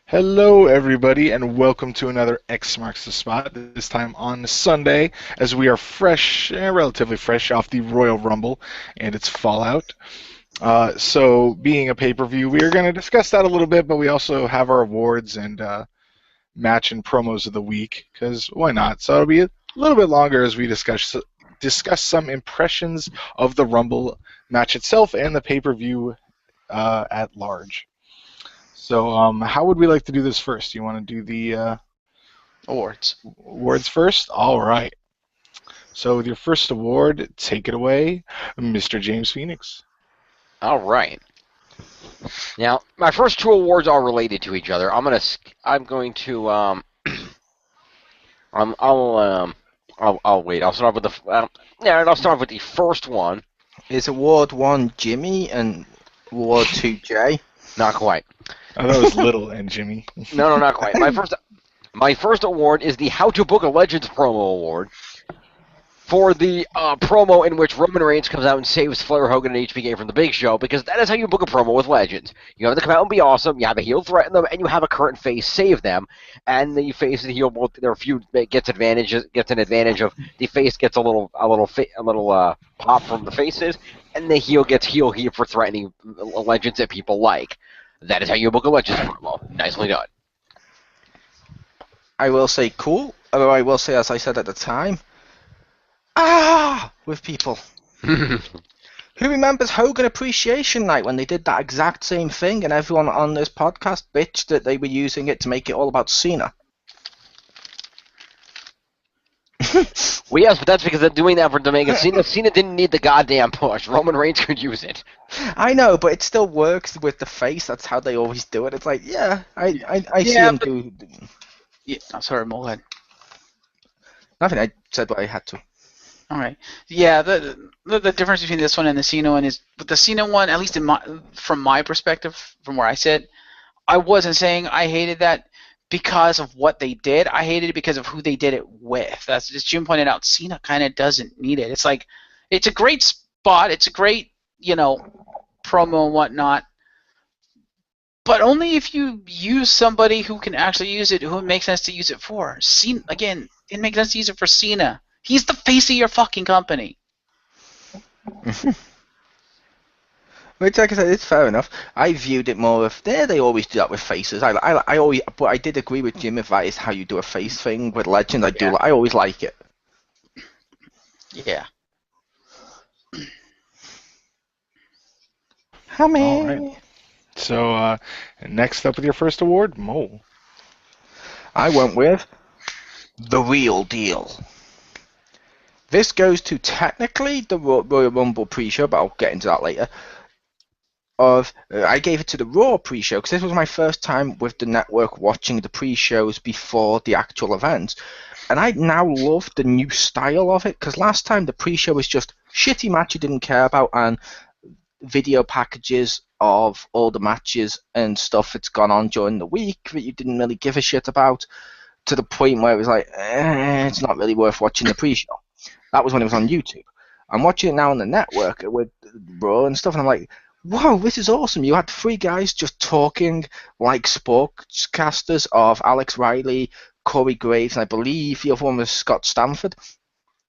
Hello, everybody, and welcome to another X-Marks the Spot, this time on Sunday, as we are fresh, relatively fresh off the Royal Rumble and its fallout. So, being a pay-per-view, we are going to discuss that a little bit, but we also have our awards and match and promos of the week, because why not? So it'll be a little bit longer as we discuss some impressions of the Rumble match itself and the pay-per-view at large. So, how would we like to do this first? You want to do the Awards. awards first? All right. So, with your first award, take it away, Mr. James Phoenix. All right. Now, my first two awards are related to each other. I'll wait. I'll start with I'll start with the first one. Is Award 1 Jimmy and Award 2 Jay? Not quite. Oh, that was Little and Jimmy. No, not quite. My first award is the How to Book a Legends promo award for the promo in which Roman Reigns comes out and saves Flair, Hogan, and HBK from the Big Show, because that is how you book a promo with Legends. You have them come out and be awesome, you have a heel threaten them, and you have a current face save them, and the face and the heel, both their feud gets an advantage of the face gets a little pop from the faces, and the heel gets heel heat for threatening Legends that people like. That is how you book a Legends promo. Nicely done. I will say cool, although I will say, as I said at the time, with people. Who remembers Hogan Appreciation Night when they did that exact same thing and everyone on this podcast bitched that they were using it to make it all about Cena? Well, yes, but that's because they're doing that for Domingo. Cena didn't need the goddamn push. Roman Reigns could use it. I know, but it still works with the face. That's how they always do it. It's like, yeah, I see Yeah, him but- do... Yeah, oh, sorry, Mo, go ahead. Nothing, I said what I had to. All right. Yeah, the difference between this one and the Cena one is, with the Cena one, at least from my perspective, from where I sit, I wasn't saying I hated that because of what they did. I hated it because of who they did it with. That's, as Jim pointed out, Cena kind of doesn't need it. It's like, it's a great spot. It's a great, promo and whatnot. But only if you use somebody who can actually use it, who it makes sense to use it for. Cena, again, it makes sense to use it for Cena. He's the face of your fucking company. Which, like I said, it's fair enough. I viewed it more of they always do that with faces. I always, but I did agree with Jim if that is how you do a face thing with Legend. I always like it. Yeah. How many? All right. So, next up with your first award, Mo. I went with The Real Deal. This goes to technically the Royal Rumble pre-show, but I'll get into that later. I gave it to the Raw pre-show because this was my first time with the network watching the pre-shows before the actual events, and I now love the new style of it because last time the pre-show was just shitty match you didn't care about and video packages of all the matches and stuff that's gone on during the week that you didn't really give a shit about, to the point where it was like, it's not really worth watching the pre-show. That was when it was on YouTube. I'm watching it now on the network with Raw and stuff, and I'm like, wow, this is awesome. You had three guys just talking like sportscasters of Alex Riley, Corey Graves, and I believe the other one was Scott Stanford.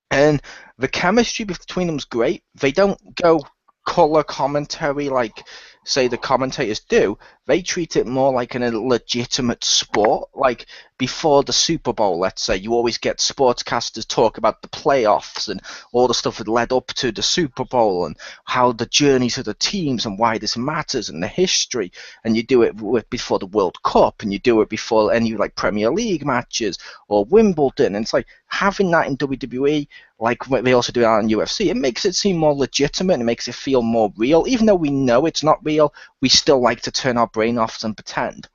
And the chemistry between them is great. They don't go color commentary like, say, the commentators do. They treat it more like a legitimate sport. Like before the Super Bowl, let's say, you always get sportscasters talk about the playoffs and all the stuff that led up to the Super Bowl and how the journeys of the teams and why this matters and the history. And you do it before the World Cup, and you do it before any like Premier League matches or Wimbledon. And it's like having that in WWE, like they also do that in UFC, it makes it seem more legitimate and it makes it feel more real. Even though we know it's not real, we still like to turn our brain off and pretend.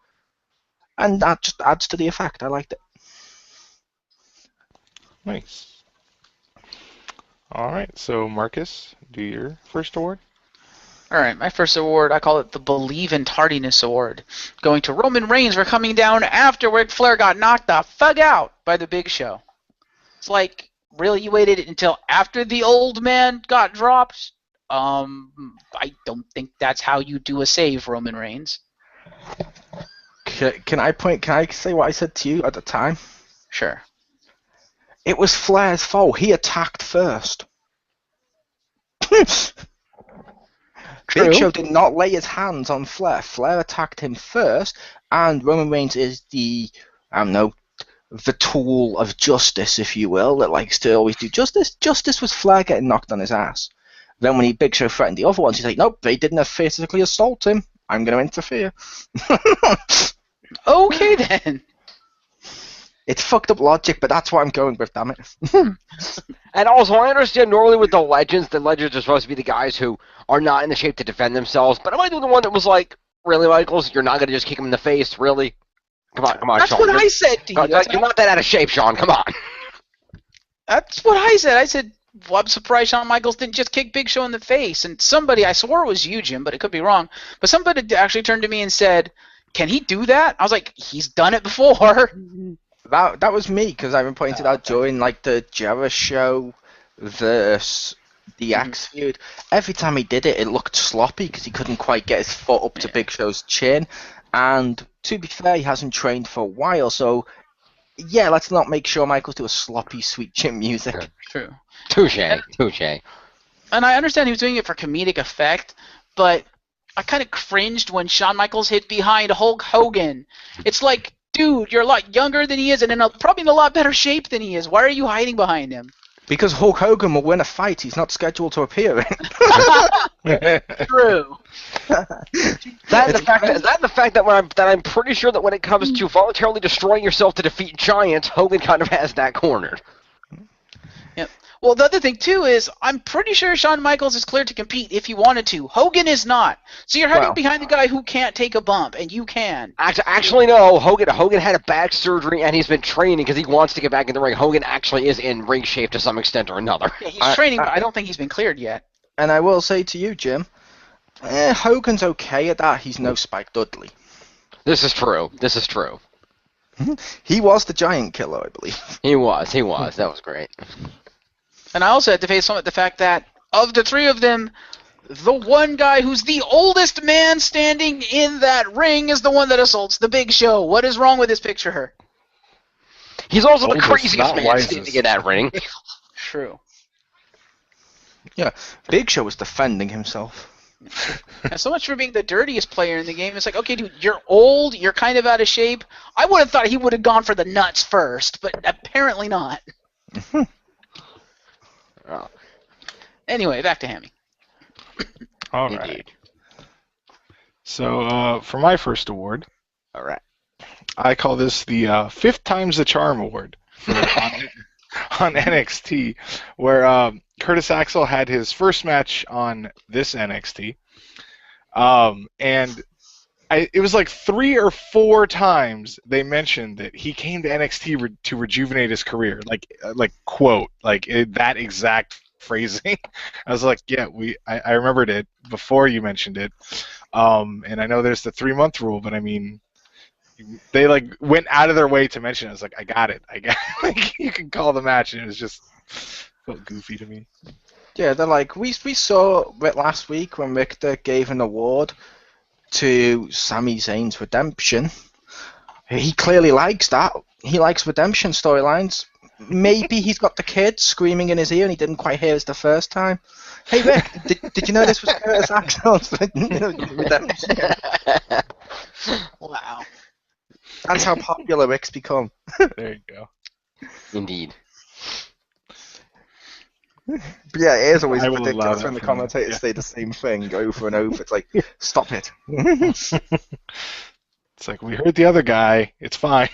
And that just adds to the effect. I liked it. Nice. All right. So, Marcus, do your first award. All right, my first award, I call it the Believe in Tardiness Award, going to Roman Reigns for coming down after Ric Flair got knocked the fuck out by the Big Show. It's like, really, you waited until after the old man got dropped? I don't think that's how you do a save, Roman Reigns. Can I say what I said to you at the time? Sure. It was Flair's fault. He attacked first. Big Show did not lay his hands on Flair. Flair attacked him first, and Roman Reigns is the tool of justice, if you will, that likes to always do justice. Justice was Flair getting knocked on his ass. Then when Big Show threatened the other ones, he's like, nope, they didn't physically assault him. I'm going to interfere. Okay, then. It's fucked up logic, but that's what I'm going with, damn it. And also, I understand normally with the legends are supposed to be the guys who are not in the shape to defend themselves, but am I the one that was like, really, Michaels, you're not going to just kick him in the face, really? Come on, That's Sean. what I said to you. You're not that out of shape, Sean, come on. That's what I said. I said, well, I'm surprised Shawn Michaels didn't just kick Big Show in the face. And somebody, I swore it was you, Jim, but it could be wrong, but somebody actually turned to me and said, can he do that? I was like, he's done it before. That was me, because I've been pointing out during like the Jericho versus the Axe feud. Every time he did it, it looked sloppy because he couldn't quite get his foot up to Big Show's chin. And to be fair, he hasn't trained for a while, so yeah, let's not make Shawn Michaels do a sloppy, sweet chin music. True. Touche. And I understand he was doing it for comedic effect, but I kind of cringed when Shawn Michaels hid behind Hulk Hogan. It's like, dude, you're a lot younger than he is and probably in a lot better shape than he is. Why are you hiding behind him? Because Hulk Hogan will win a fight he's not scheduled to appear in. True. The fact that I'm pretty sure that when it comes to voluntarily destroying yourself to defeat giants, Hogan kind of has that cornered. Yep. Well, the other thing, too, is I'm pretty sure Shawn Michaels is cleared to compete if he wanted to. Hogan is not. So you're hiding behind the guy who can't take a bump, and you can. Actually, no. Hogan had a back surgery, and he's been training because he wants to get back in the ring. Hogan actually is in ring shape to some extent or another. Yeah, he's training, but I don't think he's been cleared yet. And I will say to you, Jim, Hogan's okay at that. He's no Spike Dudley. This is true. He was the giant killer, I believe. He was. That was great. And I also had to face the fact that of the three of them, the one guy who's the oldest man standing in that ring is the one that assaults the Big Show. What is wrong with this picture? He's also the Oldest, craziest not man wisest. standing in that ring. True. Yeah, Big Show was defending himself. And so much for being the dirtiest player in the game. It's like, okay, dude, you're old, you're kind of out of shape. I would have thought he would have gone for the nuts first, but apparently not. Anyway, back to Hammy. All right. Indeed. So for my first award, All right. I call this the fifth time's the charm award on NXT, where Curtis Axel had his first match on this NXT, and it was like 3 or 4 times they mentioned that he came to NXT to rejuvenate his career, like quote, that exact phrasing. I was like, yeah, I remembered it before you mentioned it, and I know there's the 3-month rule, but I mean, they went out of their way to mention it. I was like, I got it. You can call the match, and it was just felt goofy to me. Yeah, they're like, we saw it last week when Richter gave an award to Sami Zayn's redemption. He clearly likes that. He likes redemption storylines. Maybe he's got the kid screaming in his ear and he didn't quite hear us the first time. Hey Rick, did you know this was Curtis Axel's redemption? Wow. That's how popular Rick's become. There you go. Indeed. But yeah, it is always I will allow ridiculous that when the from commentators you. say the same thing over and over. It's like, stop it. It's like, we heard the other guy. It's fine.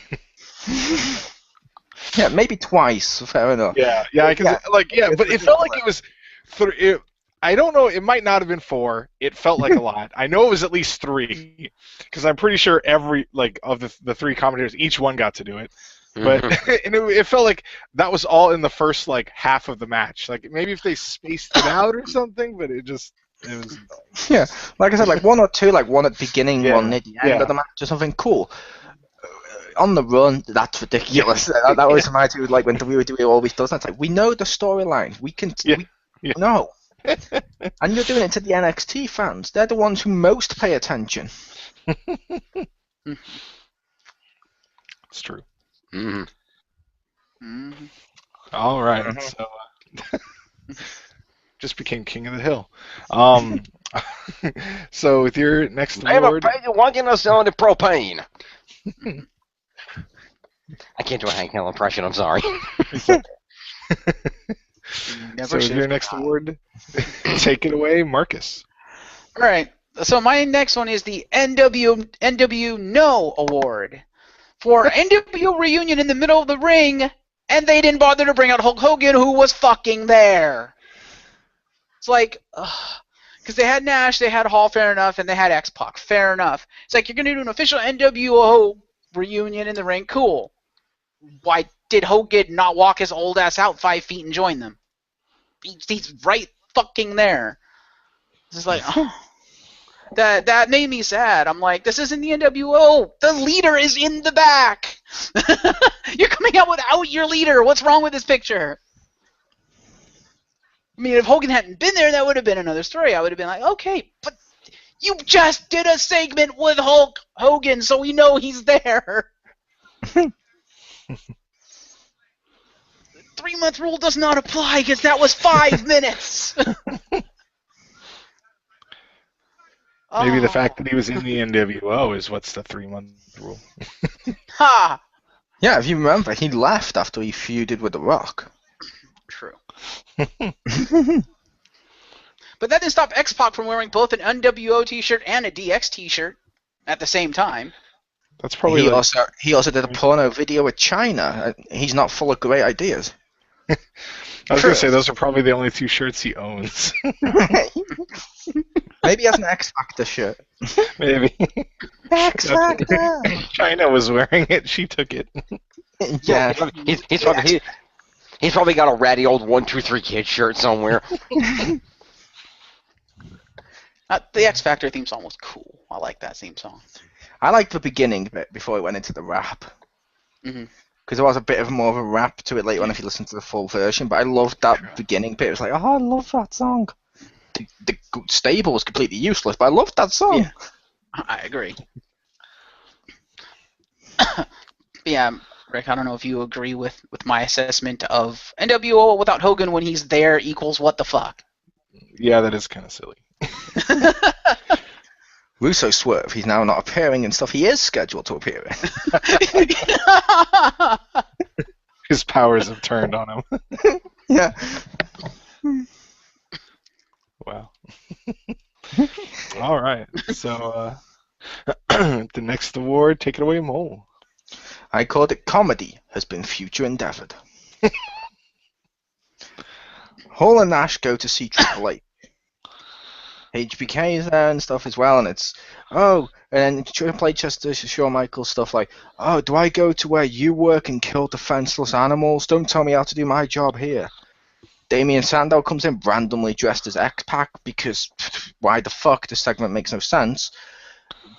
Yeah, maybe twice. Fair enough. Yeah, but it felt like it was 3. I don't know. It might not have been 4. It felt like a lot. I know it was at least 3, because I'm pretty sure every of the 3 commentators, each one got to do it. But and it felt like that was all in the first half of the match. Like maybe if they spaced it out or something, but it was. Yeah, like I said, 1 or 2, one at the beginning, one at the end of the match, or something cool. On the run, that's ridiculous. That always reminds me of when WWE always does that. It's like, we know the storyline. We can know. And you're doing it to the NXT fans. They're the ones who most pay attention. It's true. Mm-hmm. Mhm. All right. Mhm. So just became king of the hill. So with your next I have a award, baby walking us on the propane. I can't do a Hank Hill impression. I'm sorry. You never so with should your have next tried. award, take it away, Marcus. All right. So my next one is the NW No Award for NWO reunion in the middle of the ring, and they didn't bother to bring out Hulk Hogan, who was fucking there. It's like, because they had Nash, they had Hall, fair enough, and they had X-Pac, fair enough. It's like, you're gonna do an official NWO reunion in the ring, cool. Why did Hogan not walk his old ass out 5 feet and join them? He's right fucking there. It's just like, that made me sad. I'm like, this isn't the NWO. The leader is in the back. You're coming out without your leader. What's wrong with this picture? I mean, if Hogan hadn't been there, that would have been another story. I would have been like, okay, but you just did a segment with Hulk Hogan, so we know he's there. 3-month rule does not apply because that was 5 minutes. Maybe the fact that he was in the NWO is what's the 3-month rule. Ha! Yeah, if you remember, he left after he feuded with The Rock. True. But that didn't stop X-Pac from wearing both an NWO t-shirt and a DX t-shirt at the same time. That's probably He like, also did a porno video with China. He's not full of great ideas. I was True. gonna say those are probably the only 2 shirts he owns. Maybe he has an X Factor shirt. Maybe. X Factor. China was wearing it. She took it. Yeah. He's probably got a ratty old 1-2-3 Kid shirt somewhere. The X Factor theme song was cool. I like that theme song. I liked the beginning bit before it went into the rap. Mhm. Because there was a bit of more of a rap to it later on if you listen to the full version. But I loved that beginning bit. It was like, oh, I love that song. The stable was completely useless, but I loved that song. Yeah. I agree. Yeah, Rick, I don't know if you agree with my assessment of NWO without Hogan when he's there equals what the fuck. Yeah, that is kind of silly. Russo swerve. He's now not appearing and stuff he is scheduled to appear in. His powers have turned on him. Yeah. Wow. All right. So the next award, take it away, Mole. I called it comedy has been future endeavored. Hall and Nash go to see Triple H. HBK is there and stuff as well, and it's, and then Triple H has to show Michael stuff like, oh, do I go to where you work and kill defenseless animals? Don't tell me how to do my job here. Damien Sandow comes in randomly dressed as X-Pac because why the fuck? This segment makes no sense.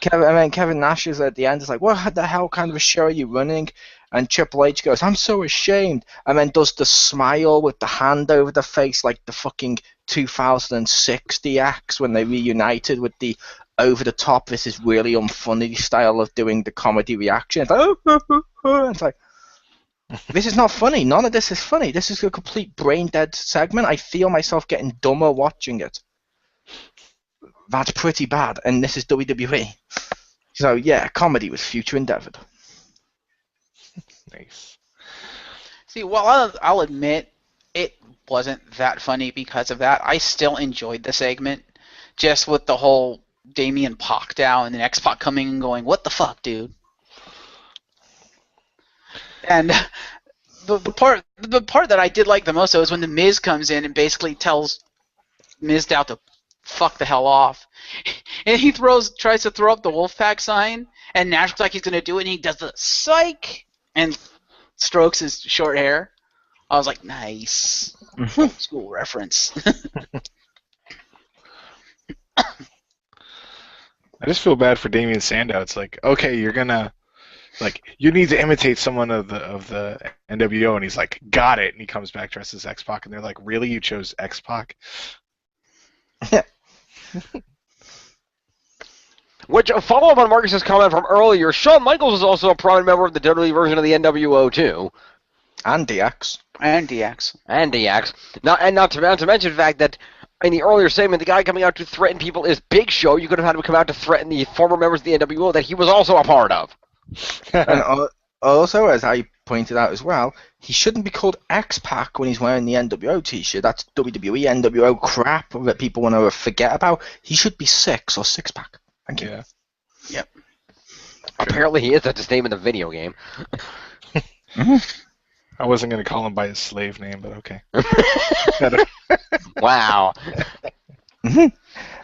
Kevin Nash is at the end. It's like, what the hell kind of a show are you running? And Triple H goes, I'm so ashamed. And then does the smile with the hand over the face like the fucking 2006 DX when they reunited with the over-the-top, this is really unfunny style of doing the comedy reaction. It's like, it's like, this is not funny. None of this is funny. This is a complete brain-dead segment. I feel myself getting dumber watching it. That's pretty bad, and this is WWE. So, yeah, comedy was future endeavored. Nice. See, well, I'll admit it wasn't that funny because of that. I still enjoyed the segment, just with the whole Damien Pac down and then X-Pac coming and going, what the fuck, dude? And the part that I did like the most though is when the Miz comes in and basically tells Mizdow to fuck the hell off, and he tries to throw up the Wolfpack sign, and Nash looks like he's gonna do it, and he does the psych and strokes his short hair. I was like, nice, old school reference. I just feel bad for Damien Sandow. It's like, okay, you're gonna, like, you need to imitate someone of the NWO, and he's like, got it, and he comes back dressed as X-Pac, and they're like, really, you chose X-Pac? Yeah. Which, a follow-up on Marcus's comment from earlier, Shawn Michaels is also a prominent member of the WWE version of the NWO, too. And DX. And DX. And DX. Not to mention the fact that in the earlier segment, the guy coming out to threaten people is Big Show. You could have had him come out to threaten the former members of the NWO that he was also a part of. And also, as I pointed out as well, he shouldn't be called X-Pac when he's wearing the NWO t-shirt. That's WWE NWO crap that people want to forget about. He should be Six or Six-Pac. Thank you. Yeah. Yep. Apparently he is. That's his name in the video game. I wasn't going to call him by his slave name, but okay. Wow.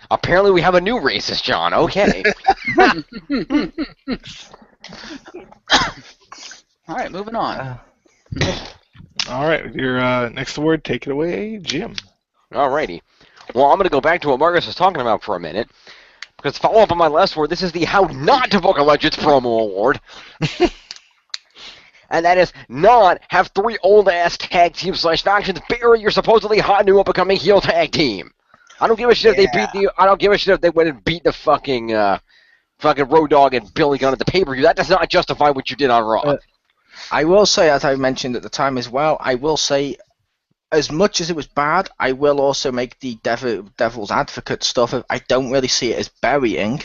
Apparently we have a new racist, John. Okay. All right, moving on. All right, your next award, take it away, Jim. Alrighty. Well, I'm going to go back to what Marcus was talking about for a minute. Because follow up on my last award, this is the How Not to Book a Legends promo award. And that is not have 3 old-ass tag teams / factions bury your supposedly hot new up-and-coming heel tag team. I don't give a shit if they beat the. I don't give a shit if they went and beat the fucking Road Dogg and Billy Gunn at the pay-per-view. That does not justify what you did on Raw. I will say, as I mentioned at the time as well, I will say, as much as it was bad, I will also make the devil's advocate stuff. I don't really see it as burying,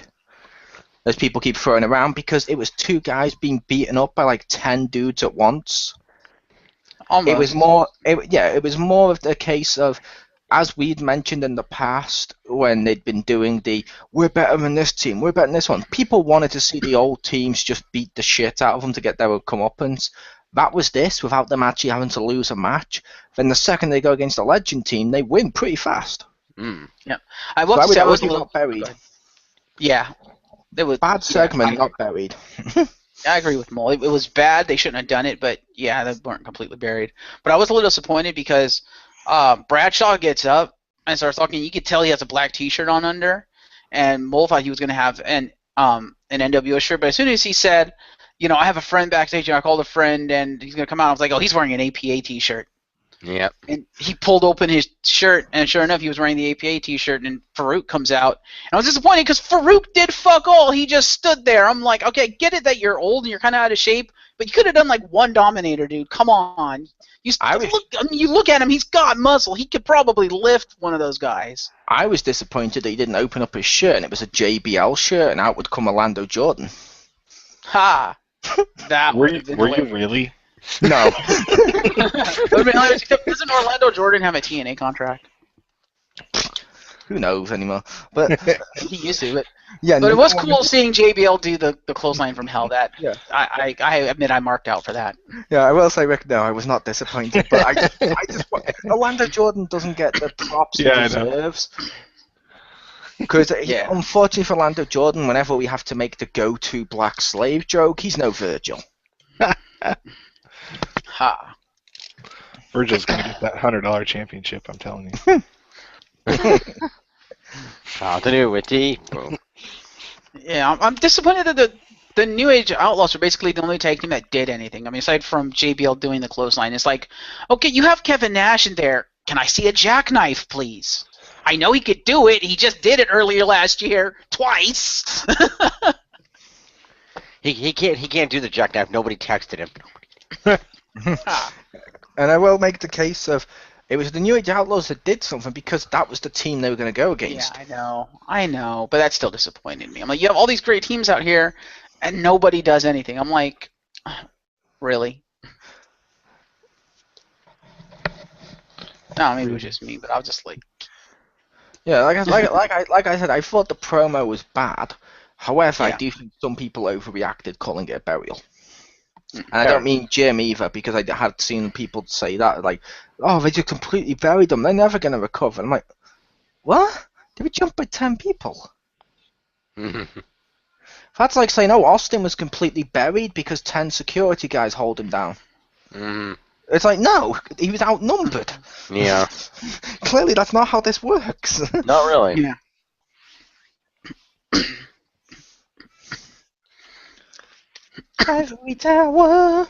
as people keep throwing around, because it was 2 guys being beaten up by like 10 dudes at once. Almost. It was more, it was more of the case of, as we'd mentioned in the past, when they'd been doing the "we're better than this team, we're better than this one," people wanted to see the old teams just beat the shit out of them to get their comeuppance. That was this, without them actually having to lose a match. Then the second they go against the Legend team, they win pretty fast. Yeah, I will say I was a little buried. Yeah, it was Bad segment, not buried. I agree with Mole. It was bad. They shouldn't have done it, but yeah, they weren't completely buried. But I was a little disappointed because Bradshaw gets up and starts talking. You could tell he has a black T-shirt on under, and Mole thought he was going to have an NWO shirt. But as soon as he said, I have a friend backstage, and I called a friend, and he's going to come out, I was like, oh, he's wearing an APA T-shirt. Yep. And he pulled open his shirt, and sure enough, he was wearing the APA T-shirt, and Farouk comes out. And I was disappointed because Farouk did fuck all. He just stood there. I'm like, okay, get it that you're old and you're kind of out of shape, but you could have done like one Dominator, dude. Come on. You look at him, he's got muscle. He could probably lift one of those guys. I was disappointed that he didn't open up his shirt, and it was a JBL shirt, and out would come Orlando Jordan. Ha! That were you really? No. Doesn't Orlando Jordan have a TNA contract? Who knows anymore? But he used to. But it was cool seeing JBL do the clothesline from hell. That yeah. I admit I marked out for that. Yeah, I will say, Rick, no, I was not disappointed. But I just Orlando Jordan doesn't get the props he deserves. Because unfortunately for Orlando Jordan, whenever we have to make the go-to black slave joke, he's no Virgil. Ha! Virgil's gonna get that $100 championship. I'm telling you. Continuity. Yeah, I'm disappointed that the New Age Outlaws are basically the only tag team that did anything. I mean, aside from JBL doing the clothesline, it's like, okay, you have Kevin Nash in there. Can I see a jackknife, please? I know he could do it. He just did it earlier last year, twice. He can't do the jackknife. Nobody texted him. And I will make the case of it was the New Age Outlaws that did something because that was the team they were going to go against. Yeah, I know, but that still disappointed me. I'm like, you have all these great teams out here, and nobody does anything. I'm like, really? No, maybe it was just me, but I was just like, yeah, like I said, I thought the promo was bad. However, I do think some people overreacted calling it a burial. And I don't mean Jim either, because I had seen people say that, like, oh, they just completely buried them. They're never going to recover. And I'm like, what? They were jumped by 10 people. That's like saying, oh, Austin was completely buried because 10 security guys hold him down. It's like, no, he was outnumbered. Yeah. Clearly, that's not how this works. Not really. Yeah. Ivory Tower.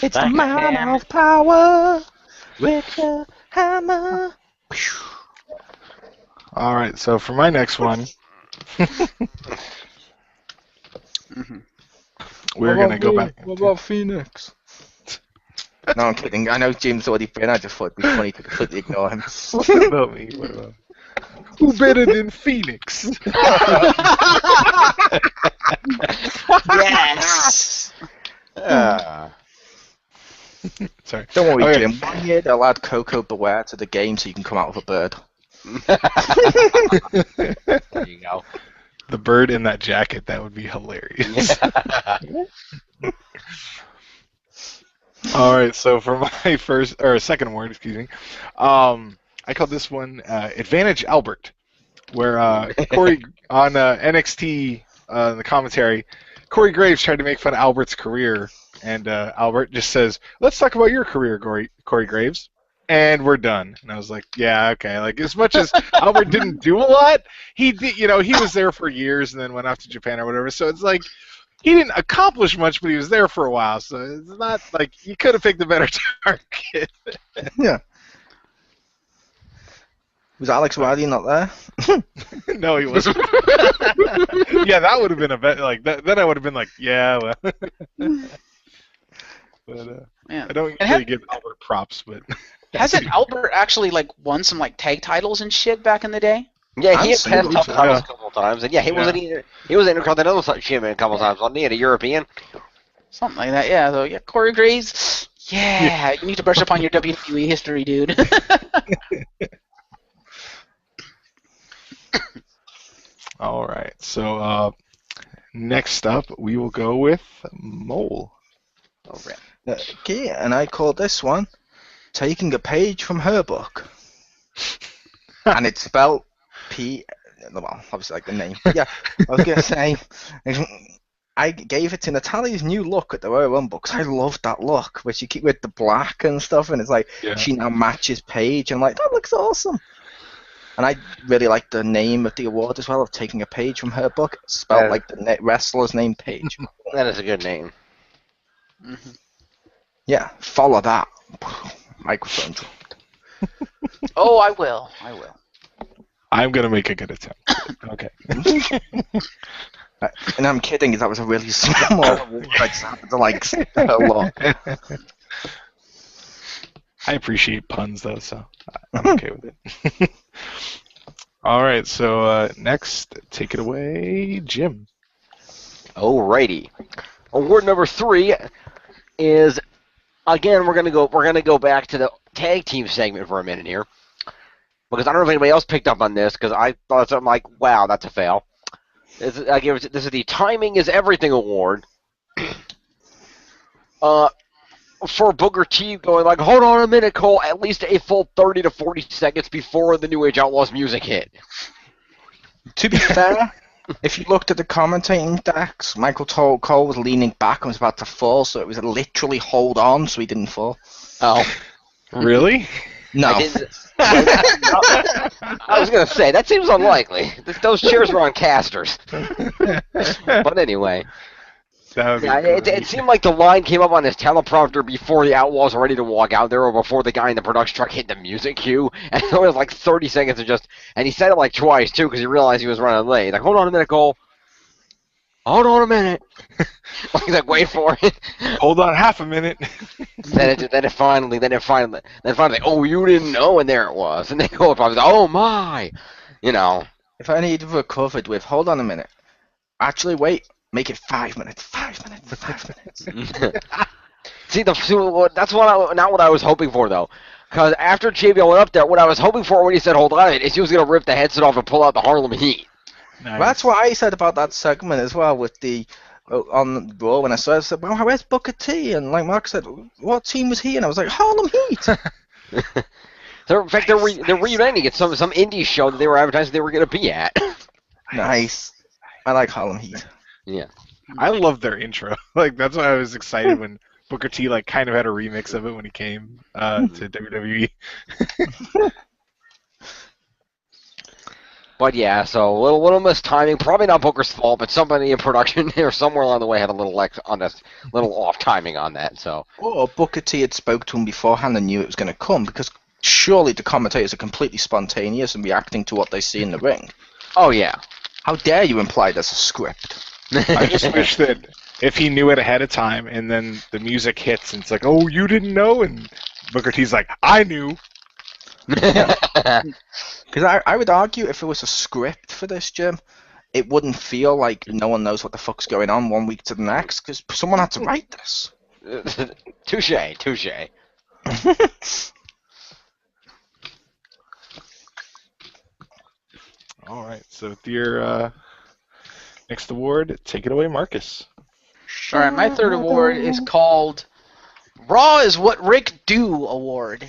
It's the man of power. Richter Hammer. All right, so for my next one, Mm-hmm. We're gonna go back. What about Phoenix? No, I'm kidding. I know Jim's already been. I just thought it'd be funny to completely ignore him. What about me? What about? Who better than Phoenix? Yes. Sorry. Don't worry, Okay. Jim. 1 year they'll add Coco Beware to the game so you can come out with a bird. There you go. The bird in that jacket, that would be hilarious. All right, so for my second award, excuse me, I called this one Advantage Albert, where Corey on NXT the commentary, Corey Graves tried to make fun of Albert's career, and Albert just says, "Let's talk about your career, Corey Graves." And we're done. And I was like, yeah, okay. Like, as much as Albert didn't do a lot, he did. He was there for years and then went off to Japan or whatever. So it's like he didn't accomplish much, but he was there for a while. So it's not like you could have picked a better target. Yeah. Was Alex Riley not there? No, he wasn't. Yeah, that would have been a bet. Like that, then I would have been like, yeah. Well. But Yeah. I don't And usually give Albert props, but. Hasn't Albert actually won some tag titles and shit back in the day? Yeah, he had Absolutely. passed tough titles a couple of times, and he was he was an Intercontinental Champion a couple of times, wasn't he? And a European. Something like that, yeah. So yeah, Corey Graves. Yeah, you need to brush up on your WWE history, dude. All right. So next up, we will go with Mole. Oh, right. Okay, and I called this one Taking a Page from Her Book. And it's spelled well, obviously like the name. Yeah, I was going to say, I gave it to Natalie's new look at the Royal Rumble because I loved that look where she keep with the black and stuff, and it's like she now matches Paige, and I'm like, that looks awesome. And I really like the name of the award as well, of Taking a Page from Her Book, spelled like the wrestler's name, Paige. That is a good name. Mm-hmm. Yeah, follow that. Microphone dropped. Oh, I will. I'm gonna make a good attempt. Okay. And I'm kidding, that was a really small award. I just happened to like say a lot. I appreciate puns though, so I'm okay with it. All right, so next, take it away, Jim. Alrighty. Award number 3 is again we're gonna go back to the tag team segment for a minute here. Because I don't know if anybody else picked up on this, because I thought something like, wow, that's a fail. This is the Timing is Everything Award. For Booker T going like, hold on a minute, Cole, at least a full 30 to 40 seconds before the New Age Outlaws music hit. To be fair, if you looked at the commentating decks, Michael Cole was leaning back and was about to fall, so it was literally hold on so he didn't fall. Oh. Really? No. I was going to say, that seems unlikely. Those chairs were on casters. But anyway. It seemed like the line came up on his teleprompter before the Outlaws were ready to walk out there, or before the guy in the production truck hit the music cue. And it was like 30 seconds of just... And he said it like twice, too, because he realized he was running late. Like, hold on a minute, Cole. Hold on a minute. He's like, wait for it. Hold on half a minute. Then it finally, oh, you didn't know, and there it was. And they go up, I was like, oh my, If I need recovered with, hold on a minute. Actually, wait. Make it 5 minutes. 5 minutes. 5 minutes. See, that's not what I was hoping for, though. Because after JBL went up there, what I was hoping for when he said hold on is he was going to rip the headset off and pull out the Harlem Heat. Nice. Well, that's what I said about that segment as well with the on Raw when I saw it. I said, well, where's Booker T? And like Mark said, what team was he? And I was like, Harlem Heat. In fact, they're reuniting at some indie show that they were advertising they were going to be at. Nice. I like Harlem Heat. Yeah. I love their intro. Like, that's why I was excited when Booker T kind of had a remix of it when he came to WWE. But yeah, so a little mistiming. Probably not Booker's fault, but somebody in production or somewhere along the way had a little off timing on that. So. Or Booker T had spoke to him beforehand and knew it was going to come, because surely the commentators are completely spontaneous and reacting to what they see in the ring. Oh yeah. How dare you imply there's a script? I just wish that if he knew it ahead of time, and then the music hits, and it's like, "Oh, you didn't know," and Booker T's like, "I knew." Because I would argue if it was a script for this, Jim, it wouldn't feel like no one knows what the fuck's going on one week to the next, because someone had to write this. Touche. All right, so with your next award, take it away, Marcus. All right, my third award is called Raw is What Rick Do Award.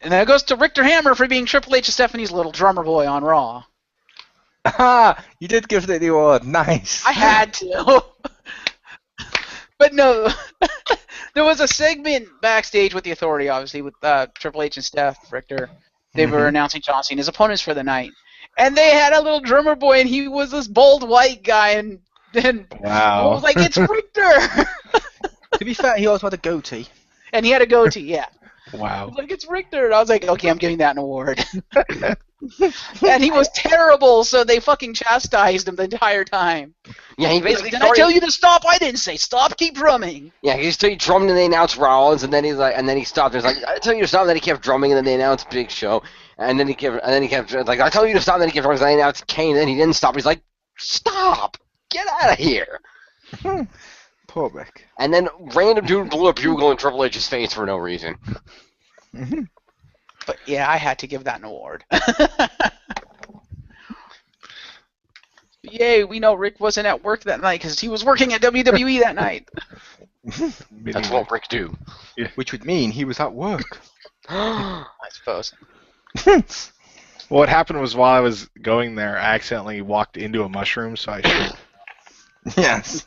And that goes to Richter Hammer for being Triple H and Stephanie's little drummer boy on Raw. Ah, you did give it the award. Nice. I had to. But no, there was a segment backstage with the Authority, obviously, with Triple H and Steph Richter. They were announcing John Cena's opponents for the night. And they had a little drummer boy, and he was this bald white guy, and I was like, it's Richter! To be fair, he also had a goatee. And he had a goatee, yeah. Wow. I was like, it's Richter. And I was like, okay, I'm giving that an award. And he was terrible, so they fucking chastised him the entire time. Yeah, he basically Did I tell you to stop? I didn't say stop. Keep drumming. Yeah, he drummed and they announced Rollins, and then he's like, and then he stopped. And he's like, I tell you to stop. And then he kept drumming, and then they announced Big Show, and then he kept like, I tell you to stop. And then he kept drumming, and then they announced Kane, and then he didn't stop. He's like, stop, get out of here. Poor Rick. And then random dude blew a bugle in Triple H's face for no reason. But yeah, I had to give that an award. Yay, we know Rick wasn't at work that night because he was working at WWE that night. That's what Rick do. Yeah. Which would mean he was at work. I suppose. Well, what happened was while I was going there, I accidentally walked into a mushroom, so I should. Yes.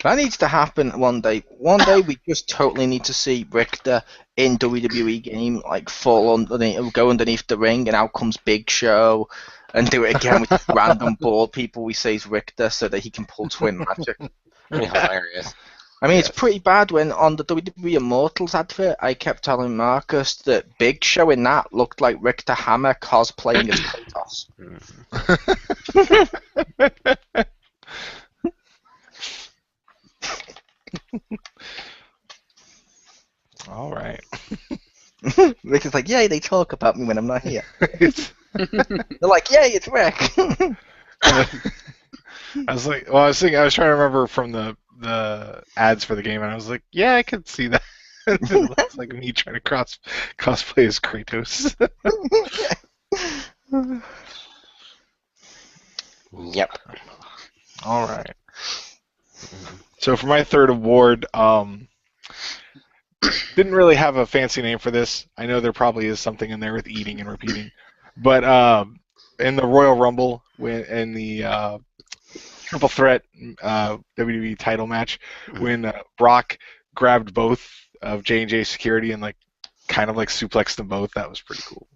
That needs to happen one day. One day we just totally need to see Richter in WWE game, like fall underneath, go underneath the ring, and out comes Big Show, and do it again with random bald people we say is Richter, so that he can pull twin magic. Hilarious. I mean, it's pretty bad when on the WWE Immortals advert, I kept telling Marcus that Big Show in that looked like Richter Hammer cosplaying as Kratos. All right. Rick is like, yay, they talk about me when I'm not here. They're like, yay, it's Rick. I was like, well, I was trying to remember from the ads for the game, and I was like, yeah, I could see that. It looks like me trying to cosplay as Kratos. Yep. All right. So for my third award, didn't really have a fancy name for this. I know there probably is something in there with eating and repeating, but in the Royal Rumble, in the Triple Threat WWE title match, when Brock grabbed both of J&J Security and kind of suplexed them both, that was pretty cool.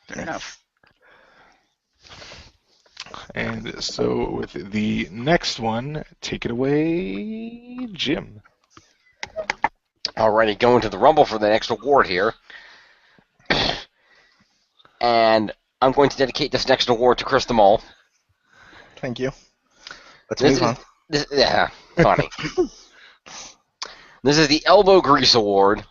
Fair enough. And so with the next one, take it away, Jim. Alrighty, going to the Rumble for the next award here. And I'm going to dedicate this next award to Chris the Mole. Thank you. Let's move on. Yeah, funny. This is the Elbow Grease Award.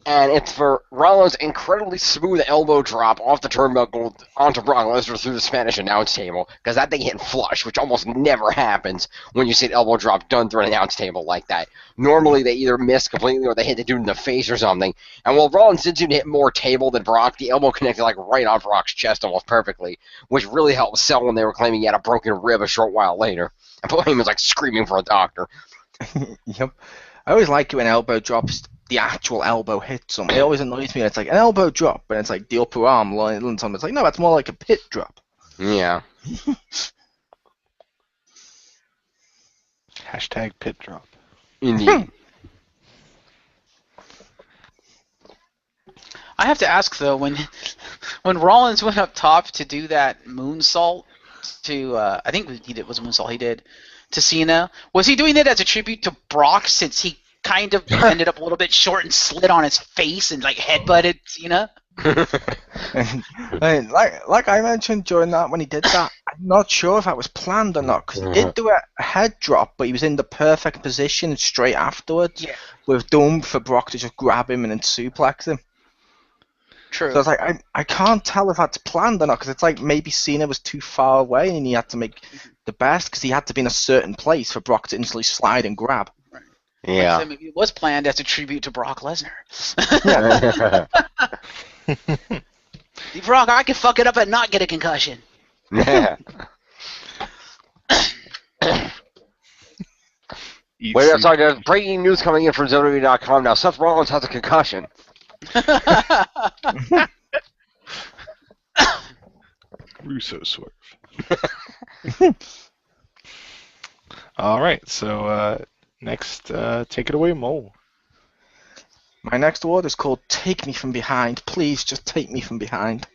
And it's for Rollins' incredibly smooth elbow drop off the turnbuckle onto Brock Lesnar through the Spanish announce table, because that thing hit flush, which almost never happens when you see an elbow drop done through an announce table like that. Normally, they either miss completely or they hit the dude in the face or something. And while Rollins did seem to hit more table than Brock, the elbow connected right on Brock's chest almost perfectly, which really helped sell when they were claiming he had a broken rib a short while later. And Bohemian was screaming for a doctor. Yep. I always like it when elbow drops, the actual elbow hits him. It always annoys me. It's like an elbow drop, and it's like the upper arm lands on. It's like, no, that's more like a pit drop. Yeah. Hashtag pit drop. Indeed. I have to ask though, when Rollins went up top to do that moonsault to, I think it was a moonsault he did to Cena, was he doing it as a tribute to Brock since he kind of ended up a little bit short and slid on his face and headbutted Cena? And like I mentioned during that when he did that, I'm not sure if that was planned or not because he did do a head drop, but he was in the perfect position straight afterwards with Doom for Brock to just grab him and then suplex him. True. So I was like, I can't tell if that's planned or not because it's like maybe Cena was too far away and he had to make the best because he had to be in a certain place for Brock to instantly slide and grab. Yeah. Like, maybe it was planned as a tribute to Brock Lesnar. Brock, I can fuck it up and not get a concussion. Yeah. Wait, I'm sorry, there's breaking news coming in from WWE.com now. Seth Rollins has a concussion. Russo swerve. All right, so next, take it away, Mole. My next award is called Take Me From Behind. Please, just take me from behind.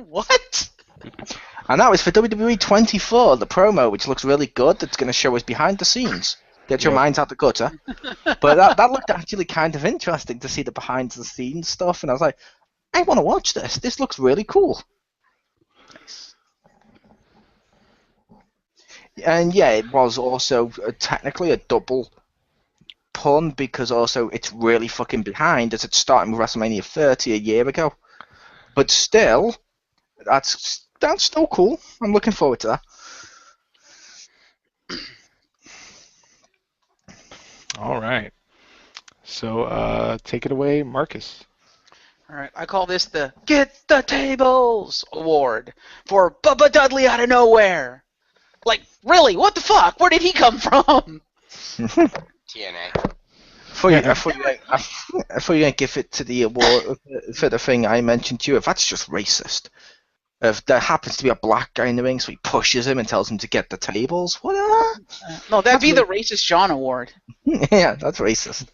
What? And that was for WWE 24, the promo, which looks really good. That's going to show us behind the scenes. Get your minds out the gutter. But that looked actually kind of interesting to see the behind the scenes stuff. And I was like, I want to watch this. This looks really cool. Nice. And yeah, it was also technically a double pun because also it's really fucking behind as it's starting with WrestleMania 30 a year ago. But still, that's still cool. I'm looking forward to that. All right. So take it away, Marcus. All right, I call this the Get the Tables Award for Bubba Dudley out of nowhere. Like, really? What the fuck? Where did he come from? TNA. I thought you were going to give it to the award for the thing I mentioned to you. If that's just racist. If there happens to be a black guy in the ring, so he pushes him and tells him to get the tables. What? No, that'd be the Racist John Award. Yeah, that's racist.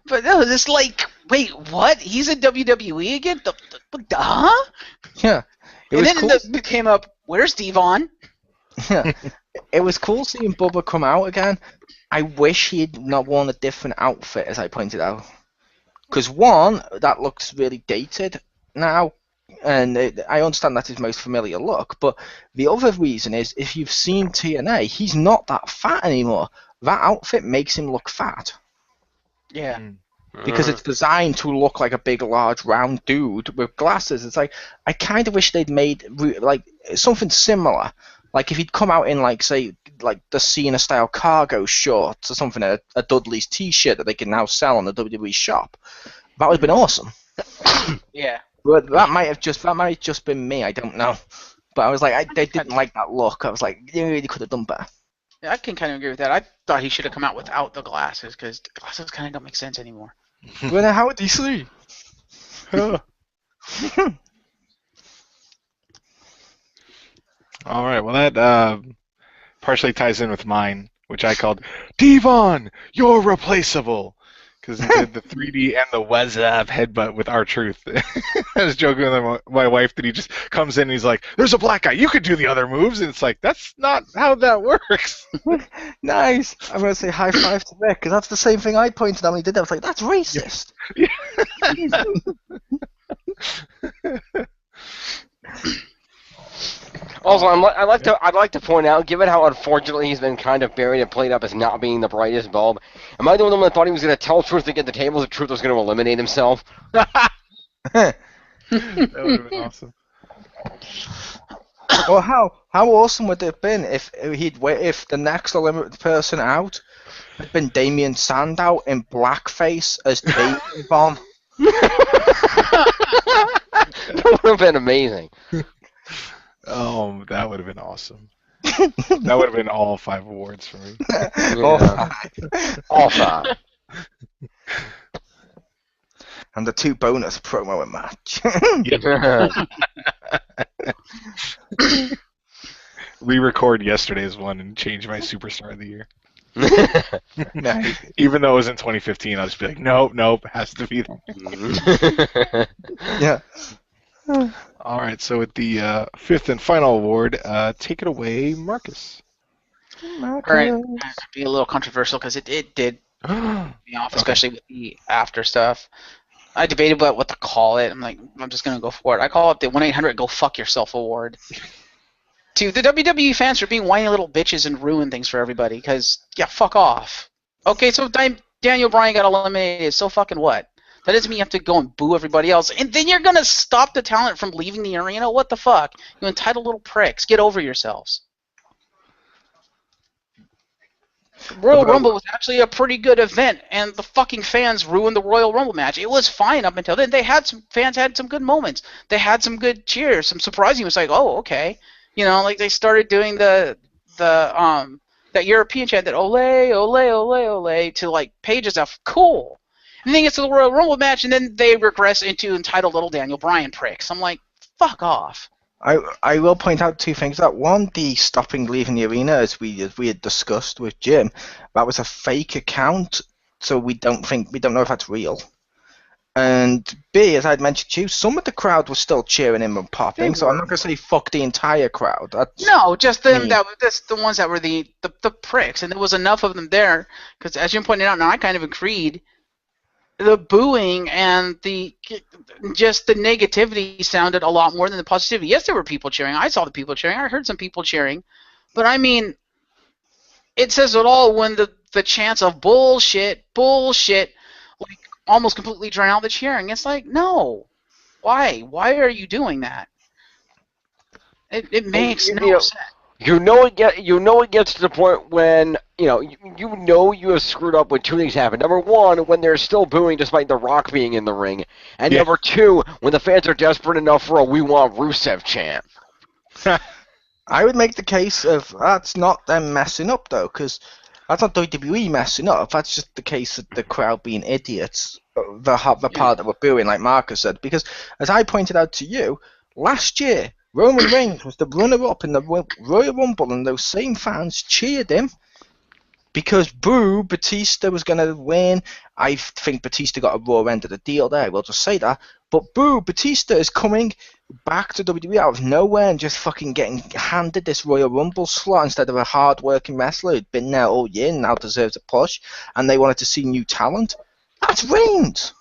But no, it's like, wait, what? He's in WWE again? Huh? Yeah. And then it came up, where's Devon? Yeah. It was cool seeing Bubba come out again. I wish he'd not worn a different outfit, as I pointed out. Because one, that looks really dated now, and I understand that's his most familiar look, but the other reason is, if you've seen TNA, he's not that fat anymore. That outfit makes him look fat. Yeah. Because it's designed to look like a big, large, round dude with glasses. It's like, I kind of wish they'd made like something similar. Like if he'd come out in like, say, like the Cena-style cargo shorts or something, a Dudley's T-shirt that they can now sell on the WWE shop. That would have been awesome. Yeah. But that might have just been me. I don't know. But I was like, they didn't like that look. I was like, you really could have done better. Yeah, I can kind of agree with that. I thought he should have come out without the glasses, because the glasses kind of don't make sense anymore. Well, then how would he see? All right. Well, that partially ties in with mine, which I called Devon, you're replaceable, because he did the 3D and the WhatsApp headbutt with R-Truth. I was joking with my wife that he just comes in and he's like, "There's a black guy. You could do the other moves," and it's like, that's not how that works. Nice. I'm gonna say high five to Rick, because that's the same thing I pointed out when he did that. I was like, that's racist. Also, I'd like to point out, given how unfortunately he's been kind of buried and played up as not being the brightest bulb, am I the only one that thought he was going to tell Truth to get the tables and Truth was going to eliminate himself? That would have been awesome. Well, how awesome would it have been if the next eliminated person out had been Damien Sandow in blackface as Devon? That would have been amazing. Oh, that would have been awesome. That would have been all 5 awards for me. Yeah. All 5. And the 2 bonus promo match. Re-record yesterday's one and change my Superstar of the Year. Nice. Even though it was in 2015, I'll just be like, nope, has to be there. Yeah. All right, so with the 5th and final award, take it away, Marcus. All right, be a little controversial because it did me off, especially with the after stuff. I debated about what to call it. I'm like, I'm just gonna go for it. I call it the 1-800 Go Fuck Yourself Award. To the WWE fans for being whiny little bitches and ruin things for everybody. Because yeah, fuck off. Okay, so Daniel Bryan got eliminated. So fucking what? That doesn't mean you have to go and boo everybody else. And then you're gonna stop the talent from leaving the arena. What the fuck? You entitled little pricks. Get over yourselves. Royal Rumble was actually a pretty good event, and the fucking fans ruined the Royal Rumble match. It was fine up until then. Fans had some good moments. They had some good cheers, some surprising. It was like, oh, okay, like they started doing that European chant, that ole ole ole ole, to like Paige's stuff. Cool. And then it gets to the Royal Rumble match, and then they regress into entitled little Daniel Bryan pricks. I'm like, fuck off. I will point out two things. That one, the stopping leaving the arena, as we had discussed with Jim, that was a fake account, so we don't know if that's real. And B, as I'd mentioned to you, some of the crowd was still cheering him and popping, so I'm not gonna say fuck the entire crowd. No, just them. That's the ones that were the pricks, and there was enough of them there. Because as Jim pointed out, and I kind of agreed, the booing and the negativity sounded a lot more than the positivity. Yes, there were people cheering. I saw the people cheering. I heard some people cheering. But I mean, it says it all when the chants of bullshit, like almost completely drown out the cheering. It's like, no. Why? Why are you doing that? It makes no sense. It gets to the point when you have screwed up when two things happen. Number one, when they're still booing despite The Rock being in the ring, and number two, when the fans are desperate enough for a "We Want Rusev" chant. I would make the case of that's not them messing up though, because that's not WWE messing up. That's just the case of the crowd being idiots. The part that we're booing, like Marcus said, because as I pointed out to you last year, Roman Reigns was the runner-up in the Royal Rumble, and those same fans cheered him because Batista was going to win. I think Batista got a raw end of the deal there, I will just say that. But Batista is coming back to WWE out of nowhere and just fucking getting handed this Royal Rumble slot instead of a hard-working wrestler who'd been there all year and now deserves a push, and they wanted to see new talent. That's Reigns!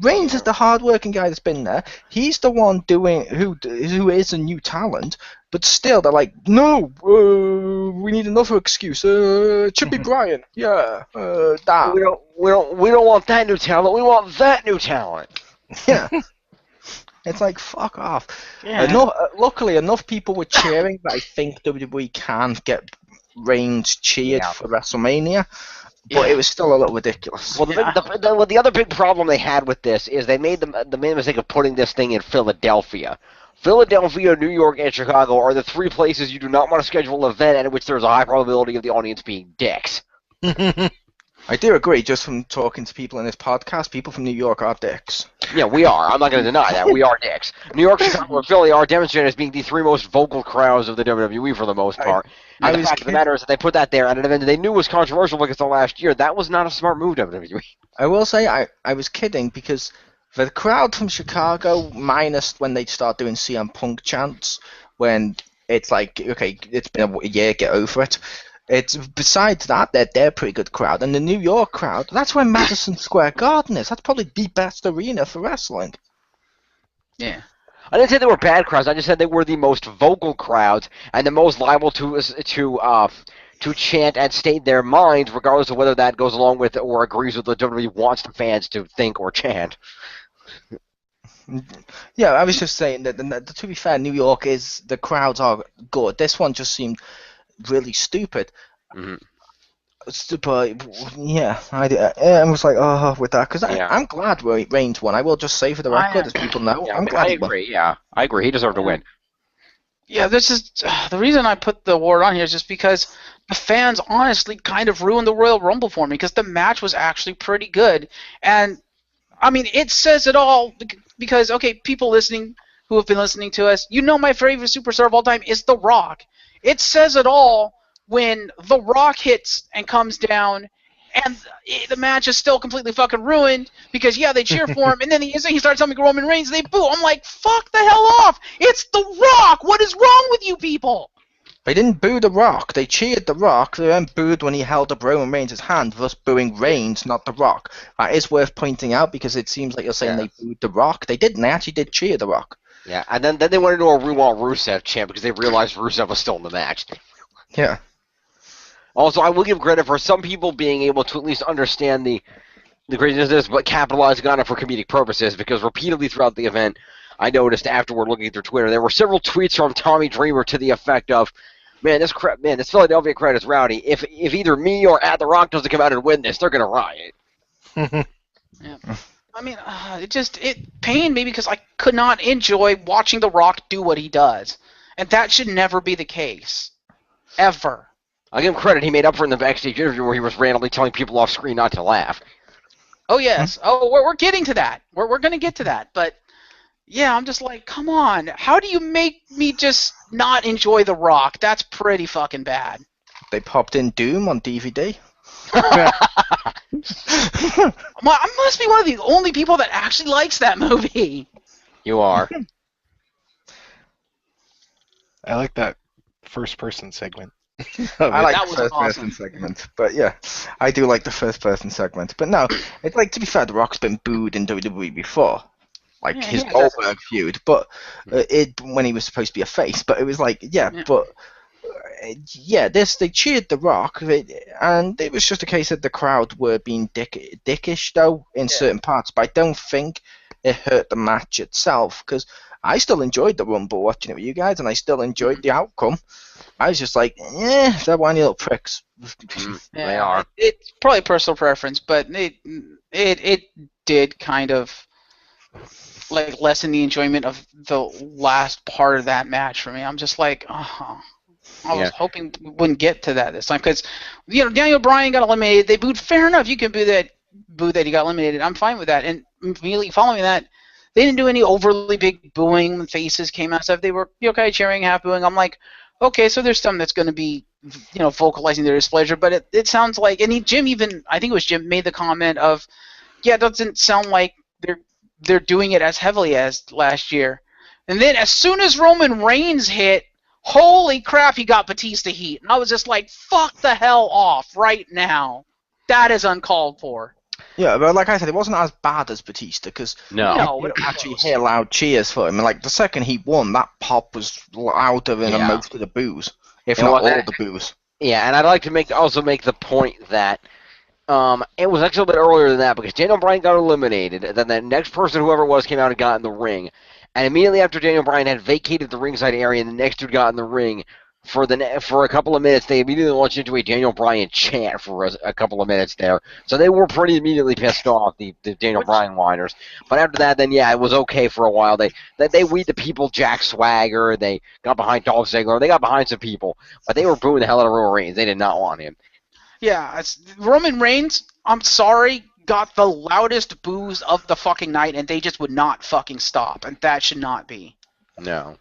Reigns is the hard-working guy that's been there. He's the one who is a new talent, but still they're like, no, we need another excuse. It should be Bryan. Yeah, that. We don't want that new talent. We want that new talent. Yeah. It's like, fuck off. Yeah. Luckily, enough people were cheering that I think WWE can get Reigns cheered for WrestleMania. But it was still a little ridiculous. Well, the other big problem they had with this is they made the main mistake of putting this thing in Philadelphia. Philadelphia, New York, and Chicago are the three places you do not want to schedule an event in which there's a high probability of the audience being dicks. I do agree, just from talking to people in this podcast, people from New York are dicks. Yeah, we are. I'm not going to deny that. We are dicks. New York, Chicago, and Philly are demonstrated as being the three most vocal crowds of the WWE for the most part. And the fact of the matter is that they put that there at an event that they knew was controversial because of last year. That was not a smart move, WWE. I will say I was kidding because the crowd from Chicago, minus when they start doing CM Punk chants, when it's like, okay, it's been a year, get over it. It's besides that, they're a pretty good crowd. And the New York crowd, that's where Madison Square Garden is. That's probably the best arena for wrestling. Yeah. I didn't say they were bad crowds. I just said they were the most vocal crowds and the most liable to chant and state their minds, regardless of whether that goes along with or agrees with what WWE wants the fans to think or chant. Yeah, I was just saying that to be fair, New York the crowds are good. This one just seemed really stupid. Mm-hmm. But yeah, I was like, oh, with that, because I'm glad Reigns won. I will just say for the record, as people know, I'm glad I agree. Yeah, I agree. He deserved to win. Yeah, this is the reason I put the award on here is just because the fans honestly kind of ruined the Royal Rumble for me because the match was actually pretty good, and I mean it says it all because okay, people listening who have been listening to us, my favorite superstar of all time is The Rock. It says it all when The Rock hits and comes down, and the match is still completely fucking ruined because, they cheer for him, and then he starts telling Roman Reigns, they boo. I'm like, fuck the hell off! It's The Rock! What is wrong with you people? They didn't boo The Rock. They cheered The Rock. They then booed when he held up Roman Reigns' hand, thus booing Reigns, not The Rock. That is worth pointing out because it seems like you're saying they booed The Rock. They didn't. They actually did cheer The Rock. Yeah, and then they went into a Rusev chant because they realized Rusev was still in the match. Yeah. Also, I will give credit for some people being able to at least understand the craziness of this, but capitalizing on it for comedic purposes, because repeatedly throughout the event, I noticed afterward looking through Twitter, there were several tweets from Tommy Dreamer to the effect of, this Philadelphia crowd is rowdy. If either me or At The Rock doesn't come out and win this, they're going to riot. Yeah. I mean, it pained me because I could not enjoy watching The Rock do what he does. And that should never be the case. Ever. I'll give him credit. He made up for it in the backstage interview where he was randomly telling people off screen not to laugh. Oh, yes. Oh, we're getting to that. We're going to get to that. But, yeah, I'm just like, come on. How do you make me just not enjoy The Rock? That's pretty fucking bad. They popped in Doom on DVD. I must be one of the only people that actually likes that movie. You are. I like that first-person segment. I like That the was first-person awesome. segment, but yeah, I do like the first-person segment. But no, it's like, to be fair, The Rock's been booed in WWE before, like Yeah, his yeah, Goldberg feud, but when he was supposed to be a face. But it was like, they cheered The Rock, and it was just a case that the crowd were being dickish though in certain parts. But I don't think it hurt the match itself because I still enjoyed the Rumble watching it with you guys, and I still enjoyed the outcome. I was just like, they're whiny little pricks. They are. It's probably personal preference, but it did kind of like lessen the enjoyment of the last part of that match for me. I'm just like, I was hoping we wouldn't get to that this time because Daniel Bryan got eliminated. They booed. Fair enough, you can boo that he got eliminated. I'm fine with that. And immediately following that, they didn't do any overly big booing. Faces came out and stuff. They were okay, cheering, half booing. I'm like, okay, so there's some that's going to be, vocalizing their displeasure. But it sounds like, and Jim made the comment of, it doesn't sound like they're doing it as heavily as last year. And then as soon as Roman Reigns hit, holy crap, he got Batista heat. And I was just like, fuck the hell off right now. That is uncalled for. Yeah, but like I said, it wasn't as bad as Batista because you actually hear loud cheers for him. And like the second he won, that pop was louder than most of the boos, if not all the boos. Yeah, and I'd like to also make the point that it was actually a bit earlier than that because Daniel Bryan got eliminated, and then the next person, whoever it was, came out and got in the ring. And immediately after Daniel Bryan had vacated the ringside area and the next dude got in the ring, for a couple of minutes, they immediately launched into a Daniel Bryan chant for a couple of minutes there. So they were pretty immediately pissed off, the Daniel Bryan whiners. But after that, then it was okay for a while. They weed the people, Jack Swagger. They got behind Dolph Ziggler. They got behind some people, but they were booing the hell out of Roman Reigns. They did not want him. Yeah, Roman Reigns, I'm sorry, got the loudest boos of the fucking night, and they just would not fucking stop, and that should not be. No.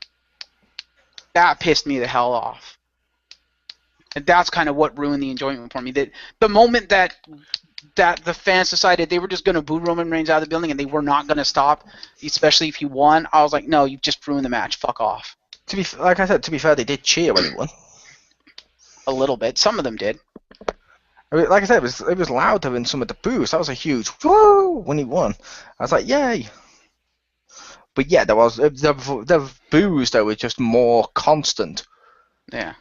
That pissed me the hell off. And that's kind of what ruined the enjoyment for me. That the moment that the fans decided they were just going to boo Roman Reigns out of the building and they were not going to stop, especially if he won, I was like, no, you just ruined the match. Fuck off. Like I said, to be fair, they did cheer when he won. A little bit. Some of them did. I mean, like I said, it was louder than some of the boos. That was a huge woo when he won. I was like, yay. But yeah, the boos though were just more constant. Yeah.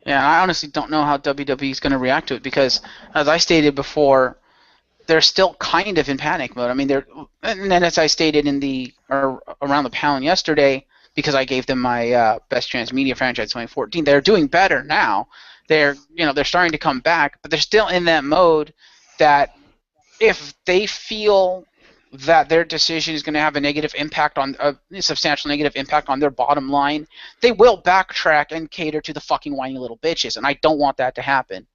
Yeah, I honestly don't know how WWE is going to react to it because, as I stated before, they're still kind of in panic mode. I mean, and then as I stated around the pound yesterday, because I gave them my Best Transmedia franchise 2014, they're doing better now. They're starting to come back, but they're still in that mode that if they feel that their decision is going to have a negative impact on a substantial negative impact on their bottom line, they will backtrack and cater to the fucking whiny little bitches, and I don't want that to happen.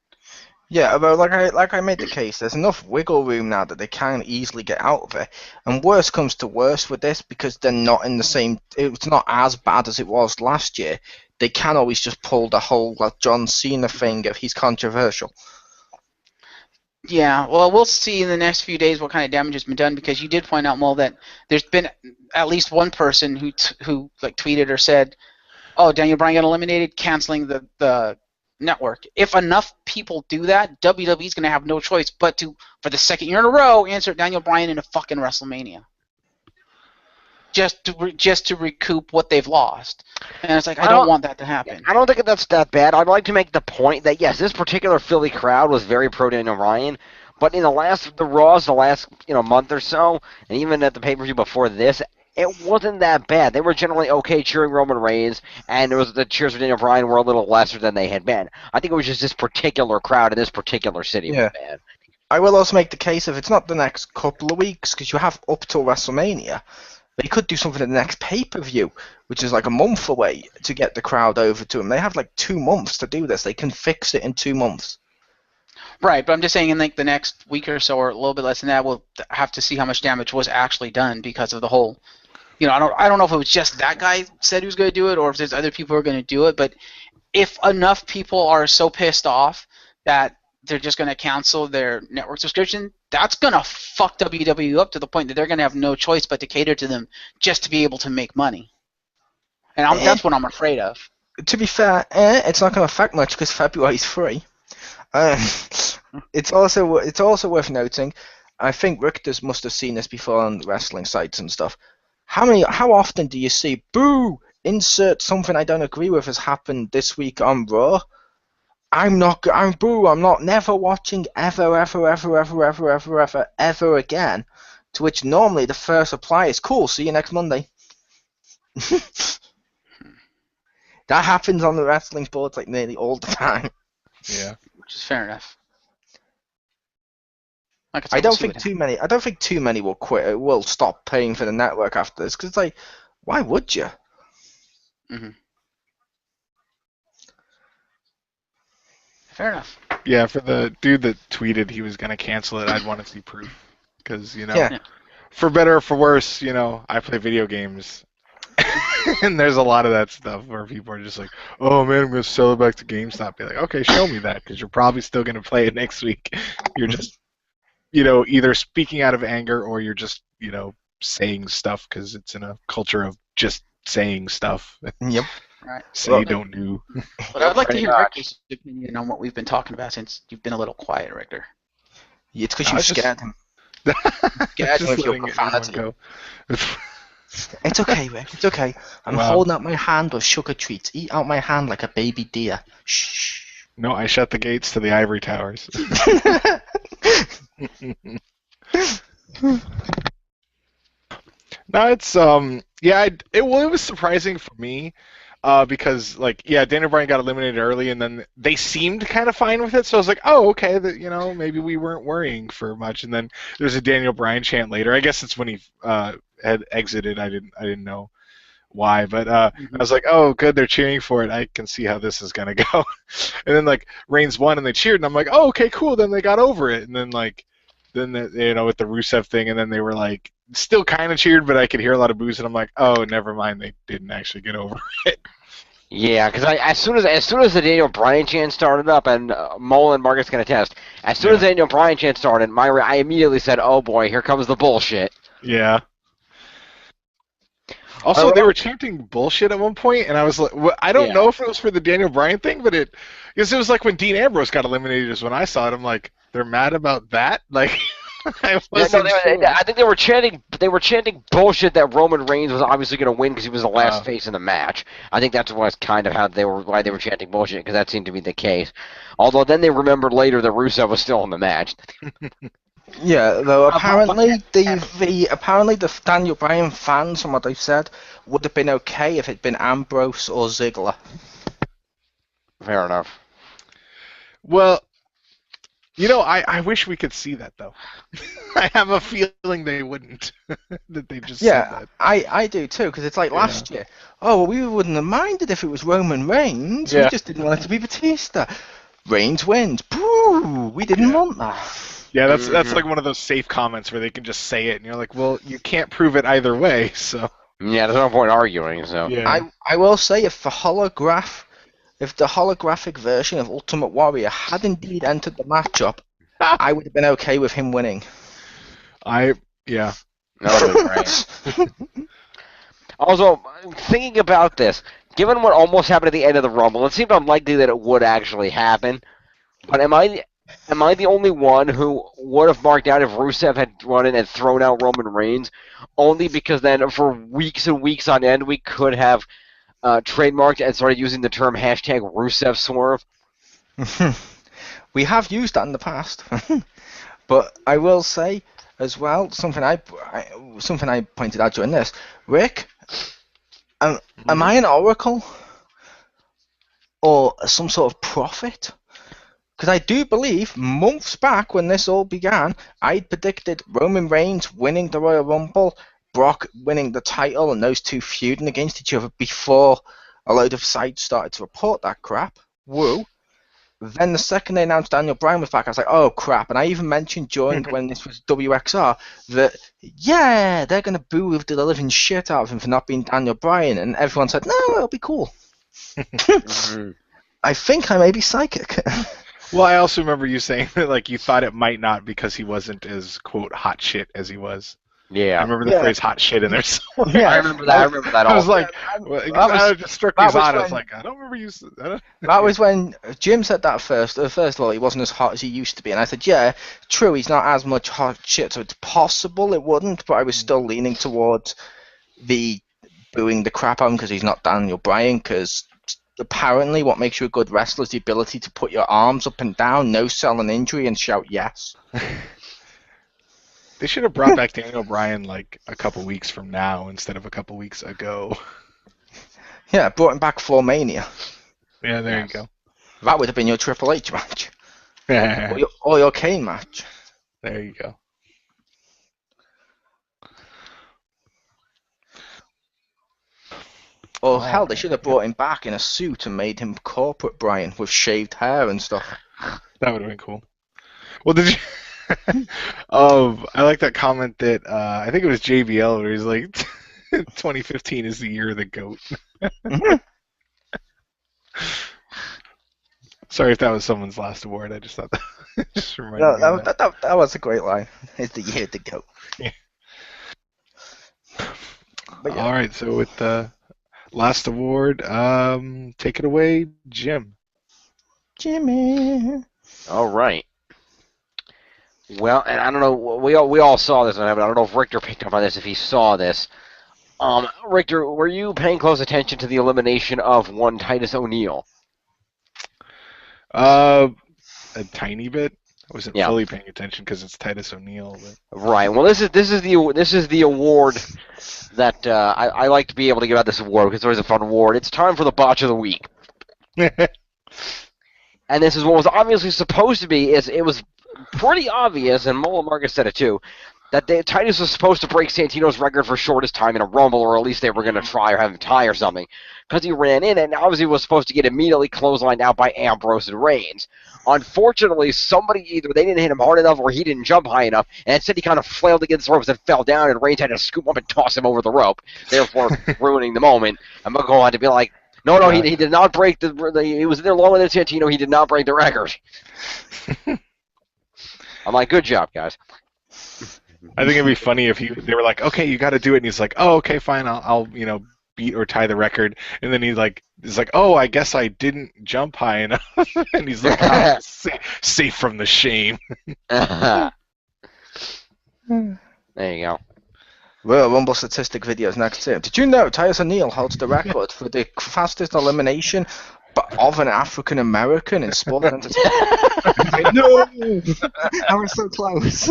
Yeah, but like I made the case, there's enough wiggle room now that they can easily get out of it. And worse comes to worse with this because they're not in the same. It's not as bad as it was last year. They can always just pull the whole John Cena thing of he's controversial. Yeah, well, we'll see in the next few days what kind of damage has been done, because you did point out, Mole, that there's been at least one person who like tweeted or said, "Oh, Daniel Bryan got eliminated, canceling the network." If enough people do that, WWE's gonna have no choice but to, for the second year in a row, insert Daniel Bryan in a fucking WrestleMania, just to recoup what they've lost. And it's like, I don't want that to happen. I don't think that's that bad. I'd like to make the point that yes, this particular Philly crowd was very pro Daniel Bryan, but in the last month or so, and even at the pay-per-view before this, it wasn't that bad. They were generally okay cheering Roman Reigns, and the cheers for Daniel Bryan were a little lesser than they had been. I think it was just this particular crowd in this particular city was bad. I will also make the case, if it's not the next couple of weeks, because you have up till WrestleMania, they could do something in the next pay-per-view, which is like a month away, to get the crowd over to them. They have like 2 months to do this. They can fix it in 2 months. Right, but I'm just saying in like the next week or so, or a little bit less than that, we'll have to see how much damage was actually done because of the whole. I don't know if it was just that guy said he was going to do it, or if there's other people who are going to do it. But if enough people are so pissed off that they're just going to cancel their network subscription, that's going to fuck WWE up to the point that they're going to have no choice but to cater to them just to be able to make money. And that's what I'm afraid of. To be fair, it's not going to affect much because February's free. It's also worth noting, I think Richters must have seen this before on wrestling sites and stuff. How often do you see, boo, insert something I don't agree with has happened this week on Raw? I'm never watching ever again. To which normally the first reply is, cool, see you next Monday. That happens on the wrestling boards like nearly all the time. Yeah. Which is fair enough. I don't think too many will quit. Will stop paying for the network after this, because it's like, why would you? Mm-hmm. Fair enough. Yeah, for the dude that tweeted he was going to cancel it, I'd want to see proof. Because, for better or for worse, I play video games. And there's a lot of that stuff where people are just like, oh man, I'm going to sell it back to GameStop. Be like, okay, show me that, because you're probably still going to play it next week. You're just, either speaking out of anger or you're just, saying stuff because it's in a culture of just saying stuff. Yep. Right. Say, don't do. But I'd like to hear Richter's opinion on what we've been talking about since you've been a little quiet, Richter. Yeah, it's because you scared him. Scared him with your profanity. It's okay, Rick. It's okay. I'm holding out my hand with sugar treats. Eat out my hand like a baby deer. Shh. No, I shut the gates to the ivory towers. No, it's it was surprising for me because Daniel Bryan got eliminated early, and then they seemed kind of fine with it. So I was like, oh, okay, maybe we weren't worrying for much. And then there's a Daniel Bryan chant later. I guess it's when he had exited. I didn't know why, but I was like, oh, good, they're cheering for it. I can see how this is gonna go. And then Reigns won, and they cheered, and I'm like, oh, okay, cool. Then they got over it, and then with the Rusev thing, and then they were still kind of cheered, but I could hear a lot of boos, and I'm like, oh, never mind, they didn't actually get over it. Yeah, because as soon as the Daniel Bryan chant started up, and Mole and Marcus can attest, as soon as the Daniel Bryan chant started, I immediately said, oh boy, here comes the bullshit. Yeah. Also, they were chanting bullshit at one point, and I was like, I don't know if it was for the Daniel Bryan thing, but because it was like when Dean Ambrose got eliminated is when I saw it. I'm like, they're mad about that? I think they were chanting bullshit that Roman Reigns was obviously going to win because he was the last face in the match. I think that's kind of why they were chanting bullshit, because that seemed to be the case. Although then they remembered later that Rusev was still in the match. Yeah, though apparently the Daniel Bryan fans, from what they've said, would have been okay if it'd been Ambrose or Ziggler. Fair enough. Well, I wish we could see that, though. I have a feeling they wouldn't. That they just said that. I do too, because it's like last year. Oh, well, we wouldn't have minded if it was Roman Reigns. Yeah. We just didn't want it to be Batista. Reigns wins. Boo! We didn't want that. Yeah, that's like one of those safe comments where they can just say it, and you're like, well, you can't prove it either way, so. Yeah, there's no point arguing, so. Yeah. I will say, if the holographic version of Ultimate Warrior had indeed entered the matchup, I would have been okay with him winning. Yeah. That would have been great. Also, thinking about this, given what almost happened at the end of the Rumble, it seemed unlikely that it would actually happen. But am I the only one who would have marked out if Rusev had run in and thrown out Roman Reigns? Only because then for weeks and weeks on end we could have trademarked and started using the term hashtag Rusev Swerve. We have used that in the past. But I will say as well, something I pointed out during this, Rick, am I an oracle or some sort of prophet? Because I do believe months back when this all began, I predicted Roman Reigns winning the Royal Rumble, Brock winning the title, and those two feuding against each other before a load of sites started to report that crap. Woo. Then the second they announced Daniel Bryan was back, I was like, oh crap. And I even mentioned during when this was WXR that, yeah, they're going to boo the living shit out of him for not being Daniel Bryan. And everyone said, no, it'll be cool. I think I may be psychic. Well, I also remember you saying that like you thought it might not because he wasn't as quote hot shit as he was. Yeah. I remember the phrase hot shit in there somewhere. Yeah, I remember that. I was like, that just struck me as odd. I was like, I don't remember you. That was when Jim said that first. First of all, he wasn't as hot as he used to be, and I said, yeah, true, he's not as much hot shit, so it's possible it wouldn't, but I was still leaning towards the booing the crap out of him because he's not Daniel Bryan, because apparently what makes you a good wrestler is the ability to put your arms up and down, no selling injury, and shout yes. They should have brought back Daniel Bryan like a couple weeks from now instead of a couple weeks ago. Yeah, brought him back for Mania. Yeah, there you go. That would have been your Triple H match. or your Kane match. There you go. Or hell, they should have brought him back in a suit and made him corporate Bryan with shaved hair and stuff. That would have been cool. Well, did you... I like that comment that I think it was JBL where he's like 2015 is the year of the GOAT. Sorry if that was someone's last award. I just thought that just reminded me of that. That was a great line. It's the year of the GOAT. Yeah. But yeah. All right, so with the last award, take it away, Jim. Jimmy. All right. Well, and I don't know, we all saw this, but I don't know if Richter picked up on this, if he saw this. Richter, were you paying close attention to the elimination of one Titus O'Neil? A tiny bit. I wasn't fully paying attention because it's Titus O'Neil. But... Right. Well, this is the award that I like to be able to give out this award because it's always a fun award. It's time for the botch of the week. And this is what was obviously supposed to be. It was pretty obvious, and Mola Marcus said it too, that Titus was supposed to break Santino's record for shortest time in a Rumble, or at least they were going to try or have him tie or something, because he ran in and obviously was supposed to get immediately clotheslined out by Ambrose and Reigns. Unfortunately, either they didn't hit him hard enough or he didn't jump high enough, and instead he kind of flailed against the ropes and fell down, and Reigns had to scoop up and toss him over the rope, therefore ruining the moment. I'm going to go on to be like, no, he did not break he was there longer than Santino, he did not break the record. I'm like, good job, guys. I think it'd be funny if they were like, okay, you got to do it, and he's like, oh, okay, fine, I'll beat or tie the record, and then he's like, oh, I guess I didn't jump high enough, and he's like, oh, safe from the shame. There you go. Royal Rumble statistic videos next to him. Did you know Titus O'Neil holds the record for the fastest elimination of an African American in sports entertainment? No! I was so close.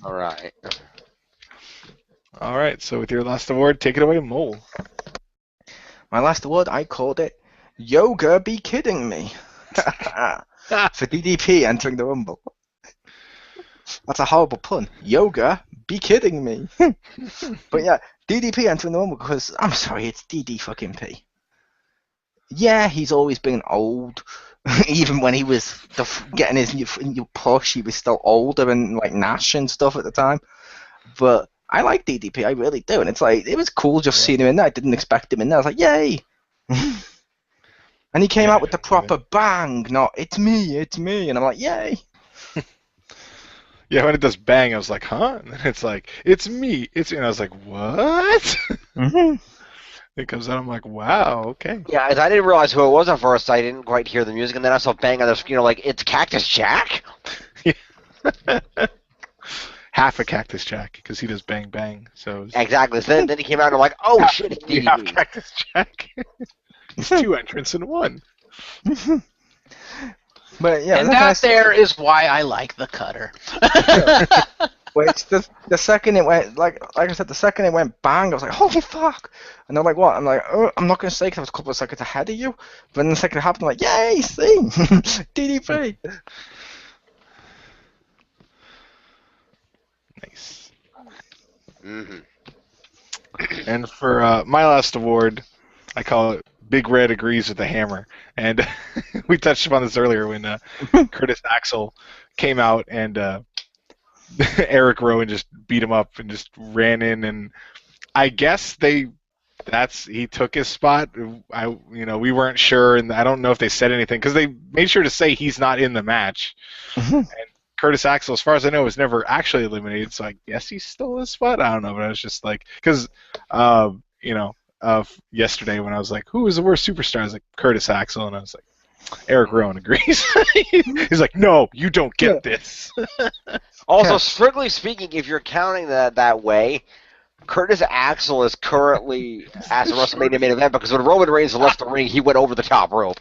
All right. All right, so with your last award, take it away, Mole. My last award, I called it Yoga Be Kidding Me. For DDP entering the Rumble. That's a horrible pun. Yoga Be Kidding Me. But yeah, DDP entering the Rumble because, I'm sorry, it's DD fucking P. Yeah, he's always been old. Even when he was getting his new push, he was still older than like Nash and stuff at the time. But I like DDP, I really do. And it's like, it was cool just seeing him in there. I didn't expect him in there. I was like, yay! And he came out with the proper bang, not "it's me," and I'm like, yay. Yeah, when it does bang, I was like, huh? And then it's like, it's me. And I was like, what? Mm-hmm. It comes out, I'm like, wow, okay. Yeah, I didn't realize who it was at first. I didn't quite hear the music, and then I saw bang on the screen. Like, it's Cactus Jack. Half a Cactus Jack, because he does bang bang. So Exactly. So then he came out and I'm like, oh shit, it's half DDP. Cactus Jack. It's 2 entrants in 1. But yeah, And that there is why I like the cutter. Which the second it went, like I said, the second it went bang, I was like, holy fuck! And they're like, what? I'm like, oh, I'm not going to say because I was a couple of seconds ahead of you. But then the second it happened, I'm like, yay, see? DDP! Nice. Mm-hmm. And for my last award, I call it Big Red Agrees with the Hammer. And we touched upon this earlier when Curtis Axel came out and Eric Rowan just beat him up and just ran in. And I guess he took his spot. We weren't sure, and I don't know if they said anything because they made sure to say he's not in the match. And Curtis Axel, as far as I know, was never actually eliminated, so I guess he stole his spot. I don't know, but I was just like, because yesterday when I was like, who is the worst superstar? I was like, Curtis Axel, and I was like, Eric Rowan agrees. He's like, no, you don't get this. Also, strictly speaking, if you're counting that way, Curtis Axel is currently as a WrestleMania main event because when Roman Reigns left the ring, he went over the top rope.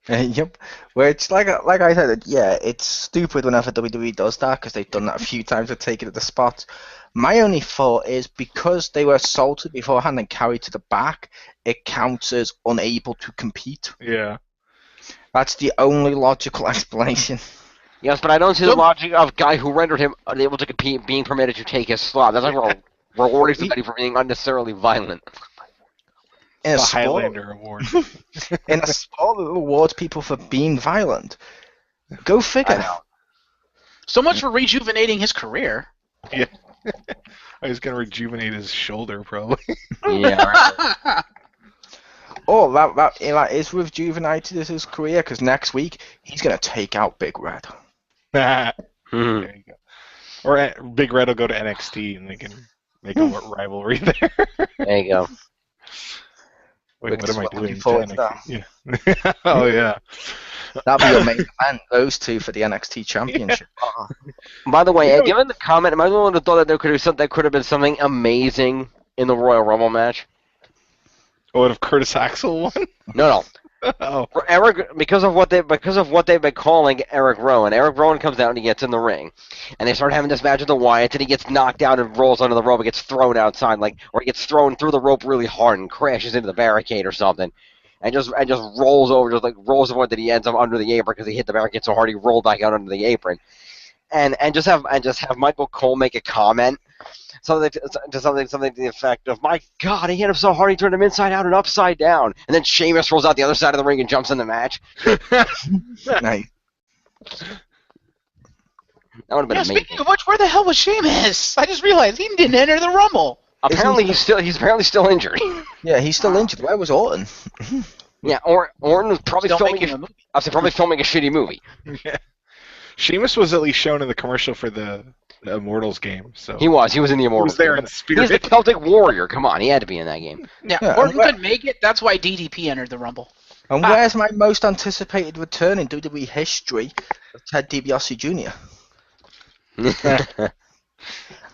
Yep. Which, like I said, yeah, it's stupid whenever WWE does that because they've done that a few times with taking the spots. My only thought is because they were assaulted beforehand and carried to the back, it counts as unable to compete. Yeah. That's the only logical explanation. Yes, but I don't see the logic of guy who rendered him unable to compete being permitted to take his slot. That's like we're rewarding somebody for being unnecessarily violent. In a The sport, Highlander Award. in a sport that rewards people for being violent. Go figure. So much for rejuvenating his career. Yeah. I was gonna rejuvenate his shoulder, probably. Yeah, right. Oh, that is rejuvenated as his career because next week he's gonna take out Big Red. There you go. Or Big Red will go to NXT and they can make a rivalry there. There you go. Wait, what am I doing? Forward to that. Yeah. Oh yeah. That'll be your main event. Those two for the NXT Championship. By the way, given the comment, am I the one who thought that there could have been something amazing in the Royal Rumble match? What if Curtis Axel won? No. Oh. For Eric, because of what they've been calling Eric Rowan. Eric Rowan comes out and he gets in the ring, and they start having this match with the Wyatts, and he gets knocked down and rolls under the rope and gets thrown outside, or he gets thrown through the rope really hard and crashes into the barricade or something, and just rolls over, rolls over that he ends up under the apron because he hit the barricade so hard he rolled back out under the apron, and just have Michael Cole make a comment. Something to the effect of, my God, he hit him so hard he turned him inside out and upside down. And then Sheamus rolls out the other side of the ring and jumps in the match. Nice. That would have been amazing. Speaking of which, where the hell was Sheamus? I just realized he didn't enter the Rumble. Apparently he's apparently still injured. Yeah, he's still injured. Where was Orton? Yeah, Orton was probably Still filming making a movie. probably filming a shitty movie. Yeah. Sheamus was at least shown in the commercial for the Immortals game. So He was in the Immortals. He was there in He was spirit. the Celtic Warrior. Come on, he had to be in that game. Yeah, Yeah, Orton and couldn't make it. That's why DDP entered the Rumble. And where's my most anticipated return in WWE history of Ted DiBiase Jr.?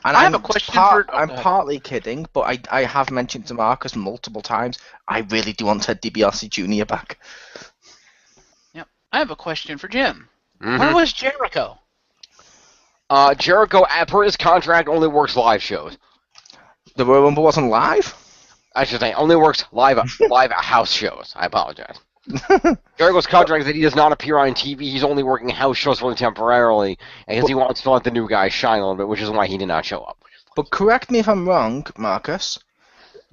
And I have a question for... I'm partly kidding, but I have mentioned to Marcus multiple times, I really do want Ted DiBiase Jr. back. Yep. I have a question for Jim. Mhm. Where was Jericho? Jericho, per his contract, only works live shows. The Royal Rumble wasn't live? I should say, only works live house shows. I apologize. Jericho's contract is that he does not appear on TV. He's only working house shows for temporarily, because he wants to let the new guy shine a little bit, which is why he did not show up. But correct me if I'm wrong, Marcus.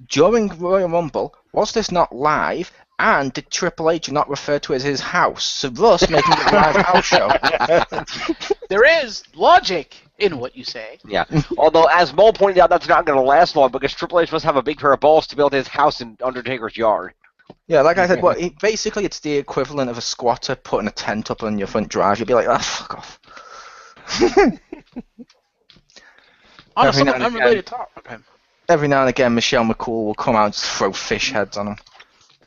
During Royal Rumble, was this not live And did Triple H not refer to it as his house? So thus making it a live house show. There is logic in what you say. Yeah. Although, as Mo pointed out, that's not going to last long because Triple H must have a big pair of balls to build his house in Undertaker's yard. Yeah, like I said, basically it's the equivalent of a squatter putting a tent up on your front drive. You'd be like, fuck off. On a Every now somewhat and unrelated topic. Every now and again, Michelle McCool will come out and just throw fish heads on him.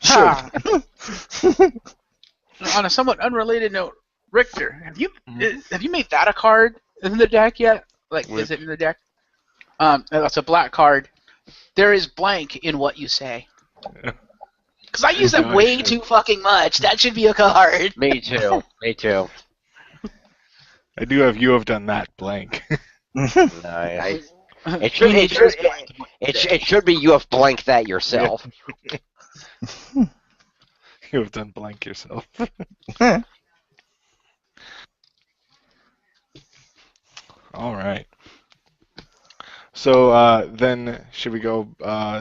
Ha! On a somewhat unrelated note, Richter, have you made that a card in the deck yet? Like, is it in the deck? That's a black card. There is blank in what you say. Because I use that way too fucking much. That should be a card. Me too. Me too. I do have you have done that blank. Nice. It should be you have blanked that yourself. You have done blank yourself. All right. So then, should we go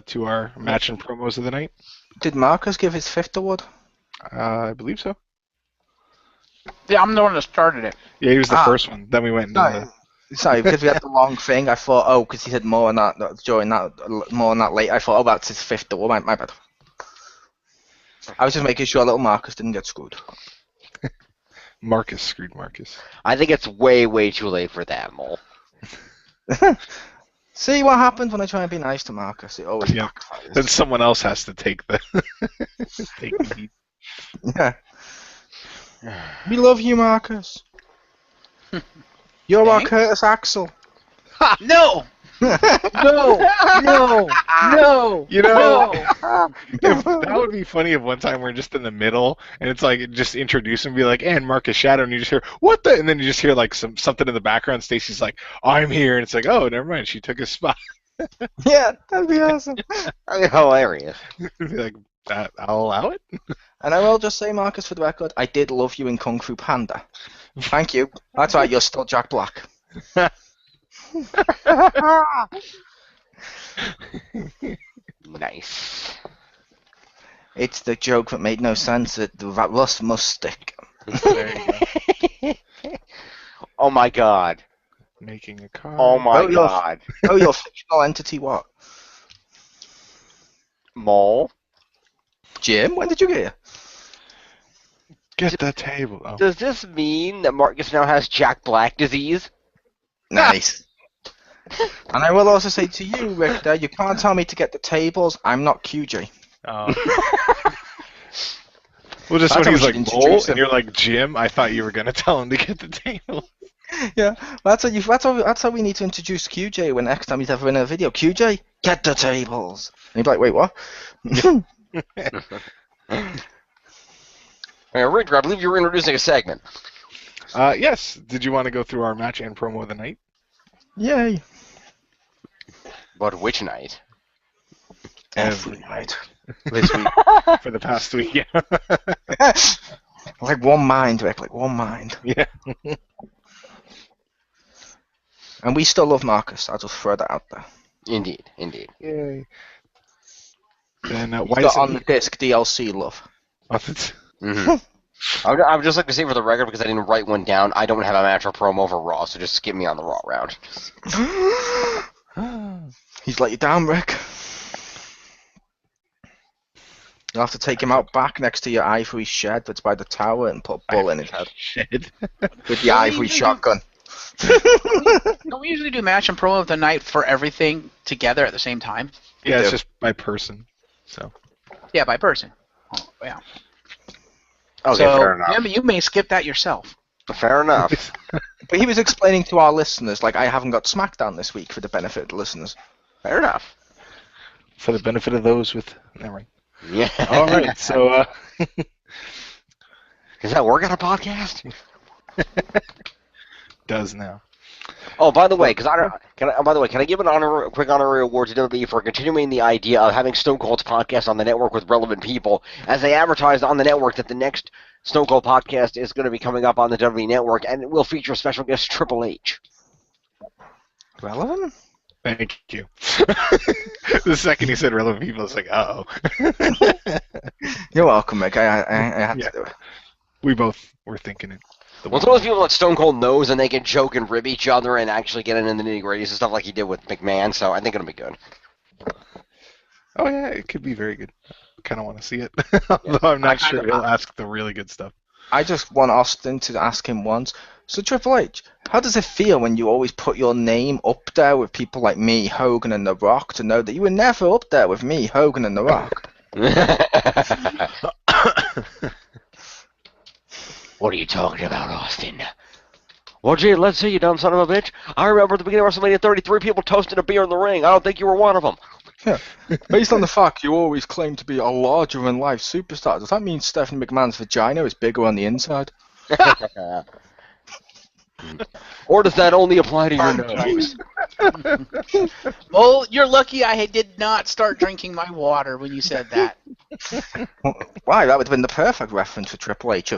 to our match and promos of the night? Did Marcus give his 5th award? I believe so. Yeah, I'm the one that started it. Yeah, he was the first one. Then we went into Sorry, because we had the wrong thing. I thought, because he said more on that during that, more on that late. I thought, that's his 5th award. My bad. I was just making sure little Marcus didn't get screwed. Marcus screwed Marcus. I think it's way, way too late for that, Mole. See what happens when I try and be nice to Marcus? It always backfires. Then someone else has to take the take the heat. Yeah. We love you, Marcus. You're our Curtis Axel. No! No! You know, that would be funny if one time we're just in the middle and it's like just introduce and be like, and Marcus Shadow, and you just hear what the, and then you just hear like something in the background. Stacy's like, I'm here, and it's like, oh, never mind, she took his spot. Yeah, that'd be awesome. That'd be hilarious. Be like, I'll allow it. And I will just say, Marcus, for the record, I did love you in Kung Fu Panda. Thank you. That's right, you're still Jack Black. Nice. It's the joke that made no sense that Russ must stick. There you go. Oh my god. Making a card. Oh my god. Your fictional entity what? Mole? Jim, when did you get here? Get the table. Oh. Does this mean that Marcus now has Jack Black disease? Nice. And I will also say to you, Richter, you can't tell me to get the tables. I'm not QJ. Oh. Well, just That's when how he's we like should Mole introduce and him. you're like Jim, I thought you were gonna tell him to get the table. Yeah, that's how we need to introduce QJ when next time he's ever in a video. QJ, get the tables. And he'd be like, wait, what? Hey, Richter, I believe you were introducing a segment. Yes. Did you want to go through our match and promo of the night? Yay. But which night? Every night. This week. For the past week, yeah. Like one mind, Rick, like one mind. Yeah. And we still love Marcus. I'll just throw that out there. Indeed, indeed. Yay. Then He's why got is on the disc DLC love. Mm-hmm. I would just like to say for the record, because I didn't write one down, I don't have a match or promo for Raw, so just skip me on the Raw round. He's let you down, Rick. You'll have to take him out back next to your ivory shed that's by the tower and put a bull in his head. Shed. With the ivory shotgun. Don't we usually do match and promo of the night for everything together at the same time? Yeah, it's just by person. So. Yeah, by person. Oh, yeah. Okay, so, fair enough. You may skip that yourself. Fair enough. But he was explaining to our listeners, like, I haven't got SmackDown this week for the benefit of the listeners. Fair enough. For the benefit of those with... Never mind. Yeah. All right, so... Does that work on a podcast? Does now. Oh, by the way, can I give a quick honorary award to WWE for continuing the idea of having Stone Cold's podcast on the network with relevant people, as they advertised on the network that the next Stone Cold podcast is going to be coming up on the WWE network, and it will feature special guest Triple H. Relevant? Thank you. The second he said relevant people, I was like, uh-oh. You're welcome, Mick. I had Yeah. to do it. We both were thinking it. Well, it's one of those people that Stone Cold knows and they can joke and rib each other and actually get into the nitty-gritties and stuff like he did with McMahon, so I think it'll be good. Oh, yeah, it could be very good. I kind of want to see it. Although I'm not sure he'll ask the really good stuff. I just want Austin to ask him once. So Triple H, how does it feel when you always put your name up there with people like me, Hogan, and The Rock, to know that you were never up there with me, Hogan, and The Rock? What are you talking about, Austin? Well, gee, let's see, you dumb son of a bitch. I remember at the beginning of WrestleMania 33 people toasting a beer in the ring. I don't think you were one of them. Yeah. Based on the fact you always claim to be a larger-than-life superstar, does that mean Stephanie McMahon's vagina is bigger on the inside? Or does that only apply to your nose? Well, you're lucky I did not start drinking my water when you said that. Why? That would have been the perfect reference for Triple H.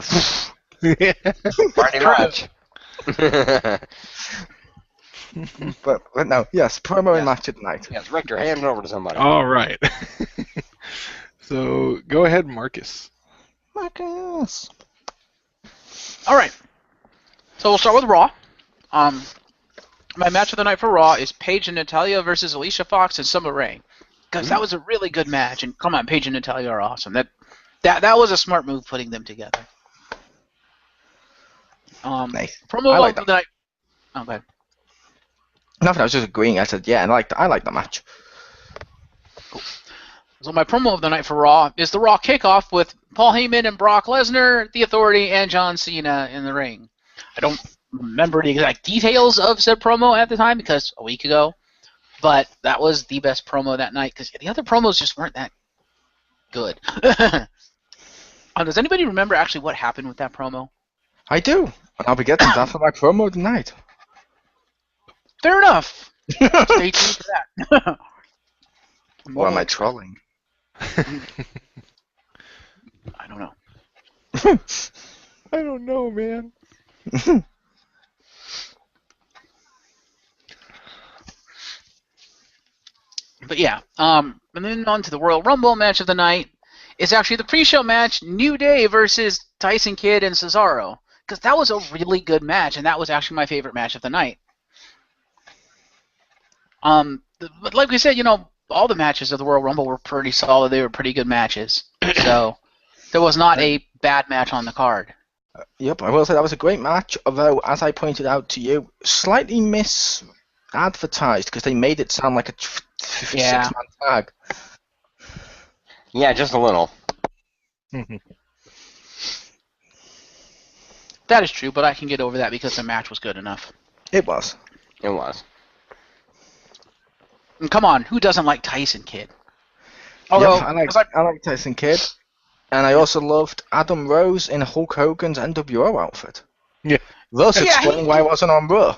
Pretty much. But no, yes, promo and match at night. Yes, Richter, hand it over to somebody. All right. So go ahead, Marcus. Marcus. All right. So we'll start with Raw. My match of the night for Raw is Paige and Natalya versus Alicia Fox and Summer Rae. Because that was a really good match, and come on, Paige and Natalya are awesome. That was a smart move putting them together. Nice. Promo I like of the night. Oh, go ahead. Nothing. I was just agreeing. I said, yeah, I like the match. Cool. So my promo of the night for Raw is the Raw kickoff with Paul Heyman and Brock Lesnar, The Authority, and John Cena in the ring. I don't remember the exact details of said promo at the time because a week ago, but that was the best promo that night because the other promos just weren't that good. Does anybody remember actually what happened with that promo? I do. And I'll be getting that for my promo tonight. Fair enough. Stay tuned for that. Or am I trolling? I don't know. I don't know, man. But yeah, and then on to the Royal Rumble match of the night. It's actually the pre-show match, New Day versus Tyson Kidd and Cesaro. Because that was a really good match, and that was actually my favorite match of the night. But like we said, all the matches of the Royal Rumble were pretty solid. They were pretty good matches. So there was not a bad match on the card. Yep, I will say that was a great match, although, as I pointed out to you, slightly misadvertised because they made it sound like a six-man tag. Yeah, just a little. That is true, but I can get over that because the match was good enough. It was. It was. And come on, who doesn't like Tyson Kidd? Although, yep, I like Tyson Kidd, and I also loved Adam Rose in Hulk Hogan's NWO outfit. Yeah. Thus explaining why I wasn't on Raw.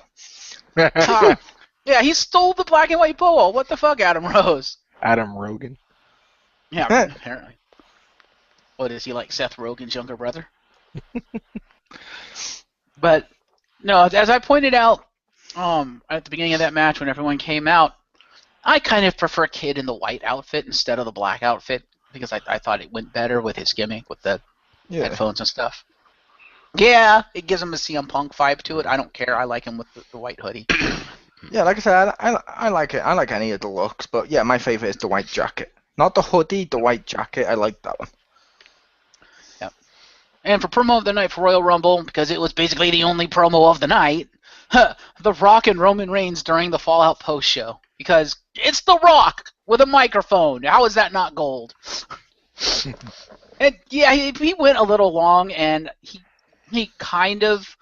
Yeah, he stole the black and white polo. What the fuck, Adam Rose? Adam Rogan. Yeah, apparently. What, is he like Seth Rogen's younger brother? But, no, as I pointed out at the beginning of that match when everyone came out, I kind of prefer Kid in the white outfit instead of the black outfit because I thought it went better with his gimmick with the headphones and stuff. Yeah, it gives him a CM Punk vibe to it. I don't care. I like him with the white hoodie. Yeah, like I said, I like it. I like any of the looks, but yeah, my favorite is the white jacket. Not the hoodie, the white jacket. I like that one. Yep. And for promo of the night for Royal Rumble, because it was basically the only promo of the night, The Rock and Roman Reigns during the Fallout post show. Because it's The Rock with a microphone. How is that not gold? And yeah, he went a little long, and he kind of,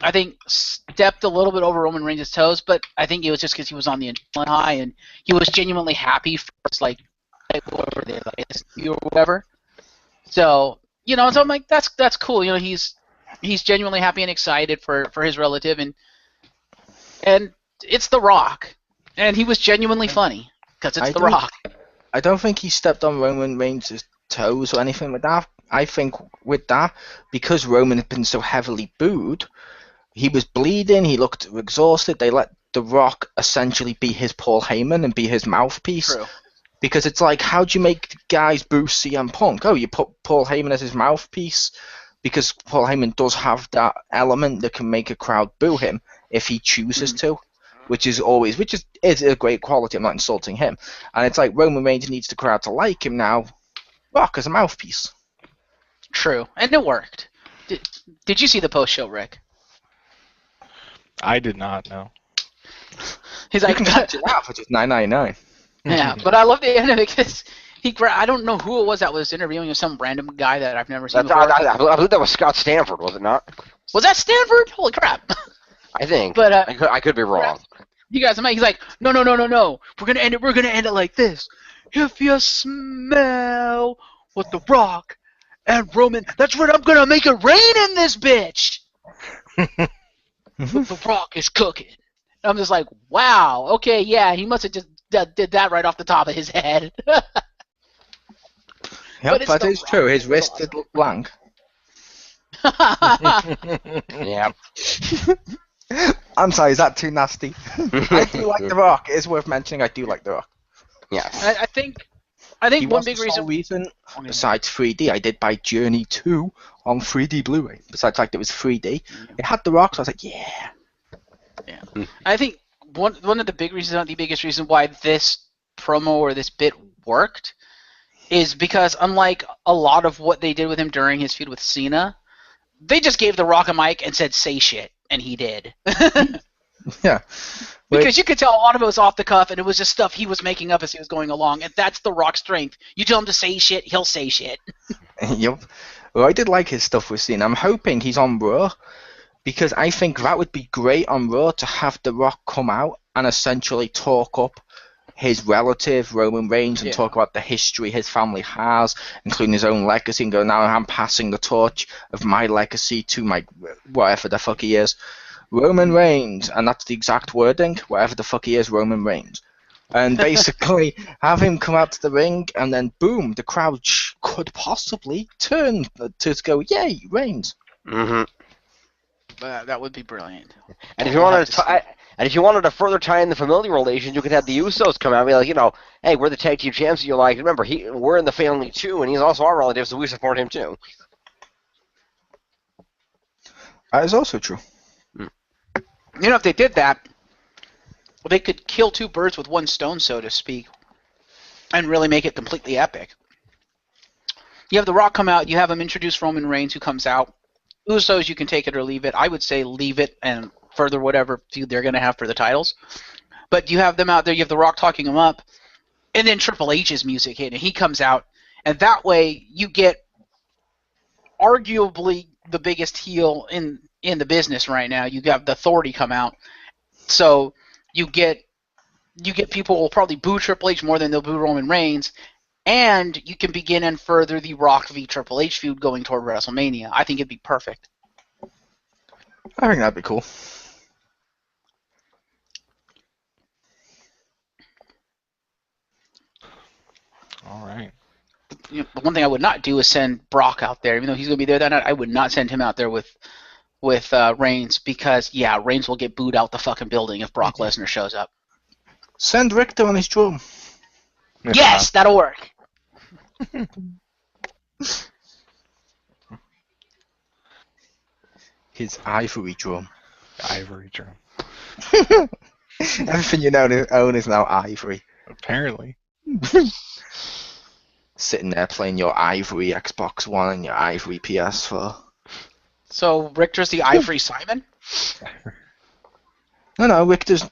I think, stepped a little bit over Roman Reigns' toes, but I think it was just because he was on the adrenaline high, and he was genuinely happy for whoever they or whatever. So, so I'm like, that's cool. He's genuinely happy and excited for his relative, and it's The Rock, and he was genuinely funny because it's The Rock. I don't think he stepped on Roman Reigns' toes or anything like that. I think with that, because Roman had been so heavily booed, he was bleeding, he looked exhausted, they let The Rock essentially be his Paul Heyman and be his mouthpiece. True. Because it's like, how do you make guys boo CM Punk? Oh, you put Paul Heyman as his mouthpiece, because Paul Heyman does have that element that can make a crowd boo him if he chooses to, which is a great quality. I'm not insulting him. And it's like Roman Reigns needs the crowd to like him now. Rock as a mouthpiece. True, and it worked. Did you see the post-show, Rick? I did not know. You He's like, can catch it out for just $9.99. yeah, but I love the end of it because I don't know who it was that was interviewing him, some random guy that I've never seen before. I believe that was Scott Stanford, was it not? Was that Stanford? Holy crap! I think. But I could be wrong. You guys, he's like, no. We're gonna end it like this. If you smell what The Rock and Roman, that's right. I'm gonna make it rain in this bitch. What The Rock is cooking. I'm just like, wow. Okay, yeah. He must have just did that right off the top of his head. Yep, that is true. His wrist did look blank. Yeah. I'm sorry, is that too nasty? I do like The Rock. It is worth mentioning I do like The Rock. Yes. I think one big reason. Besides 3D, I did buy Journey 2 on 3D Blu-ray. Besides the fact it was 3D, it had The Rock, so I was like, yeah. Yeah. I think one of the big reasons, not the biggest reason why this promo or this bit worked is because unlike a lot of what they did with him during his feud with Cena, they just gave The Rock a mic and said, say shit, and he did. Yeah. Because you could tell a lot of it was off the cuff, and it was just stuff he was making up as he was going along, and that's The Rock's strength. You tell him to say shit, he'll say shit. Yep. Well, I did like his stuff with Cena. I'm hoping he's on Raw, because I think that would be great on Raw to have The Rock come out and essentially talk up his relative, Roman Reigns, and talk about the history his family has, including his own legacy, and go, now I'm passing the torch of my legacy to my, whatever the fuck he is, Roman Reigns, and that's the exact wording, whatever the fuck he is, Roman Reigns. And basically have him come out to the ring, and then boom, the crowd could possibly turn to go, yay, Reigns. Mm-hmm. That would be brilliant. And if you wanted to further tie in the familial relation, you could have the Usos come out and be like, hey, we're the tag team champs. You're like, remember, we're in the family too, and he's also our relative, so we support him too. That is also true. If they did that, they could kill two birds with one stone, so to speak, and really make it completely epic. You have The Rock come out, you have him introduce Roman Reigns, who comes out. Usos, you can take it or leave it. I would say leave it and further whatever feud they're going to have for the titles. But you have them out there, you have The Rock talking them up, and then Triple H's music hit, and he comes out, and that way you get arguably the biggest heel in the business right now. You got the Authority come out, so you get people who will probably boo Triple H more than they'll boo Roman Reigns, and you can begin and further the Rock v Triple H feud going toward WrestleMania. I think it'd be perfect. I think that'd be cool. All right. The one thing I would not do is send Brock out there, even though he's going to be there that night. I would not send him out there with Reigns, because Reigns will get booed out the fucking building if Brock Lesnar shows up. Send Richter on his drum. Yes, that'll work. His ivory drum. Ivory drum. Everything you own is now ivory. Apparently. Sitting there playing your ivory Xbox One and your ivory PS4. So Richter's the Ivory Simon? No, Richter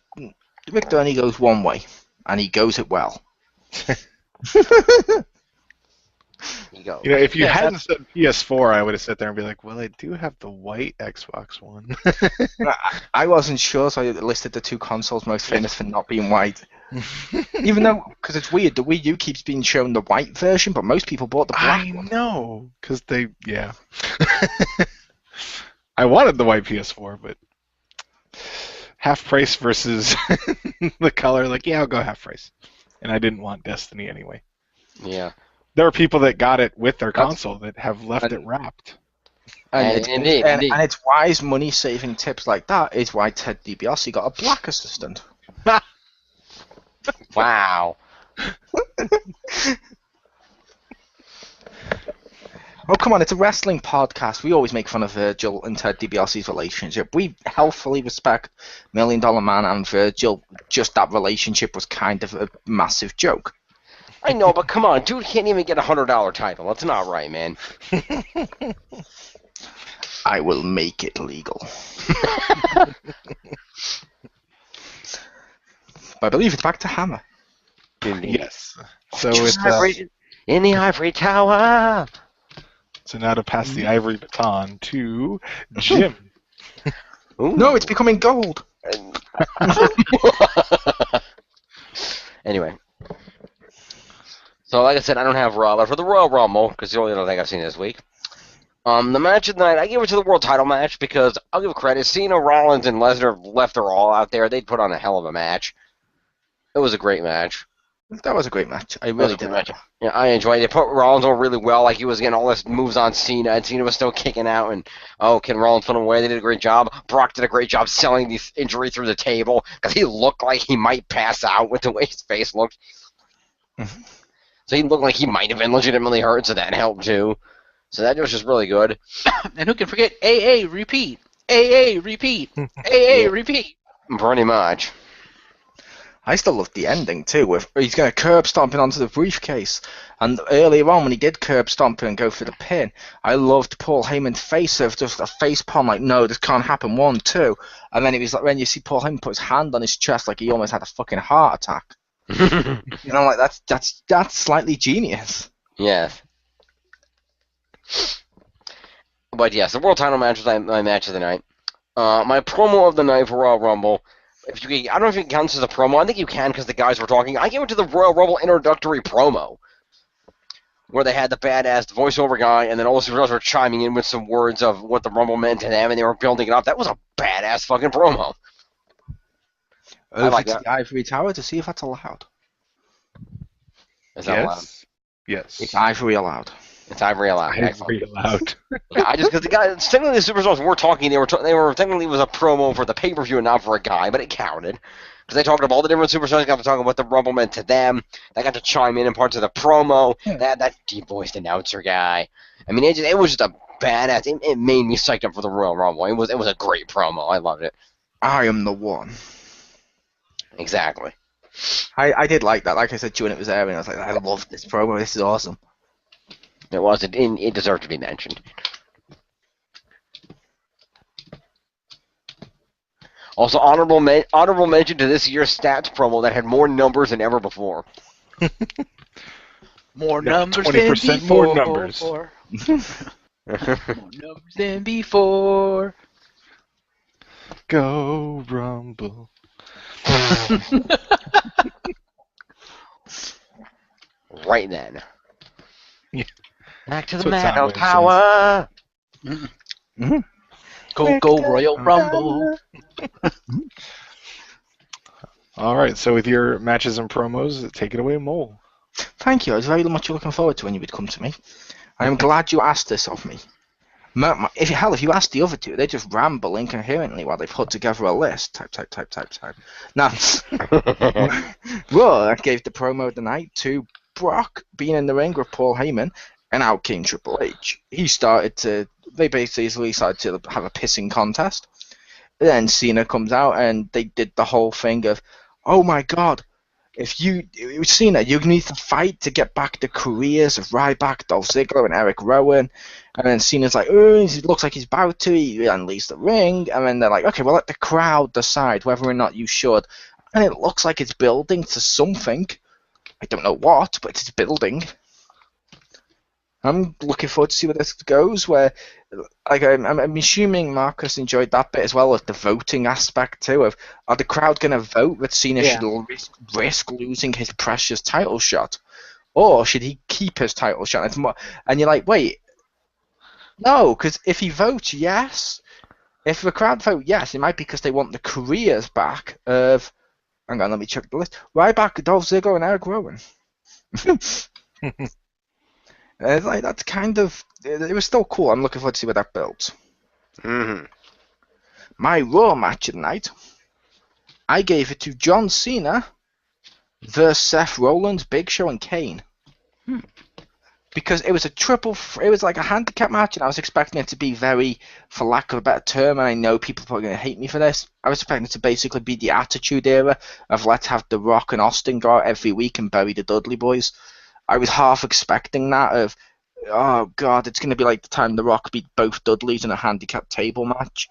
only goes one way, and he goes it well. If you hadn't said PS4, I would have sat there and be like, well, I do have the white Xbox One. I wasn't sure, so I listed the two consoles most famous for not being white. Even though, because it's weird, the Wii U keeps being shown the white version, but most people bought the black one. I know, because I wanted the white PS4, but half price versus the color, I'll go half price. And I didn't want Destiny anyway. Yeah. There are people that got it with their console that have left it wrapped. Indeed. And it's wise money-saving tips like that is why Ted DiBiase got a black assistant. Wow. Oh, come on, it's a wrestling podcast. We always make fun of Virgil and Ted DiBiase's relationship. We healthfully respect Million Dollar Man and Virgil. Just that relationship was kind of a massive joke. I know, but come on, dude can't even get a $100 title. That's not right, man. I will make it legal. But I believe it's back to Hammer. Yes. So it's in the ivory tower. so now to pass the ivory baton to Jim. Ooh. No, it's becoming gold. Anyway. So, like I said, I don't have Raw, but for the Royal Rumble, because it's the only other thing I've seen this week. The match of the night, I give it to the World Title match because I'll give credit. Cena, Rollins, and Lesnar left their all out there. They put on a hell of a match. It was a great match. That was a great match. I really did. Yeah, I enjoyed it. They put Rollins on really well. Like, he was getting all his moves on Cena, and Cena was still kicking out. And, can Rollins put him away? They did a great job. Brock did a great job selling the injury through the table because he looked like he might pass out with the way his face looked. So he looked like he might have been legitimately hurt, so that helped too. So that was just really good. And who can forget AA repeat? AA repeat. AA repeat. Pretty much. I still loved the ending too, with he's going to curb stomping onto the briefcase. And earlier on, when he did curb stomp and go for the pin, I loved Paul Heyman's face of just a face palm, like, no, this can't happen, 1, 2. And then it was like when you see Paul Heyman put his hand on his chest, like he almost had a fucking heart attack. And I'm like, that's slightly genius. Yes. But yes, the World Title match was my match of the night. My promo of the night for Royal Rumble. I don't know if it counts as a promo. I think you can because the guys were talking. I gave it to the Royal Rumble introductory promo, where they had the badass voiceover guy, and then all the superstars were chiming in with some words of what the Rumble meant to them, and they were building it up. That was a badass fucking promo. Over to the ivory tower to see if that's allowed. Is that allowed? Yes. It's ivory allowed. It's ivory allowed. Ivory allowed. Yeah, I just because the guys, technically the superstars were talking. They were technically it was a promo for the pay-per-view and not for a guy, but it counted because they talked about all the different superstars. Got to talk about what the Rumble meant to them. They got to chime in parts of the promo. That deep-voiced announcer guy. I mean, it was just a badass. It made me psyched up for the Royal Rumble. It was a great promo. I loved it. I am the one. Exactly. I did like that. Like I said to you when it was airing, I was like, I love this promo. This is awesome. It was. It deserved to be mentioned. Also, honorable mention to this year's stats promo that had more numbers than ever before. More numbers 20% than before. more numbers. More numbers than before. Go Rumble. Right then. Yeah. Back to That's the what Metal Soundwave Tower. Go Royal Rumble. All right, so with your matches and promos, take it away, Mole. Thank you. I was very much looking forward to when you would come to me. I am glad you asked this of me. If you asked the other two, they just ramble incoherently while they put together a list. Type. Now, Raw gave the promo of the night to Brock being in the ring with Paul Heyman, and out came Triple H. They basically started to have a pissing contest. Then Cena comes out, and they did the whole thing of, oh my god, Cena, you need to fight to get back the careers of Ryback, Dolph Ziggler, and Eric Rowan. And then Cena's like, oh, it looks like he's about to. He unleashed the ring. And then they're like, okay, well, let the crowd decide whether or not you should. And it looks like it's building to something. I don't know what, but it's building. I'm looking forward to see where this goes. Where, like, I'm assuming Marcus enjoyed that bit as well as the voting aspect too. Of are the crowd going to vote that Cena should risk losing his precious title shot, or should he keep his title shot? It's more, and you're like, wait, no, because if he votes yes, if the crowd vote yes, it might be because they want the careers back of. Hang on, let me check the list. Ryback, Dolph Ziggler, and Eric Rowan. And it's like, that's kind of... It was still cool. I'm looking forward to see where that builds. Mm-hmm. My Raw match of the night, I gave it to John Cena versus Seth Rollins, Big Show, and Kane. Because it was it was like a handicap match, and I was expecting it to be very, for lack of a better term, and I know people are probably going to hate me for this, I was expecting it to basically be the Attitude Era of let's have The Rock and Austin go out every week and bury the Dudley Boys. I was half expecting that of, oh god, it's going to be like the time The Rock beat both Dudleys in a handicap table match.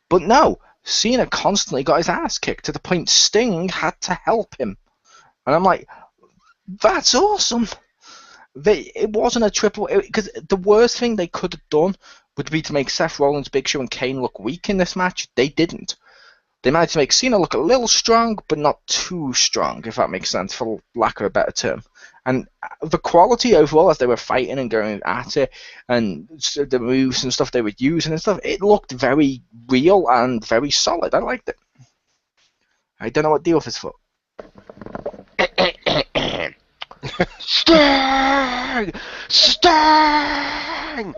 But no, Cena constantly got his ass kicked to the point Sting had to help him. And I'm like, that's awesome. It wasn't a triple, because the worst thing they could have done would be to make Seth Rollins, Big Show, and Kane look weak in this match. They didn't. They managed to make Cena look a little strong, but not too strong, if that makes sense, for lack of a better term. And the quality overall, as they were fighting and going at it, and the moves and stuff they were using and stuff, it looked very real and very solid. I liked it. I don't know what deal with his foot. Sting! Sting!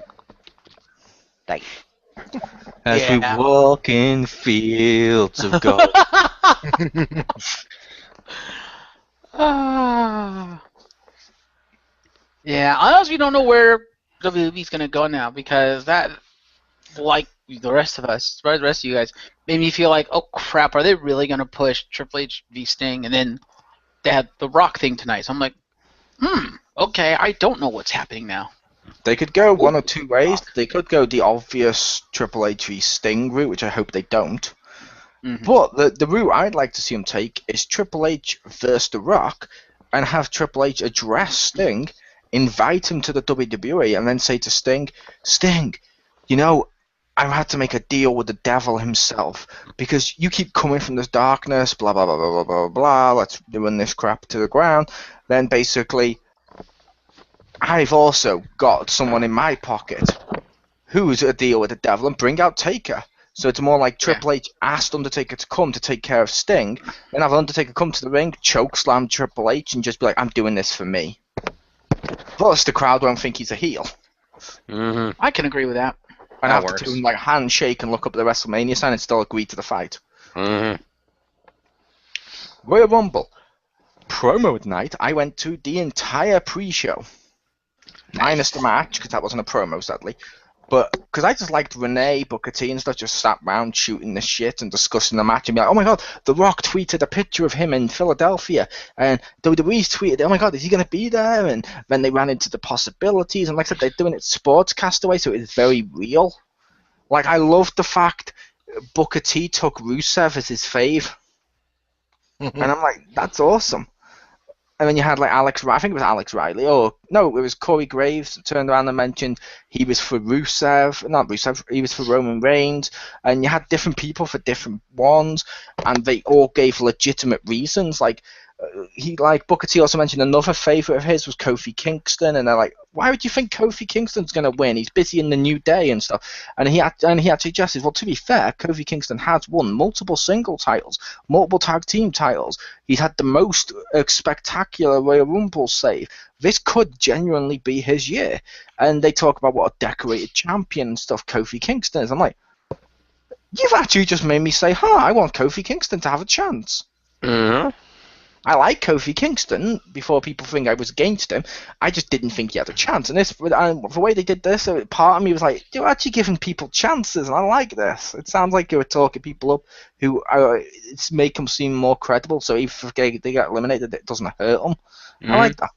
Thank you. As we walk in fields of gold. Yeah, I honestly don't know where WWE's gonna go now, because that, like the rest of us, the rest of you guys, made me feel like, oh crap, are they really gonna push Triple H v Sting? And then they had the Rock thing tonight, so I'm like, okay, I don't know what's happening now. They could go one or two ways. They could go the obvious Triple H v Sting route, which I hope they don't. Mm-hmm. But the route I'd like to see them take is Triple H versus The Rock, and have Triple H address Sting, invite him to the WWE, and then say to Sting, you know, I've had to make a deal with the devil himself, because you keep coming from this darkness, blah, blah, blah, blah, blah, blah, blah, let's run this crap to the ground. Then basically, I've also got someone in my pocket who's a deal with the devil, and bring out Taker. So it's more like Triple H asked Undertaker to come to take care of Sting, and have Undertaker come to the ring, choke slam Triple H, and just be like, I'm doing this for me. Plus, the crowd won't think he's a heel. Mm-hmm. I can agree with that. And after doing like handshake and look up at the WrestleMania sign and still agree to the fight. Mm-hmm. Royal Rumble. Promo at night, I went to the entire pre-show. Minus the match, because that wasn't a promo, sadly. But, because I just liked Renee, Booker T and stuff, just sat around shooting the shit and discussing the match and be like, oh my god, The Rock tweeted a picture of him in Philadelphia, and WWE's tweeted, oh my god, is he going to be there? And then they ran into the possibilities, and like I said, they're doing it sportscast away, so it's very real. Like, I loved the fact Booker T took Rusev as his fave. And I'm like, that's awesome. And then you had like I think it was Alex Riley, or no, it was Corey Graves that turned around and mentioned he was for he was for Roman Reigns, and you had different people for different ones, and they all gave legitimate reasons. Like Booker T also mentioned another favourite of his was Kofi Kingston, and they're like, why would you think Kofi Kingston's going to win? He's busy in the New Day and stuff. And he had suggested, well, to be fair, Kofi Kingston has won multiple single titles, multiple tag team titles. He's had the most spectacular Royal Rumble save. This could genuinely be his year. And they talk about what a decorated champion and stuff Kofi Kingston is. I'm like, you've actually just made me say, I want Kofi Kingston to have a chance. Mm-hmm. I like Kofi Kingston, before people think I was against him. I just didn't think he had a chance. And the way they did this, part of me was like, you're actually giving people chances, and I like this. It sounds like you were talking people up who make them seem more credible, so if they get eliminated, it doesn't hurt them. Mm-hmm. I like that.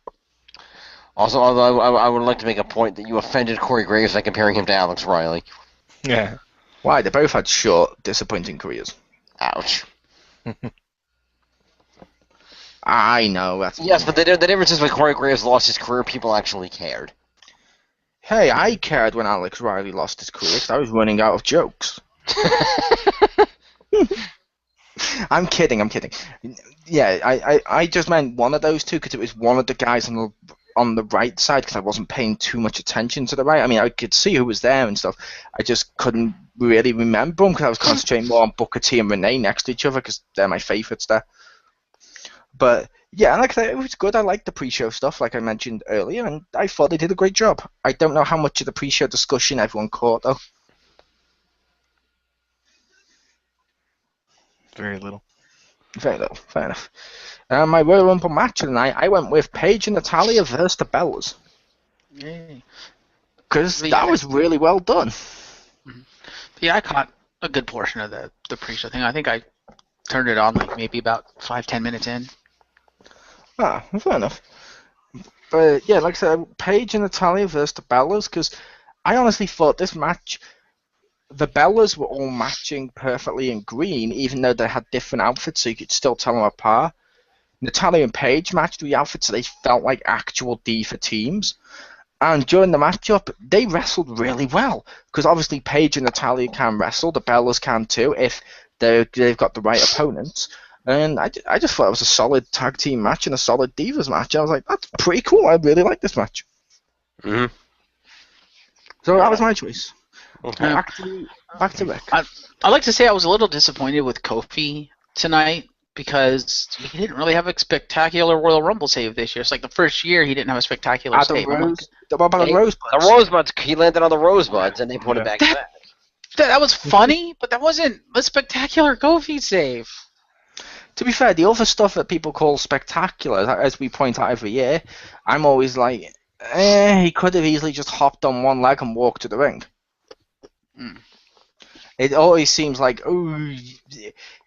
Also, although I would like to make a point that you offended Corey Graves by comparing him to Alex Riley. Yeah. Why? They both had short, disappointing careers. Ouch. I know. Yes, but the difference is when Corey Graves lost his career, people actually cared. Hey, I cared when Alex Riley lost his career because I was running out of jokes. I'm kidding. Yeah, I just meant one of those two because it was one of the guys on the right side because I wasn't paying too much attention to the right. I mean, I could see who was there and stuff. I just couldn't really remember them because I was concentrating more on Booker T and Renee next to each other because they're my favourites there. But Yeah, and like I said, it was good. I liked the pre-show stuff, like I mentioned earlier, and I thought they did a great job. I don't know how much of the pre-show discussion everyone caught, though. Very little. Fair enough, fair enough. My Royal Rumble match of the night, I went with Paige and Natalia versus the Bellas. Yay. Because that was really well done. Yeah, I caught a good portion of the pre-show thing. I think I turned it on like maybe about 5-10 minutes in. Ah, fair enough. But yeah, like I said, Paige and Natalia versus the Bellas, because I honestly thought this match, the Bellas were all matching perfectly in green, even though they had different outfits, so you could still tell them apart. Natalia and Paige matched the outfits, so they felt like actual diva teams. And during the matchup, they wrestled really well, because obviously Paige and Natalia can wrestle, the Bellas can too, if they've got the right opponents. And I just thought it was a solid tag team match and a solid Divas match. I was like, that's pretty cool. I really like this match. Mm-hmm. So that was my choice. Okay. Back to Rick. I'd like to say I was a little disappointed with Kofi tonight because he didn't really have a spectacular Royal Rumble save this year. It's like the first year he didn't have a spectacular save. What about the Rosebuds? The Rosebuds, he landed on the Rosebuds, and they put it back to back. That was funny, but that wasn't a spectacular Kofi save. To be fair, the other stuff that people call spectacular, as we point out every year, I'm always like, he could have easily just hopped on one leg and walked to the ring. It always seems like,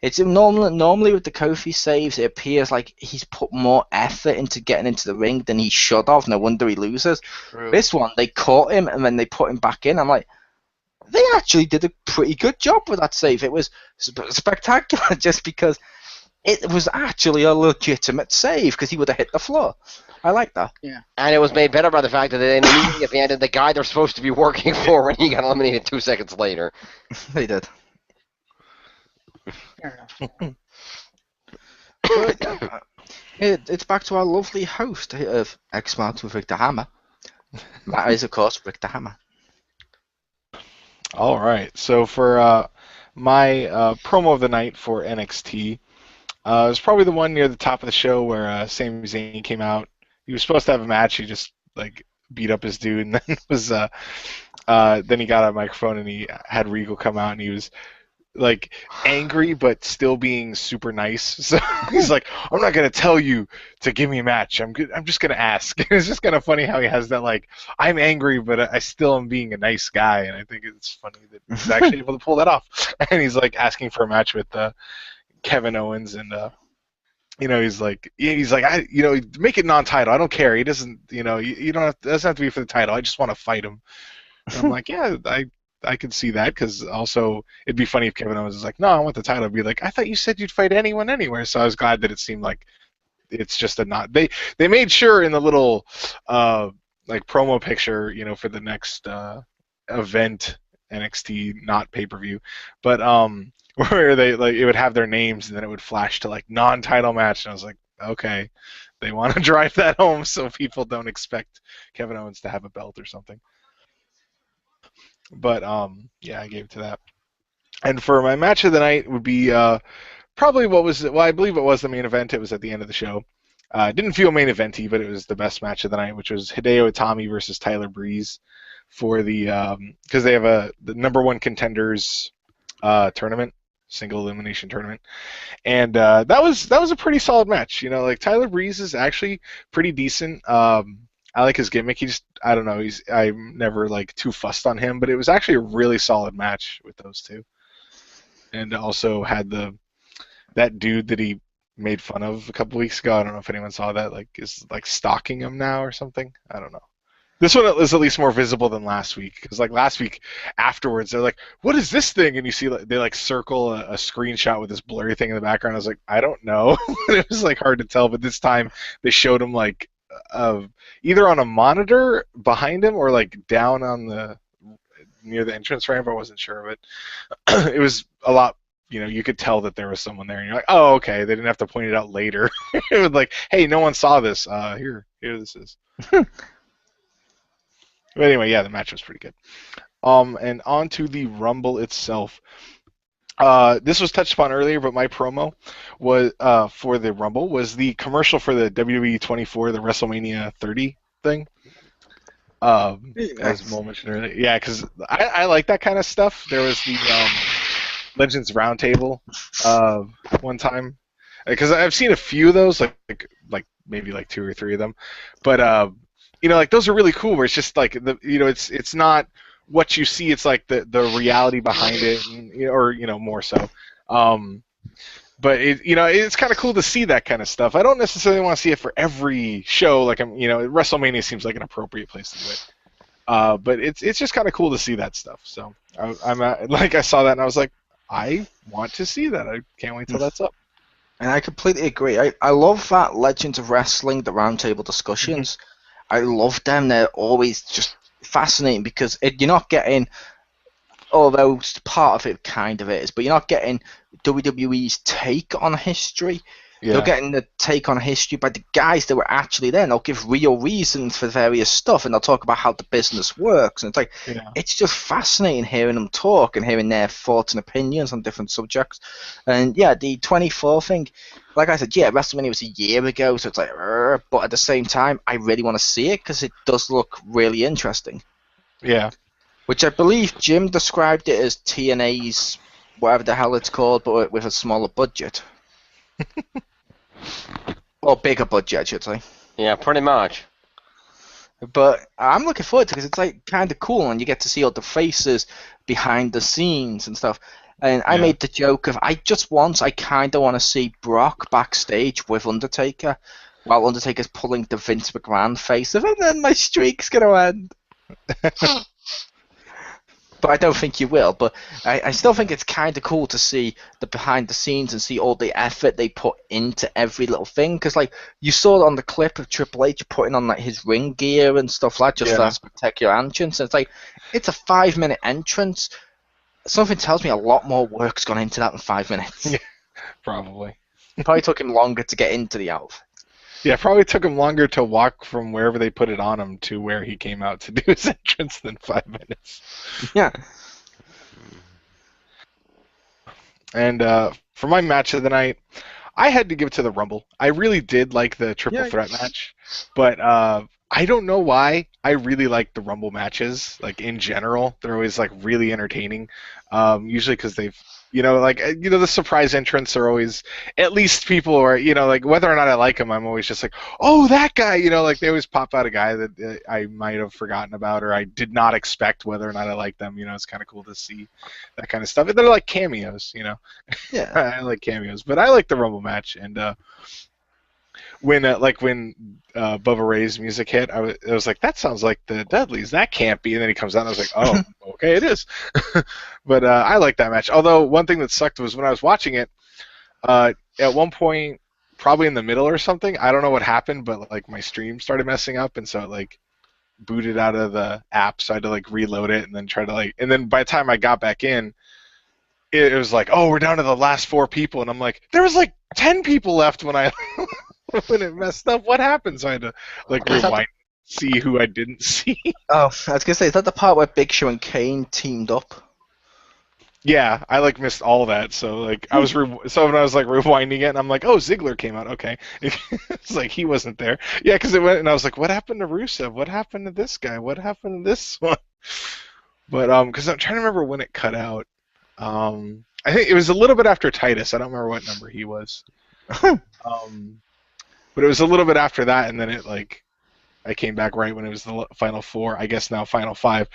it's normally with the Kofi saves, it appears like he's put more effort into getting into the ring than he should have. No wonder he loses. True. This one, they caught him and then they put him back in. I'm like, they actually did a pretty good job with that save. It was spectacular just because it was actually a legitimate save because he would have hit the floor. I like that. Yeah. And it was made better by the fact that they immediately abandoned the guy they're supposed to be working for when he got eliminated 2 seconds later. They did. Fair enough. But, it's back to our lovely host of X-Smarks with Richter Hammer. That is, of course, Richter Hammer. All right. So for my promo of the night for NXT, it was probably the one near the top of the show where Sami Zayn came out. He was supposed to have a match. He just beat up his dude, and then then he got a microphone and he had Regal come out and he was angry but still being super nice. So he's like, "I'm not gonna tell you to give me a match. I'm just gonna ask." It's just kind of funny how he has that I'm angry but I still am being a nice guy, and I think it's funny that he's actually able to pull that off. And he's asking for a match with Kevin Owens, and he's like, make it non-title. I don't care. He doesn't, you don't have, it doesn't have to be for the title. I just want to fight him. And I'm like, yeah, I could see that, because also it'd be funny if Kevin Owens is like, no, I want the title. I'd be like, I thought you said you'd fight anyone anywhere. So I was glad that it seemed like it's just a not. They made sure in the little promo picture, for the next event, NXT, not pay-per-view, but where they it would have their names and then it would flash to non-title match, and I was like, okay, they want to drive that home so people don't expect Kevin Owens to have a belt or something. But yeah, I gave it to that. And for my match of the night would be probably I believe it was the main event. It was at the end of the show. Didn't feel main eventy, but it was the best match of the night, which was Hideo Itami versus Tyler Breeze for the because they have the number one contenders tournament, single elimination tournament, and that was a pretty solid match. Tyler Breeze is actually pretty decent. I like his gimmick. I don't know. I'm never too fussed on him, but it was actually a really solid match with those two. And also had that dude that he made fun of a couple weeks ago. I don't know if anyone saw that. Is stalking him now or something. I don't know. This one is at least more visible than last week, because last week afterwards they're like, "What is this thing?" And you see they circle a screenshot with this blurry thing in the background. I was like, I don't know. It was hard to tell, but this time they showed him either on a monitor behind him or down on near the entrance ramp. I wasn't sure of it. It was a lot. You could tell that there was someone there, and you're like, oh, okay. They didn't have to point it out later. It was hey, no one saw this. Here this is. But anyway, yeah, the match was pretty good. And on to the Rumble itself. This was touched upon earlier, but my promo was for the Rumble was the commercial for the WWE 24, the WrestleMania 30 thing. As Mo mentioned earlier, yeah, because I like that kind of stuff. There was the Legends Roundtable one time, because I've seen a few of those, like maybe like 2 or 3 of them, but like those are really cool. Where it's just like it's not what you see, it's like the reality behind it, or more so. But it's kind of cool to see that kind of stuff. I don't necessarily want to see it for every show. Like WrestleMania seems like an appropriate place to do it. But it's just kind of cool to see that stuff. So I saw that and I was like, I want to see that. I can't wait till that's up. And I completely agree. I love that Legends of Wrestling, the roundtable discussions. I love them. They're always just fascinating because you're not getting, although part of it kind of is, but you're not getting WWE's take on history. Yeah. You're getting the take on history by the guys that were actually there, and they'll give real reasons for various stuff, and they'll talk about how the business works. And it's like, it's just fascinating hearing them talk and hearing their thoughts and opinions on different subjects. And yeah, the 24 thing, like I said, WrestleMania was a year ago, so it's like, but at the same time, I really want to see it because it does look really interesting. Yeah. Which I believe Jim described it as TNA's, whatever the hell it's called, but with a smaller budget. Or bigger budget, I should say. Yeah, pretty much. But I'm looking forward to it because it's like kind of cool, and you get to see all the faces behind the scenes and stuff. And I made the joke of I kind of want to see Brock backstage with Undertaker, while Undertaker's pulling the Vince McMahon face of it, and then my streak's gonna end. But I don't think you will. But I still think it's kind of cool to see the behind the scenes and see all the effort they put into every little thing. Because like you saw on the clip of Triple H putting on like his ring gear and stuff like that, just for that spectacular entrance. And it's like it's a 5-minute entrance. Something tells me a lot more work's gone into that in 5 minutes. Yeah, probably. It probably took him longer to get into the outfit. Yeah, probably took him longer to walk from wherever they put it on him to where he came out to do his entrance than 5 minutes. Yeah. And for my match of the night, I had to give it to the Rumble. I really did like the triple threat match, but I don't know why. I really like the Rumble matches. Like in general, they're always like really entertaining. Usually because they've the surprise entrants are always, at least people are, like whether or not I like them, I'm always just like, oh, that guy, like they always pop out a guy that I might have forgotten about or I did not expect whether or not I like them. It's kind of cool to see that kind of stuff. And they're like cameos, Yeah. I like cameos, but I like the Rumble match. And when Bubba Ray's music hit, I was like, that sounds like the Dudleys. That can't be. And then he comes out, and I was like, oh, okay, it is. But I like that match. Although one thing that sucked was when I was watching it, at one point, probably in the middle or something, I don't know what happened, but like my stream started messing up, and so it like booted out of the app, so I had to like reload it and then try to and then by the time I got back in, it was like, oh, we're down to the last 4 people, and I'm like, there was like 10 people left when I. When it messed up, what happened? So I had to like rewind, see who I didn't see. Oh, I was gonna say, is that the part where Big Show and Kane teamed up? Yeah, I like missed all that. So like I was so when I was like rewinding it, and I'm like, oh, Ziggler came out. Okay, it's like he wasn't there. Yeah, because it went, and I was like, what happened to Rusev? What happened to this guy? What happened to this one? But because I'm trying to remember when it cut out. I think it was a little bit after Titus. I don't remember what number he was. But it was a little bit after that, and then it I came back right when it was the final 4. I guess now final 5.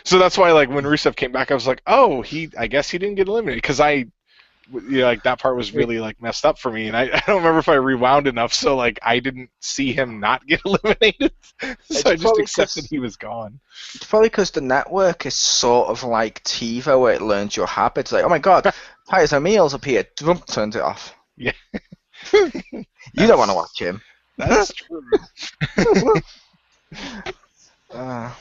So that's why when Rusev came back, I was like, oh, I guess he didn't get eliminated because that part was really messed up for me, and I don't remember if I rewound enough, so I didn't see him not get eliminated, so I just accepted he was gone. It's probably because the network is sort of like TiVo, where it learns your habits. Like, oh my god, Titus O'Neil's up here, turns it off. Yeah. You don't want to watch him. That's true. But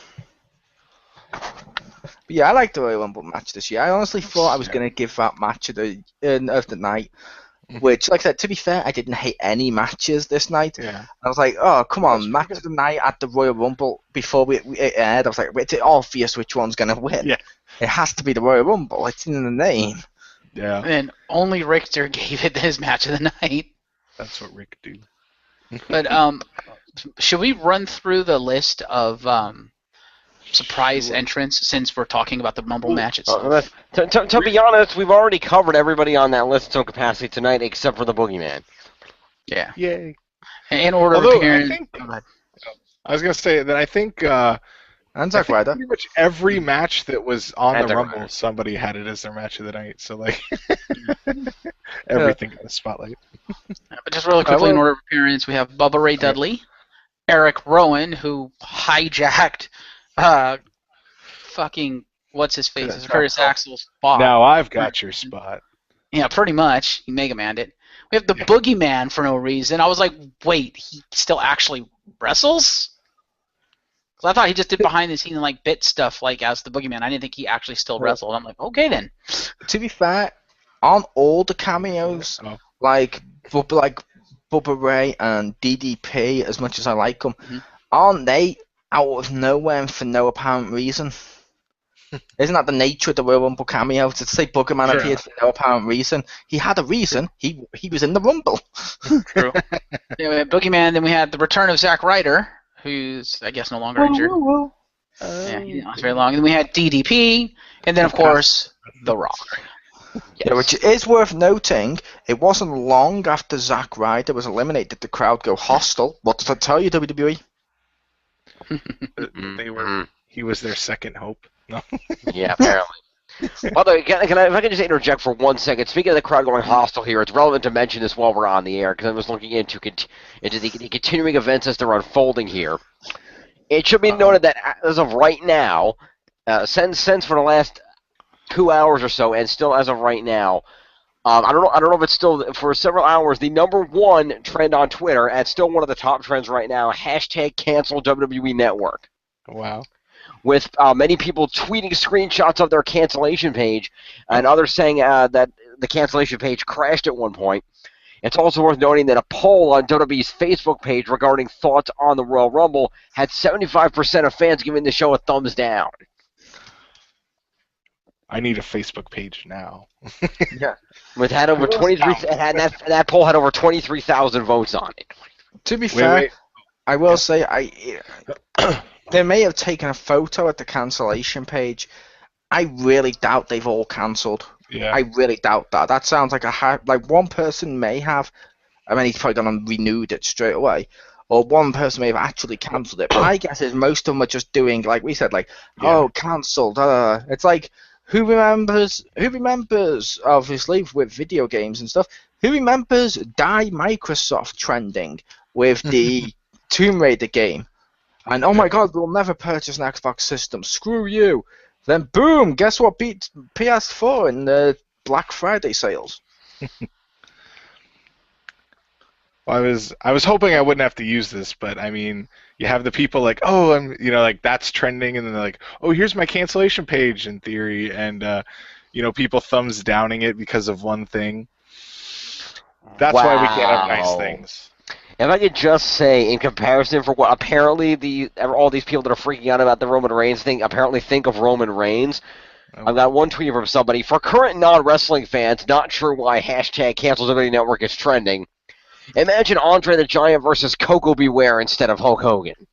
yeah, I liked the Royal Rumble match this year. I honestly thought I was going to give that match of the night, which, like I said, to be fair, I didn't hate any matches this night. Yeah. I was like, oh, come on, match of the night at the Royal Rumble before it aired. I was like, it's obvious which one's going to win. Yeah. It has to be the Royal Rumble. It's in the name. Yeah, And only Richter gave it his match of the night. that's what Rick do. But should we run through the list of surprise entrants since we're talking about the Rumble match itself? To be honest, we've already covered everybody on that list in some capacity tonight, except for the Boogeyman. Yeah. Yay! In order of Although appearance. I was gonna say that I think And Zack Ryder. pretty much every match that was on And the Zack Rumble, Ryder. somebody had it as their match of the night. So like everything got a spotlight. But just really quickly, in order of appearance, we have Bubba Ray Dudley, Eric Rowan, who hijacked fucking what's his face, Curtis Axel's spot. Now I've got your spot. Yeah, pretty much. He Mega Man'd it. We have the Boogeyman for no reason. I was like, wait, he still actually wrestles? Because I thought he just did behind the scenes like bit stuff like as the Boogeyman. I didn't think he actually still wrestled. I'm like, okay then. To be fair, on all the cameos, like Bubba Ray and DDP, as much as I like them, aren't they out of nowhere and for no apparent reason? Isn't that the nature of the Royal Rumble cameo? To say Boogerman appeared for no apparent reason. He had a reason. He was in the Rumble. True. Yeah, we had Boogeyman, then we had the return of Zack Ryder, who's, I guess, no longer injured. Yeah, he didn't last very long. And then we had DDP, and then, of course, The Rock. Yes. Yeah, which is worth noting, it wasn't long after Zack Ryder was eliminated did the crowd go hostile. What did I tell you, WWE? He was their second hope. No. Yeah, apparently. By the way, if I can just interject for 1 second. Speaking of the crowd going hostile here, it's relevant to mention this while we're on the air because I was looking into the continuing events as they're unfolding here. It should be noted that as of right now, since for the last 2 hours or so, and still as of right now, I don't know if it's still for several hours. The number one trend on Twitter, and still one of the top trends right now, hashtag cancel WWE Network. Wow. With many people tweeting screenshots of their cancellation page, and others saying that the cancellation page crashed at one point. It's also worth noting that a poll on WWE's Facebook page regarding thoughts on the Royal Rumble had 75% of fans giving the show a thumbs down. I need a Facebook page now. Yeah. With had over 23, that poll had over 23,000 votes on it. To be fair, I will say they may have taken a photo at the cancellation page. I really doubt they've all cancelled. Yeah. I really doubt that. That sounds like one person may have. I mean, he's probably gone and renewed it straight away. Or one person may have actually cancelled it. But my guess is most of them are just doing, like we said, oh, cancelled. It's like, who remembers, obviously, with video games and stuff, who remembers Die Microsoft trending with the Tomb Raider game? And, oh my god, we'll never purchase an Xbox system. Screw you. Then, boom, guess what beat PS4 in the Black Friday sales? Well, I was hoping I wouldn't have to use this, but I mean, you have the people like, oh, like that's trending, and then they're like, oh, here's my cancellation page in theory, and people thumbs downing it because of one thing. That's why we can't have nice things. If I could just say, in comparison for what apparently all these people that are freaking out about the Roman Reigns thing apparently think of Roman Reigns, I've got one tweet from somebody. For current non-wrestling fans, not sure why hashtag cancel WWE Network is trending, imagine Andre the Giant versus Coco Beware instead of Hulk Hogan.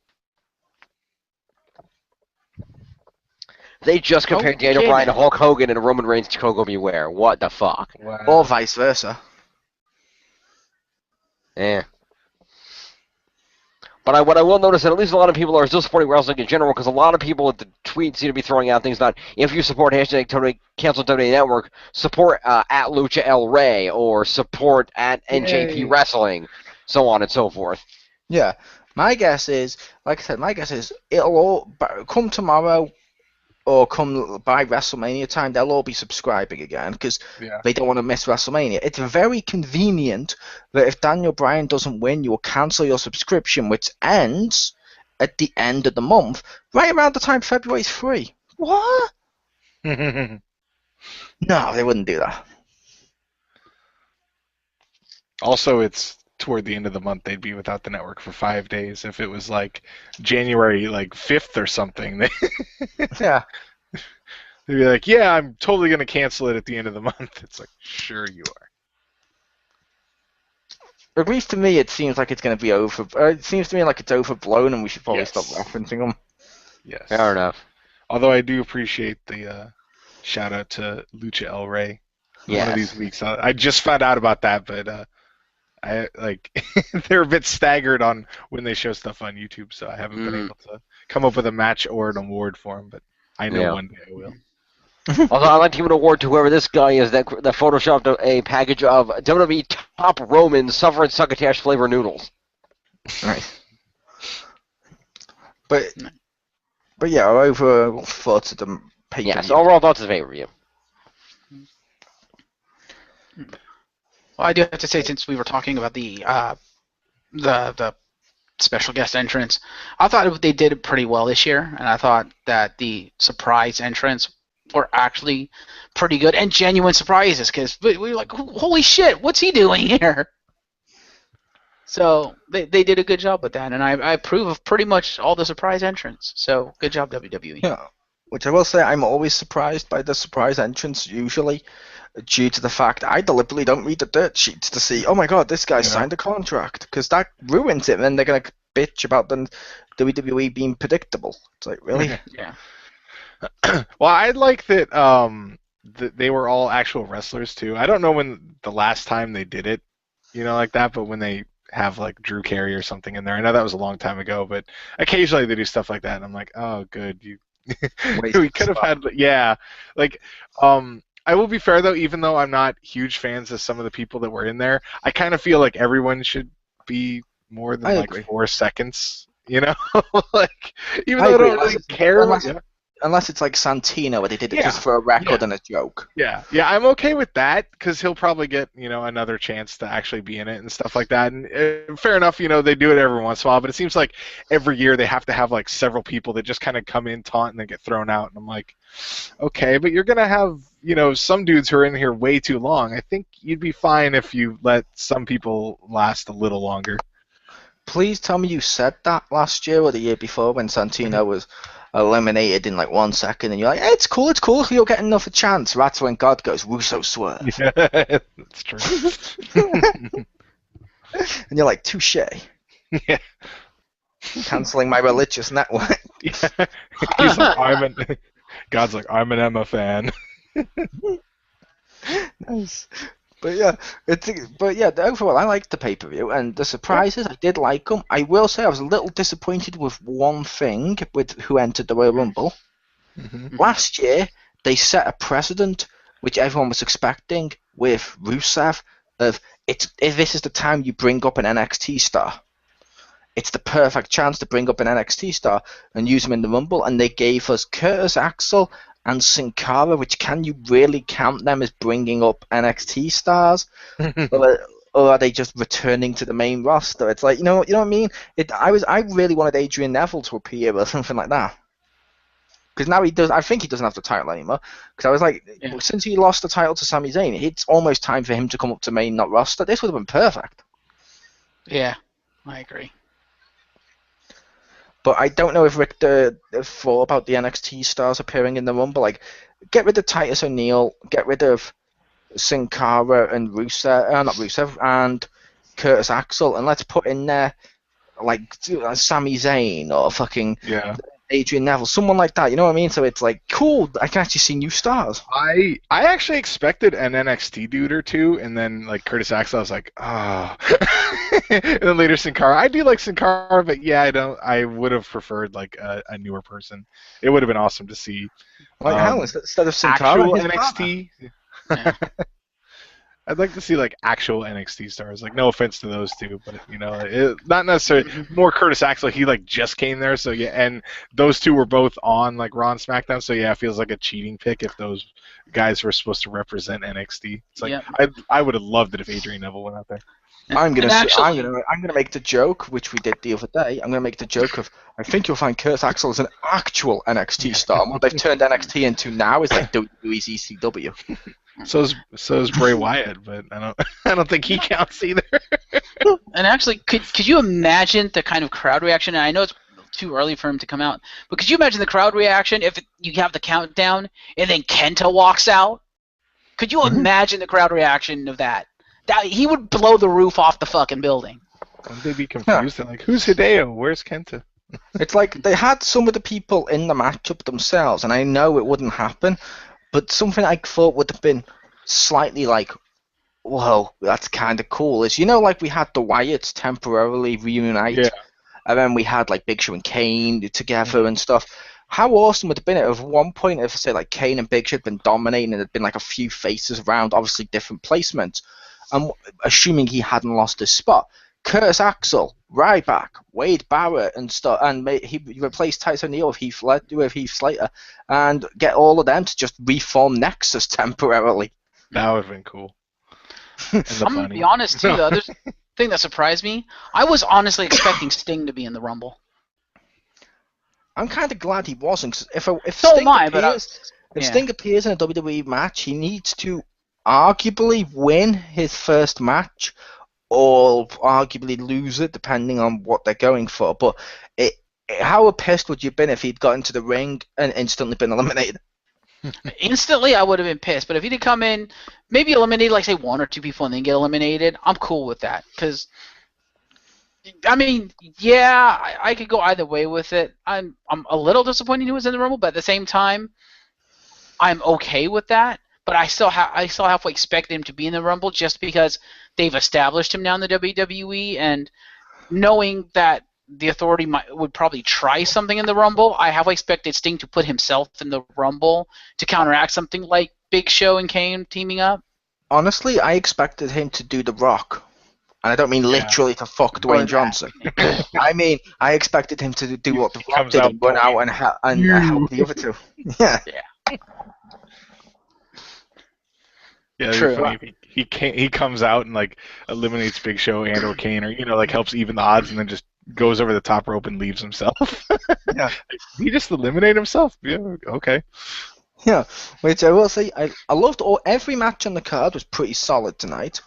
They just compared Daniel Bryan to Hulk Hogan and Roman Reigns to Coco Beware. What the fuck? Wow. Or vice versa. Yeah. But what I will notice that at least a lot of people are still supporting wrestling in general because a lot of people at the tweets seem to be throwing out things like, if you support hashtag cancel WWE Network, support at Lucha El Rey or support at NJP Wrestling, so on and so forth. Yeah. My guess is, like I said, it'll all come tomorrow or come by WrestleMania time, they'll all be subscribing again because they don't want to miss WrestleMania. It's very convenient that if Daniel Bryan doesn't win, you'll cancel your subscription, which ends at the end of the month, right around the time February's free. What? No, they wouldn't do that. Also, it's toward the end of the month they'd be without the network for 5 days. If it was like January 5th or something, yeah. They'd be like, yeah, I'm totally going to cancel it at the end of the month. It's like, sure you are. At least to me, it seems like it's going to be over. It seems to me like it's overblown, and we should probably Yes. stop referencing them. Yes. Fair enough. Although I do appreciate the shout out to Lucha El Rey. One of Yes. these weeks, I just found out about that, but I like they're a bit staggered on when they show stuff on YouTube, so I haven't been able to come up with a match or an award for them. But I know one day I will. Although I'd like to give an award to whoever this guy is that photoshopped a package of WWE top Roman Suffering Succotash flavor noodles. Right. But yeah, our overall thoughts of the pay-per-view. Yes, overall thoughts of the pay-per-view. Well, I do have to say, since we were talking about the special guest entrance, I thought they did it pretty well this year, and I thought that the surprise entrants were actually pretty good and genuine surprises, because we were like, holy shit, what's he doing here? So they did a good job with that, and I approve of pretty much all the surprise entrants. So good job, WWE. Yeah. Which I will say, I'm always surprised by the surprise entrance, usually, due to the fact I deliberately don't read the dirt sheets to see, oh my god, this guy signed a contract, because that ruins it, and then they're going to bitch about the WWE being predictable. It's like, really? Yeah. Well, I like that they were all actual wrestlers too. I don't know when the last time they did it, like that, but when they have like Drew Carey or something in there. I know that was a long time ago, but occasionally they do stuff like that, and I'm like, oh, good, we could have had, like, I will be fair though, even though I'm not huge fans of some of the people that were in there, I kind of feel like everyone should be more than like 4 seconds, like, even though I don't really care. Unless it's like Santino, where they did it just for a record and a joke. Yeah, I'm okay with that, because he'll probably get, another chance to actually be in it and stuff like that. And fair enough, they do it every once in a while, but it seems like every year they have to have like several people that just kind of come in, taunt, and then get thrown out. And I'm like, okay, but you're going to have, some dudes who are in here way too long. I think you'd be fine if you let some people last a little longer. Please tell me you said that last year or the year before when Santino was eliminated in like 1 second, and you're like, hey, it's cool, you'll get another chance. That's when God goes, Russo swerve. Yeah, that's true. And you're like, touche. Yeah. Canceling my religious network. Yeah. He's like, God's like, I'm an Emma fan. Nice. But overall, I liked the pay-per-view, and the surprises, I did like them. I will say I was a little disappointed with one thing, with who entered the Royal Rumble. Mm-hmm. Last year, they set a precedent, which everyone was expecting, with Rusev, of if this is the time you bring up an NXT star. It's the perfect chance to bring up an NXT star and use him in the Rumble, and they gave us Curtis Axel and Sin Cara, which, can you really count them as bringing up NXT stars? or are they just returning to the main roster? It's like, you know what I mean? I really wanted Adrian Neville to appear or something like that. Because now I think he doesn't have the title anymore. Because I was like, since he lost the title to Sami Zayn, it's almost time for him to come up to main, not roster. This would have been perfect. Yeah, I agree. But I don't know if Richter thought about the NXT stars appearing in the Rumble. Like, get rid of Titus O'Neil, get rid of Sin Cara and Rusev and Curtis Axel, and let's put in there like Sami Zayn or fucking Adrian Neville, someone like that. You know what I mean? So it's like, cool, I can actually see new stars. I actually expected an NXT dude or two, and then like Curtis Axel, I was like, oh. And then later Sin Cara. I do like Sin Cara, but I would have preferred like a newer person. It would have been awesome to see. Like how instead of Sin Cara, actual NXT. I'd like to see like actual NXT stars. Like, no offense to those two, but not necessarily. More Curtis Axel. He like just came there, so yeah. And those two were both on like Raw and SmackDown, so yeah, it feels like a cheating pick if those guys were supposed to represent NXT. It's like I would have loved it if Adrian Neville went out there. I'm gonna make the joke, which we did the other day. I'm gonna make the joke of, I think you'll find Curtis Axel as an actual NXT star. And what they've turned NXT into now is like WWE's ECW. So is Bray Wyatt, but I don't think he counts either. And actually, could you imagine the kind of crowd reaction? And I know it's too early for him to come out. But could you imagine the crowd reaction if you have the countdown and then Kenta walks out? Could you imagine the crowd reaction of that? He would blow the roof off the fucking building. Wouldn't they be confused? They're like, who's Hideo? Where's Kenta? It's like they had some of the people in the matchup themselves, and I know it wouldn't happen, but something I thought would have been slightly like, whoa, that's kind of cool. Is, you know, like we had the Wyatts temporarily reunite, and then we had like Big Show and Kane together and stuff. How awesome would it have been if at one point, if say like Kane and Big Show had been dominating and there'd been like a few faces around, obviously different placements, and assuming he hadn't lost his spot, Curtis Axel, Ryback, Wade Barrett, and stuff, and he replaced Tyson O'Neil with Heath Slater, and get all of them to just reform Nexus temporarily. That would have been cool. I'm gonna be honest too. The other thing that surprised me, I was honestly expecting Sting to be in the Rumble. I'm kind of glad he wasn't, because if Sting appears in a WWE match, he needs to arguably win his first match, or arguably lose it, depending on what they're going for. But how pissed would you have been if he'd got into the ring and instantly been eliminated? Instantly, I would have been pissed. But if he'd come in, maybe eliminated, like, say, one or two people and then get eliminated, I'm cool with that. Because, I mean, yeah, I could go either way with it. I'm a little disappointed he was in the Rumble, but at the same time, I'm okay with that. But I still halfway expected him to be in the Rumble just because they've established him now in the WWE, and knowing that the Authority would probably try something in the Rumble, I halfway expected Sting to put himself in the Rumble to counteract something like Big Show and Kane teaming up. Honestly, I expected him to do The Rock. And I don't mean literally to fuck Dwayne Johnson. I mean, I expected him to do what The Rock did and run out and help the other two. Yeah. Yeah, True. Funny. He comes out and like eliminates Big Show and or Kane, or like helps even the odds, and then just goes over the top rope and leaves himself. Yeah, he just eliminated himself. Yeah, okay. Yeah, which I will say, I loved every match on the card was pretty solid tonight.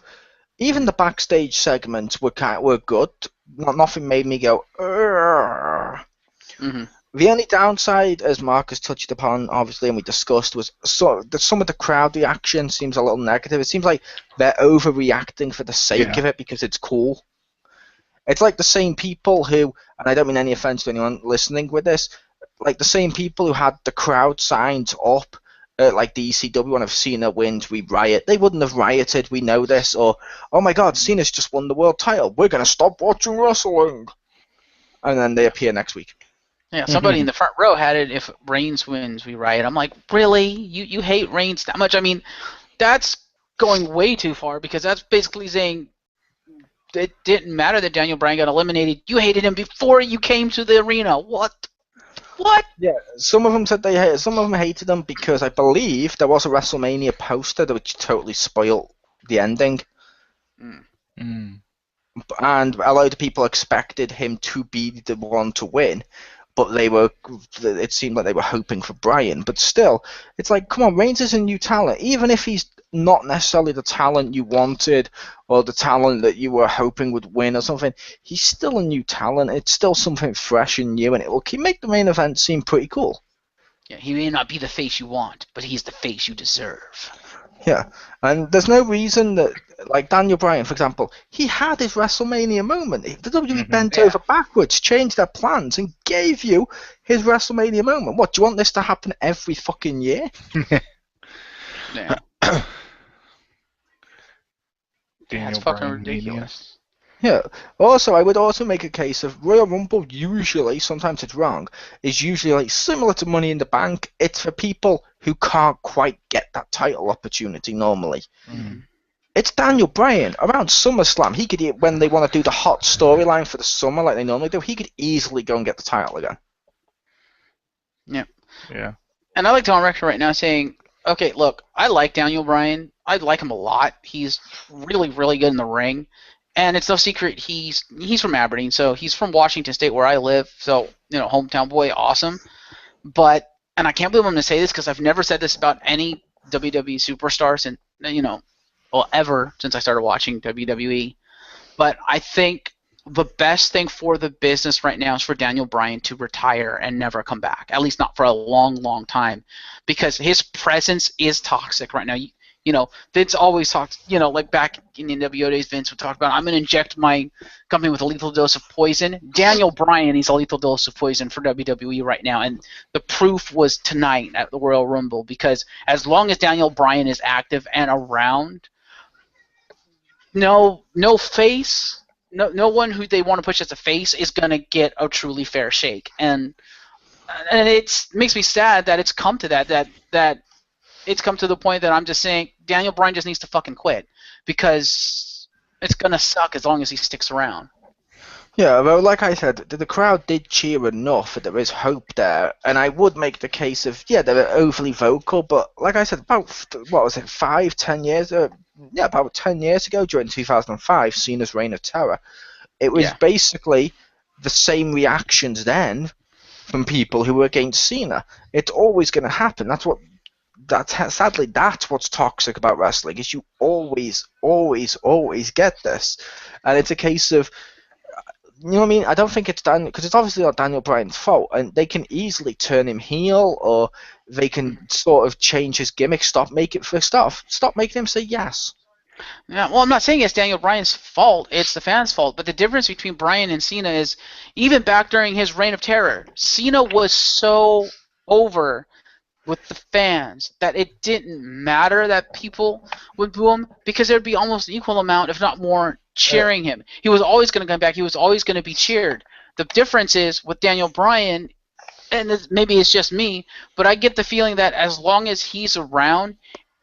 Even the backstage segments were good. Nothing made me go. Mm-hmm. The only downside, as Marcus touched upon, obviously, and we discussed, was some of the crowd reaction seems a little negative. It seems like they're overreacting for the sake of it because it's cool. It's like the same people who, and I don't mean any offense to anyone listening with this, like the same people who had the crowd signs up, like the ECW one, if Cena wins, we riot. They wouldn't have rioted, we know this, or, oh my god, Cena's just won the world title, we're going to stop watching wrestling. And then they appear next week. Yeah, somebody in the front row had it, if Reigns wins, we riot. I'm like, really? You hate Reigns that much? I mean, that's going way too far, because that's basically saying it didn't matter that Daniel Bryan got eliminated. You hated him before you came to the arena. What? Yeah, some of them said some of them hated him because I believe there was a WrestleMania poster which totally spoiled the ending. And a lot of people expected him to be the one to win. But it seemed like they were hoping for Bryan. But still, it's like, come on, Reigns is a new talent. Even if he's not necessarily the talent you wanted or the talent that you were hoping would win or something, he's still a new talent. It's still something fresh and new, and it will make the main event seem pretty cool. Yeah, he may not be the face you want, but he's the face you deserve. Yeah, and there's no reason that, like Daniel Bryan, for example, he had his WrestleMania moment. The WWE bent over backwards, changed their plans, and gave you his WrestleMania moment. What, do you want this to happen every fucking year? Yeah. That's fucking ridiculous. Yeah. Also, I would also make a case of Royal Rumble usually, sometimes it's wrong, is usually like similar to Money in the Bank. It's for people who can't quite get that title opportunity normally. It's Daniel Bryan. Around SummerSlam, he could, when they want to do the hot storyline for the summer like they normally do, he could easily go and get the title again. Yeah. And I like to on record right now saying, okay, look, I like Daniel Bryan. I like him a lot. He's really, really good in the ring. And it's no secret he's from Aberdeen, so he's from Washington State where I live. So, hometown boy, awesome. And I can't believe I'm going to say this because I've never said this about any WWE superstars ever since I started watching WWE. But I think the best thing for the business right now is for Daniel Bryan to retire and never come back, at least not for a long, long time, because his presence is toxic right now. You know, Vince always talks, you know, like back in the NWO days, Vince would talk about, I'm going to inject my company with a lethal dose of poison. Daniel Bryan, he's a lethal dose of poison for WWE right now, and the proof was tonight at the Royal Rumble, because as long as Daniel Bryan is active and around, no face, no one who they want to push as a face is going to get a truly fair shake. And it makes me sad that it's come to that it's come to the point that I'm just saying Daniel Bryan just needs to fucking quit, because it's going to suck as long as he sticks around. Yeah, well, like I said, the crowd did cheer enough that there is hope there, and I would make the case of, yeah, they were overly vocal, but like I said, about, what was it, 10 years? Yeah, about 10 years ago, during 2005, Cena's Reign of Terror, it was basically the same reactions then from people who were against Cena. It's always going to happen. Sadly, that's what's toxic about wrestling, is you always get this. And it's a case of, you know what I mean? I don't think it's Daniel, because it's obviously not Daniel Bryan's fault, and they can easily turn him heel, or they can sort of change his gimmick, stop making him say yes. Yeah, well, I'm not saying it's Daniel Bryan's fault, it's the fans' fault, but the difference between Bryan and Cena is, even back during his Reign of Terror, Cena was so over with the fans that it didn't matter that people would boo him, because there'd be almost an equal amount, if not more, cheering him. He was always going to come back. He was always going to be cheered. The difference is with Daniel Bryan, and maybe it's just me, but I get the feeling that as long as he's around,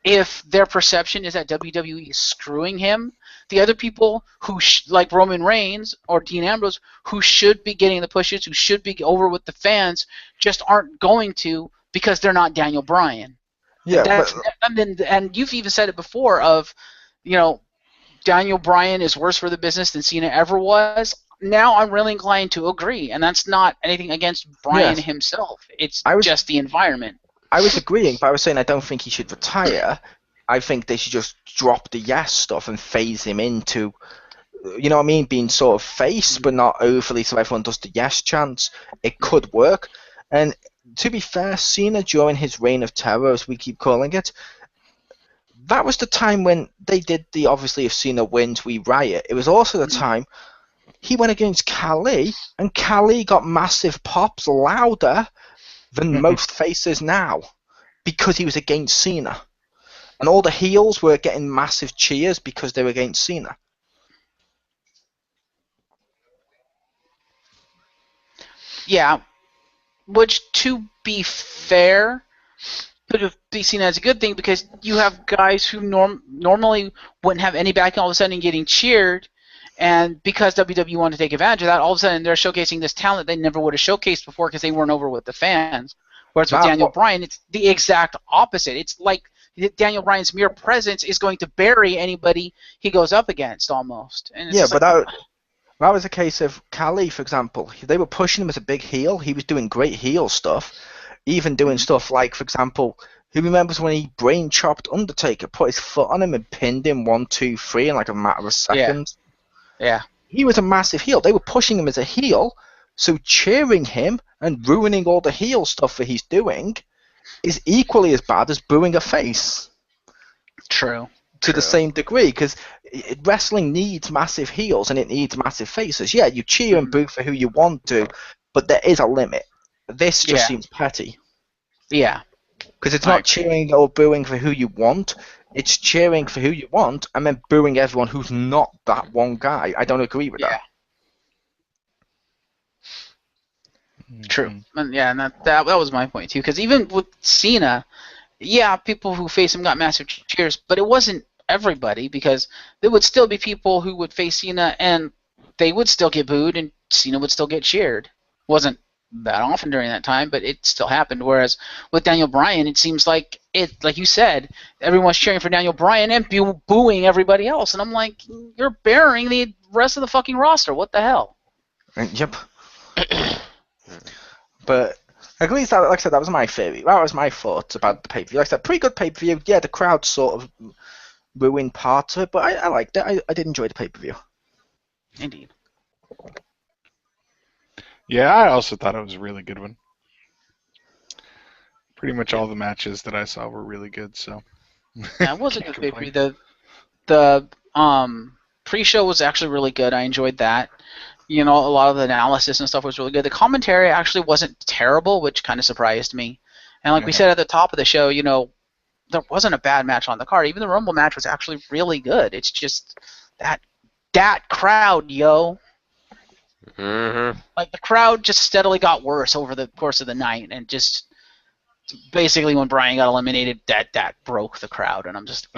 if their perception is that WWE is screwing him, the other people who, like Roman Reigns or Dean Ambrose, who should be getting the pushes, who should be over with the fans, just aren't going to, because they're not Daniel Bryan. Yeah, and you've even said it before of, you know, Daniel Bryan is worse for the business than Cena ever was. Now I'm really inclined to agree, and that's not anything against Bryan himself. It's just the environment. I was agreeing, but I was saying I don't think he should retire. I think they should just drop the yes stuff and phase him into, you know what I mean, being sort of face, but not overly so everyone does the yes chants. It could work. And to be fair, Cena, during his Reign of Terror, as we keep calling it, that was the time when they did the, obviously, if Cena wins, we riot. It was also the time he went against Khali, and Khali got massive pops louder than most faces now, because he was against Cena. And all the heels were getting massive cheers because they were against Cena. Yeah, which, to be fair, could be seen as a good thing, because you have guys who normally wouldn't have any backing all of a sudden getting cheered, and because WWE wanted to take advantage of that, all of a sudden they're showcasing this talent they never would have showcased before because they weren't over with the fans. Whereas with Daniel Bryan, it's the exact opposite. It's like Daniel Bryan's mere presence is going to bury anybody he goes up against, almost. And it's but that was a case of Khali, for example. They were pushing him as a big heel. He was doing great heel stuff, even doing stuff like, for example, who remembers when he brain chopped Undertaker, put his foot on him and pinned him 1, 2, 3 in like a matter of seconds? Yeah. He was a massive heel. They were pushing him as a heel, so cheering him and ruining all the heel stuff that he's doing is equally as bad as booing a face. True. To the same degree, because wrestling needs massive heels and it needs massive faces. Yeah, you cheer and boo for who you want to, but there is a limit. This just seems petty. Yeah. Because it's not cheering or booing for who you want, it's cheering for who you want and then booing everyone who's not that one guy. I don't agree with that. True. And that was my point too, because even with Cena, people who face him got massive cheers, but it wasn't everybody, because there would still be people who would face Cena and they would still get booed and Cena would still get cheered. Wasn't that often during that time, but it still happened. Whereas with Daniel Bryan, it seems like like you said, everyone's cheering for Daniel Bryan and booing everybody else, and I'm like, you're burying the rest of the fucking roster. What the hell? Yep. But at least, like I said, that was my theory. That was my thoughts about the pay-per-view. Like I said, pretty good pay-per-view. Yeah, the crowd sort of ruined parts of it, but I liked it. I did enjoy the pay-per-view. Indeed. Yeah, I also thought it was a really good one. Pretty much all the matches that I saw were really good, so Yeah, it was a can't good pay-per-view. complain. The pre-show was actually really good. I enjoyed that. You know, a lot of the analysis and stuff was really good. The commentary actually wasn't terrible, which kind of surprised me. And like we said at the top of the show, you know, there wasn't a bad match on the card. Even the Rumble match was actually really good. It's just that crowd, yo. Mm-hmm. Like the crowd just steadily got worse over the course of the night, and just basically when Bryan got eliminated, that broke the crowd, and I'm just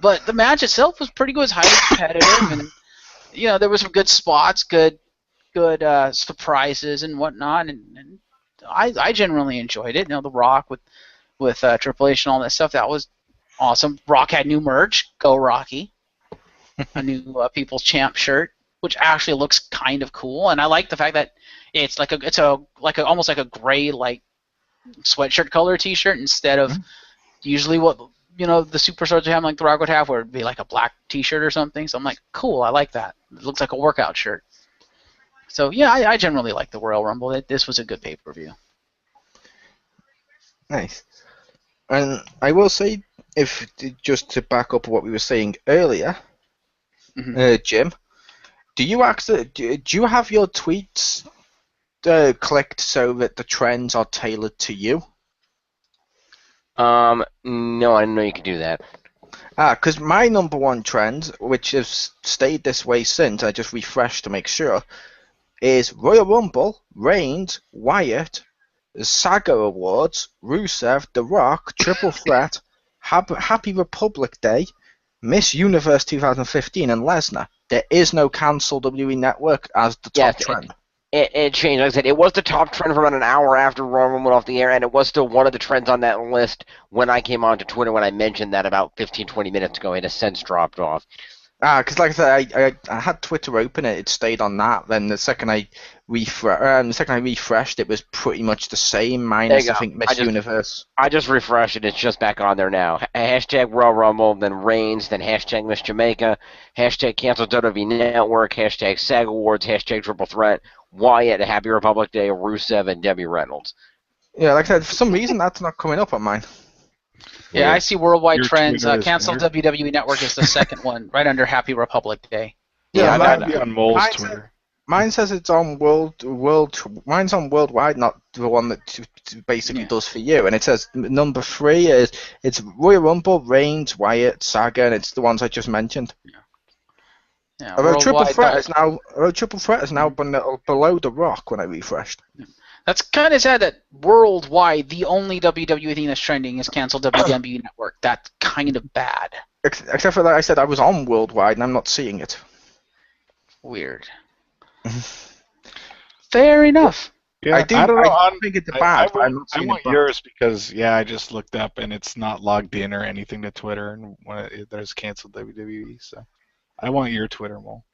But the match itself was pretty good. It was highly competitive, and you know there was some good spots, good surprises and whatnot, and I generally enjoyed it. You know, The Rock with Triple H and all that stuff, that was awesome. Rock had new merch, Go Rocky, a new People's Champ shirt, which actually looks kind of cool, and I like the fact that it's almost like a gray like sweatshirt color T-shirt instead of usually what you know the superstars would have, like The Rock would have, where it'd be like a black T-shirt or something. So I'm like, cool, I like that. It looks like a workout shirt. So yeah, I generally like the Royal Rumble. This was a good pay-per-view. Nice. And I will say, if just to back up what we were saying earlier, Jim, do you have your tweets clicked so that the trends are tailored to you? No, I didn't know you could do that. Because my number one trend, which has stayed this way since, I just refreshed to make sure, is Royal Rumble, Reigns, Wyatt, Saga Awards, Rusev, The Rock, Triple Threat, Happy Republic Day, Miss Universe 2015, and Lesnar. There is no cancel WWE Network as the top trend. It changed. Like I said, it was the top trend for about an hour after Royal Rumble went off the air, and it was still one of the trends on that list when I came onto Twitter when I mentioned that about 15, 20 minutes ago. It has since dropped off. Because like I said, I had Twitter open, it stayed on that. Then the second I refreshed, it was pretty much the same, minus I think Miss Universe. I just refreshed it. It's just back on there now. Hashtag Royal Rumble, then Reigns, then hashtag Miss Jamaica, hashtag Cancel WWE Network, hashtag SAG Awards, hashtag Triple Threat, Wyatt, Happy Republic Day, Rusev, and Debbie Reynolds. Yeah, like I said, for some reason that's not coming up on mine. Yeah, I see worldwide trends. Cancel WWE Network is the second one, right under Happy Republic Day. Yeah, that'd be on Mole's Twitter. Mine says it's on mine's on worldwide, not the one that basically does for you. And it says number 3 it's Royal Rumble, Reigns, Wyatt, Saga, and it's the ones I just mentioned. Yeah, although Triple Threat is now below The Rock when I refreshed. That's kind of sad that worldwide the only WWE thing that's trending is Cancel WWE Network. That's kind of bad. Except for that, I said I was on worldwide and I'm not seeing it. Weird. Fair enough. Yeah, I don't know. I think it's bad. I want yours because I just looked up and it's not logged in or anything to Twitter, and there's canceled WWE. So I want your Twitter, Mole.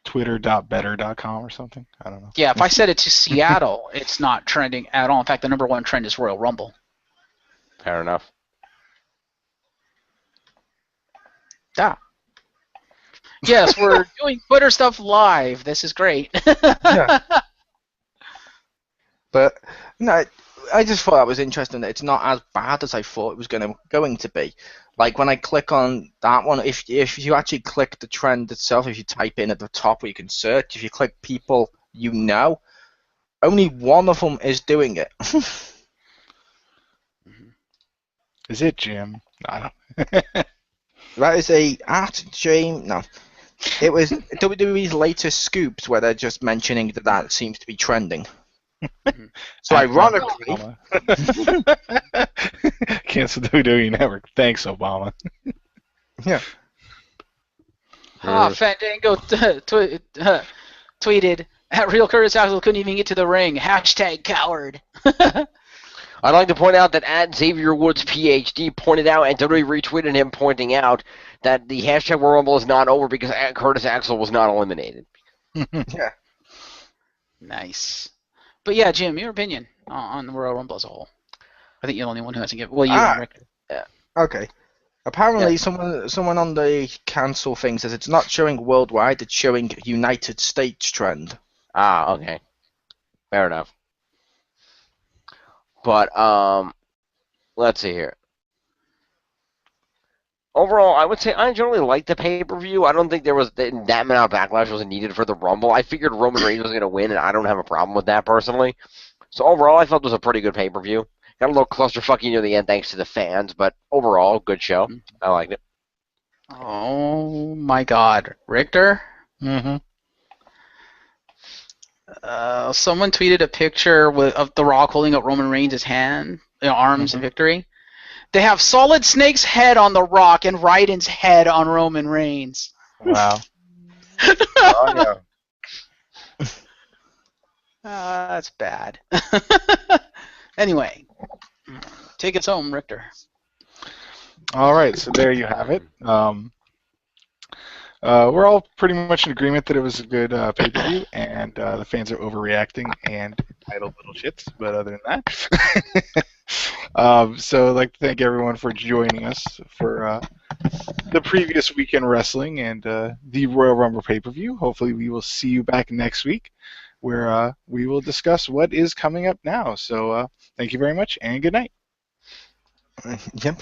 Twitter.better.com or something. I don't know. Yeah, if I set it to Seattle, it's not trending at all. In fact, the number 1 trend is Royal Rumble. Fair enough. Yeah. Yes, we're doing Twitter stuff live. This is great. Yeah. But no, I just thought that was interesting that it's not as bad as I thought it was going to be. Like when I click on that one, if you actually click the trend itself, if you type in at the top where you can search, if you click people you know, only one of them is doing it. Is it Jim? I don't. That is James. No, it was WWE's latest scoops where they're just mentioning that seems to be trending. So ironically, Cancel WWE Network. Thanks, Obama. Yeah. Fandango tweeted at Real Curtis Axel couldn't even get to the ring. #coward. I'd like to point out that at Xavier Woods PhD pointed out, and WWE retweeted him pointing out that the hashtag Royal Rumble is not over because Curtis Axel was not eliminated. Yeah. Nice. But yeah, Jim, your opinion on the Royal Rumble as a whole. I think you're the only one who hasn't given. Well, you, Rick. Yeah. Okay. Apparently, someone on the cancel thing says it's not showing worldwide; it's showing United States trend. Ah, okay. Fair enough. But let's see here. Overall, I would say I generally liked the pay-per-view. I don't think there was that amount of backlash was needed for the Rumble. I figured Roman Reigns was going to win, and I don't have a problem with that personally. So overall, I felt it was a pretty good pay-per-view. Got a little clusterfucky near the end thanks to the fans, but overall, good show. I liked it. Oh my God, Richter. Mm-hmm. Someone tweeted a picture of The Rock holding up Roman Reigns' hand, arms in victory. They have Solid Snake's head on The Rock and Ryden's head on Roman Reigns. Wow. Oh, yeah. That's bad. Anyway, take us home, Richter. All right, so there you have it. We're all pretty much in agreement that it was a good pay-per-view, and the fans are overreacting and entitled little shits. But other than that, so I'd like to thank everyone for joining us for the previous weekend wrestling and the Royal Rumble pay-per-view. Hopefully, we will see you back next week, where we will discuss what is coming up now. So thank you very much, and good night. Yep.